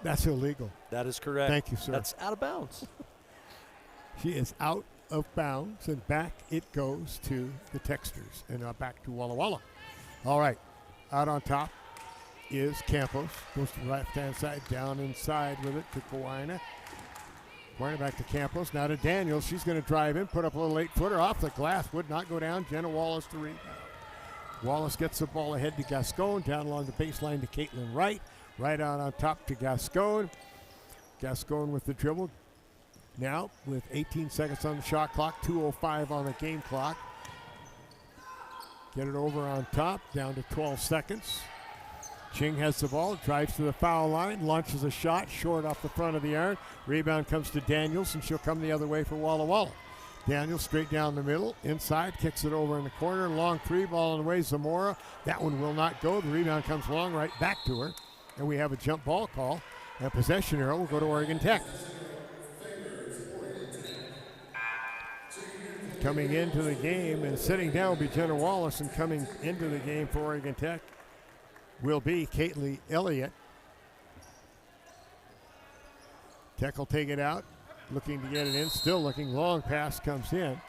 That's illegal. That is correct. Thank you, sir. That's out of bounds. She is out of bounds, and back it goes to the Texters, and back to Walla Walla. All right, out on top is Campos. Goes to the left-hand side, down inside with it to Kawaina. Kawaina back to Campos, now to Daniels. She's going to drive in, put up a little 8-footer off the glass, would not go down. Jenna Wallace to rebound. Wallace gets the ball ahead to Gascon, down along the baseline to Caitlin Wright. Right out on top to Gascon. Gascon with the dribble. Now with 18 seconds on the shot clock, 2:05 on the game clock. Get it over on top, down to 12 seconds. Ching has the ball, drives to the foul line, launches a shot, short off the front of the iron. Rebound comes to Daniels, and she'll come the other way for Walla Walla. Daniels straight down the middle, inside, kicks it over in the corner. Long three, ball on the way, Zamora. That one will not go. The rebound comes long right back to her. And we have a jump ball call. And possession arrow will go to Oregon Tech. Coming into the game and sitting down will be Jenna Wallace, and coming into the game for Oregon Tech will be Caitlin Elliott. Tech will take it out, looking to get it in, still looking, long pass comes in.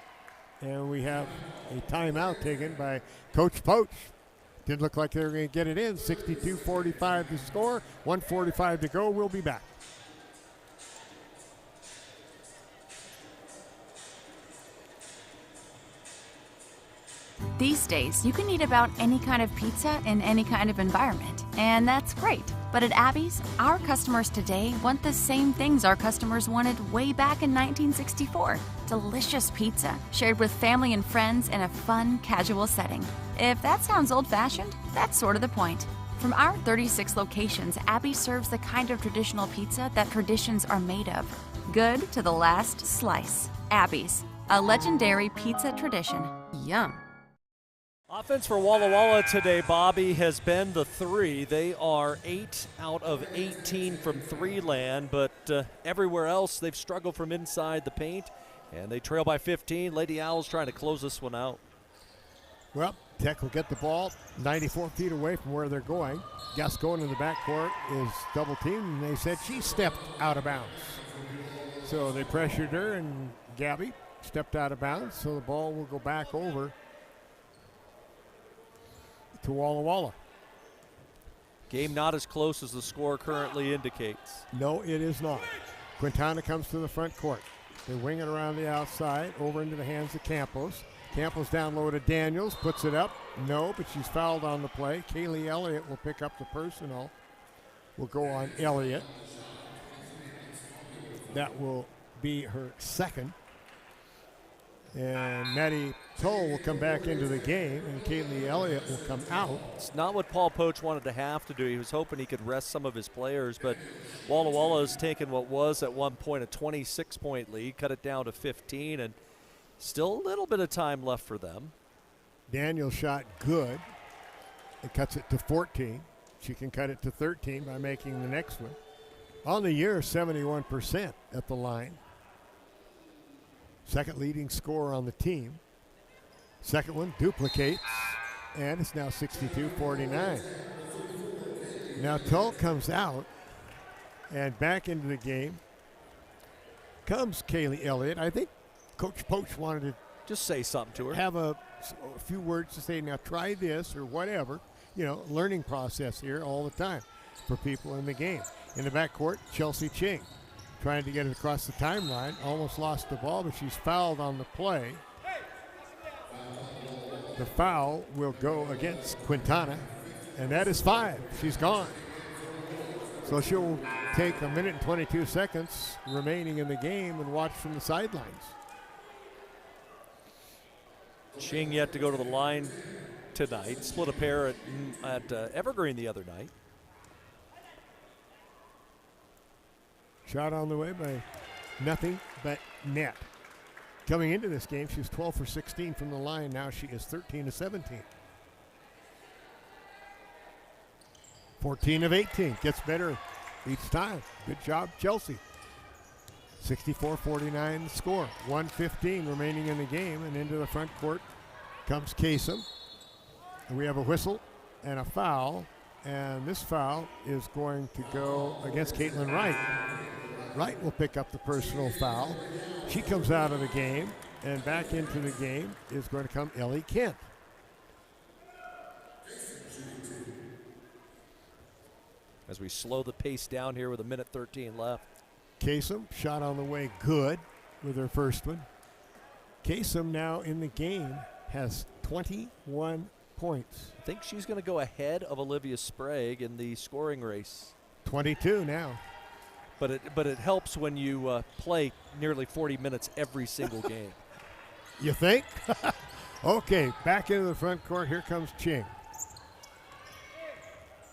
And we have a timeout taken by Coach Poach. Didn't look like they were going to get it in. 62-45 to score, 1:45 to go. We'll be back. These days, you can eat about any kind of pizza in any kind of environment, and that's great. But at Abby's, our customers today want the same things our customers wanted way back in 1964. Delicious pizza, shared with family and friends in a fun, casual setting. If that sounds old-fashioned, that's sort of the point. From our 36 locations, Abby serves the kind of traditional pizza that traditions are made of. Good to the last slice. Abby's, a legendary pizza tradition. Yum. Offense for Walla Walla today, Bobby, has been the 3. They are 8 out of 18 from 3 land, but everywhere else they've struggled from inside the paint, and they trail by 15. Lady Owls trying to close this one out. Well, Tech will get the ball 94 feet away from where they're going. Gascon in the backcourt is double teamed, and they said she stepped out of bounds. So they pressured her, and Gabby stepped out of bounds, so the ball will go back over to Walla Walla. Game not as close as the score currently indicates. No, it is not. Quintana comes to the front court. They wing it around the outside, over into the hands of Campos. Campos down low to Daniels, puts it up. No, but she's fouled on the play. Kaylee Elliott will pick up the personal. Will go on Elliott. That will be her second. And Maddie Toll will come back into the game, and Kaylee Elliott will come out. It's not what Paul Poach wanted to have to do. He was hoping he could rest some of his players, but Walla Walla has taken what was at one point a 26-point lead, cut it down to 15, and still a little bit of time left for them. Daniel shot good. It cuts it to 14. She can cut it to 13 by making the next one. On the year, 71% at the line. Second leading scorer on the team. Second one duplicates, and it's now 62-49. Now Tull comes out, and back into the game comes Kaylee Elliott. I think Coach Poach wanted to just say something to her. Have a few words to say, now try this or whatever. You know, learning process here all the time for people in the game. In the backcourt, Chelsea Ching. trying to get it across the timeline. Almost lost the ball, but she's fouled on the play. The foul will go against Quintana, and that is 5. She's gone. So she'll take 1 minute and 22 seconds remaining in the game and watch from the sidelines. Ching yet to go to the line tonight. Split a pair at Evergreen the other night. Shot on the way by nothing but net. Coming into this game, she was 12 for 16 from the line. Now she is 13 of 17. 14 of 18. Gets better each time. Good job, Chelsea. 64-49 score. 1:15 remaining in the game, and into the front court comes Kasem. And we have a whistle and a foul, and this foul is going to go against Caitlin Wright. Wright will pick up the personal foul. She comes out of the game, and back into the game is going to come Ellie Kent. As we slow the pace down here with 1:13 left. Kasem, shot on the way, good with her first one. Kasem now in the game has 21 points. I think she's going to go ahead of Olivia Sprague in the scoring race. 22 now. But it helps when you play nearly 40 minutes every single game. You think? Okay, back into the front court. Here comes Ching.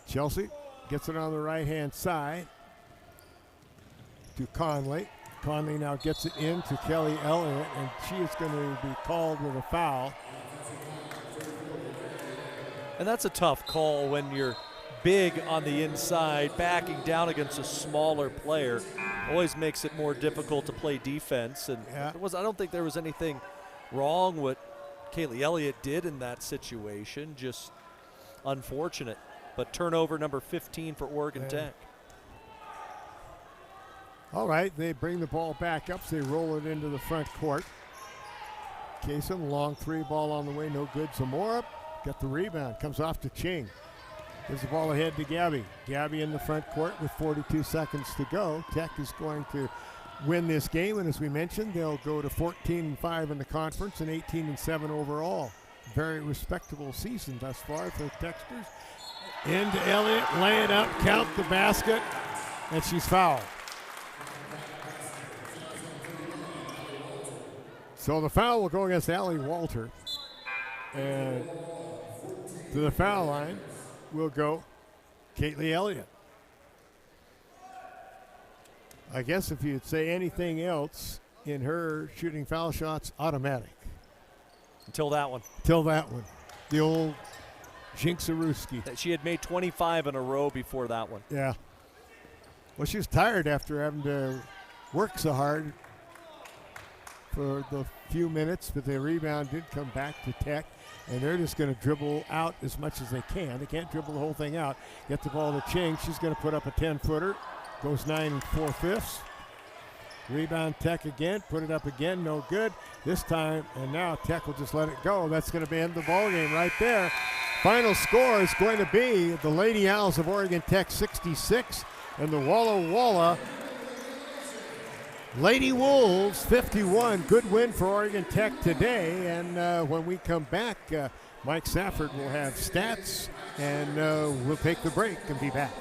Chelsea gets it on the right-hand side to Conley. Conley now gets it in to Kelly Elliott, and she is going to be called with a foul. And that's a tough call when you're big on the inside, backing down against a smaller player. Always makes it more difficult to play defense. And I don't think there was anything wrong with Kaylee Elliott did in that situation, just unfortunate. But turnover number 15 for Oregon Tech. All right, they bring the ball back up, so they roll it into the front court. Kasem, long three ball on the way, no good. Zamora got the rebound, comes off to Ching. Gives the ball ahead to Gabby. Gabby in the front court with 42 seconds to go. Tech is going to win this game, and as we mentioned, they'll go to 14-5 in the conference and 18-7 overall. Very respectable season thus far for the Techsters. Into Elliott, lay it up, count the basket, and she's fouled. So the foul will go against Allie Walter. And to the foul line will go Kaylee Elliott. I guess if you'd say anything else in her shooting foul shots, automatic. Until that one. Till that one. The old Jinxarooski. She had made 25 in a row before that one. Yeah. Well, she was tired after having to work so hard for the few minutes, but the rebound did come back to Tech, and they're just going to dribble out as much as they can. They can't dribble the whole thing out. Get the ball to Ching. She's going to put up a 10-footer. Goes 9 4/5. Rebound Tech again. Put it up again. No good. This time, and now Tech will just let it go. That's going to be end the ball game right there. Final score is going to be the Lady Owls of Oregon Tech 66 and the Walla Walla Lady Wolves 51. Good win for Oregon Tech today. And when we come back, Mike Safford will have stats, and we'll take the break and be back.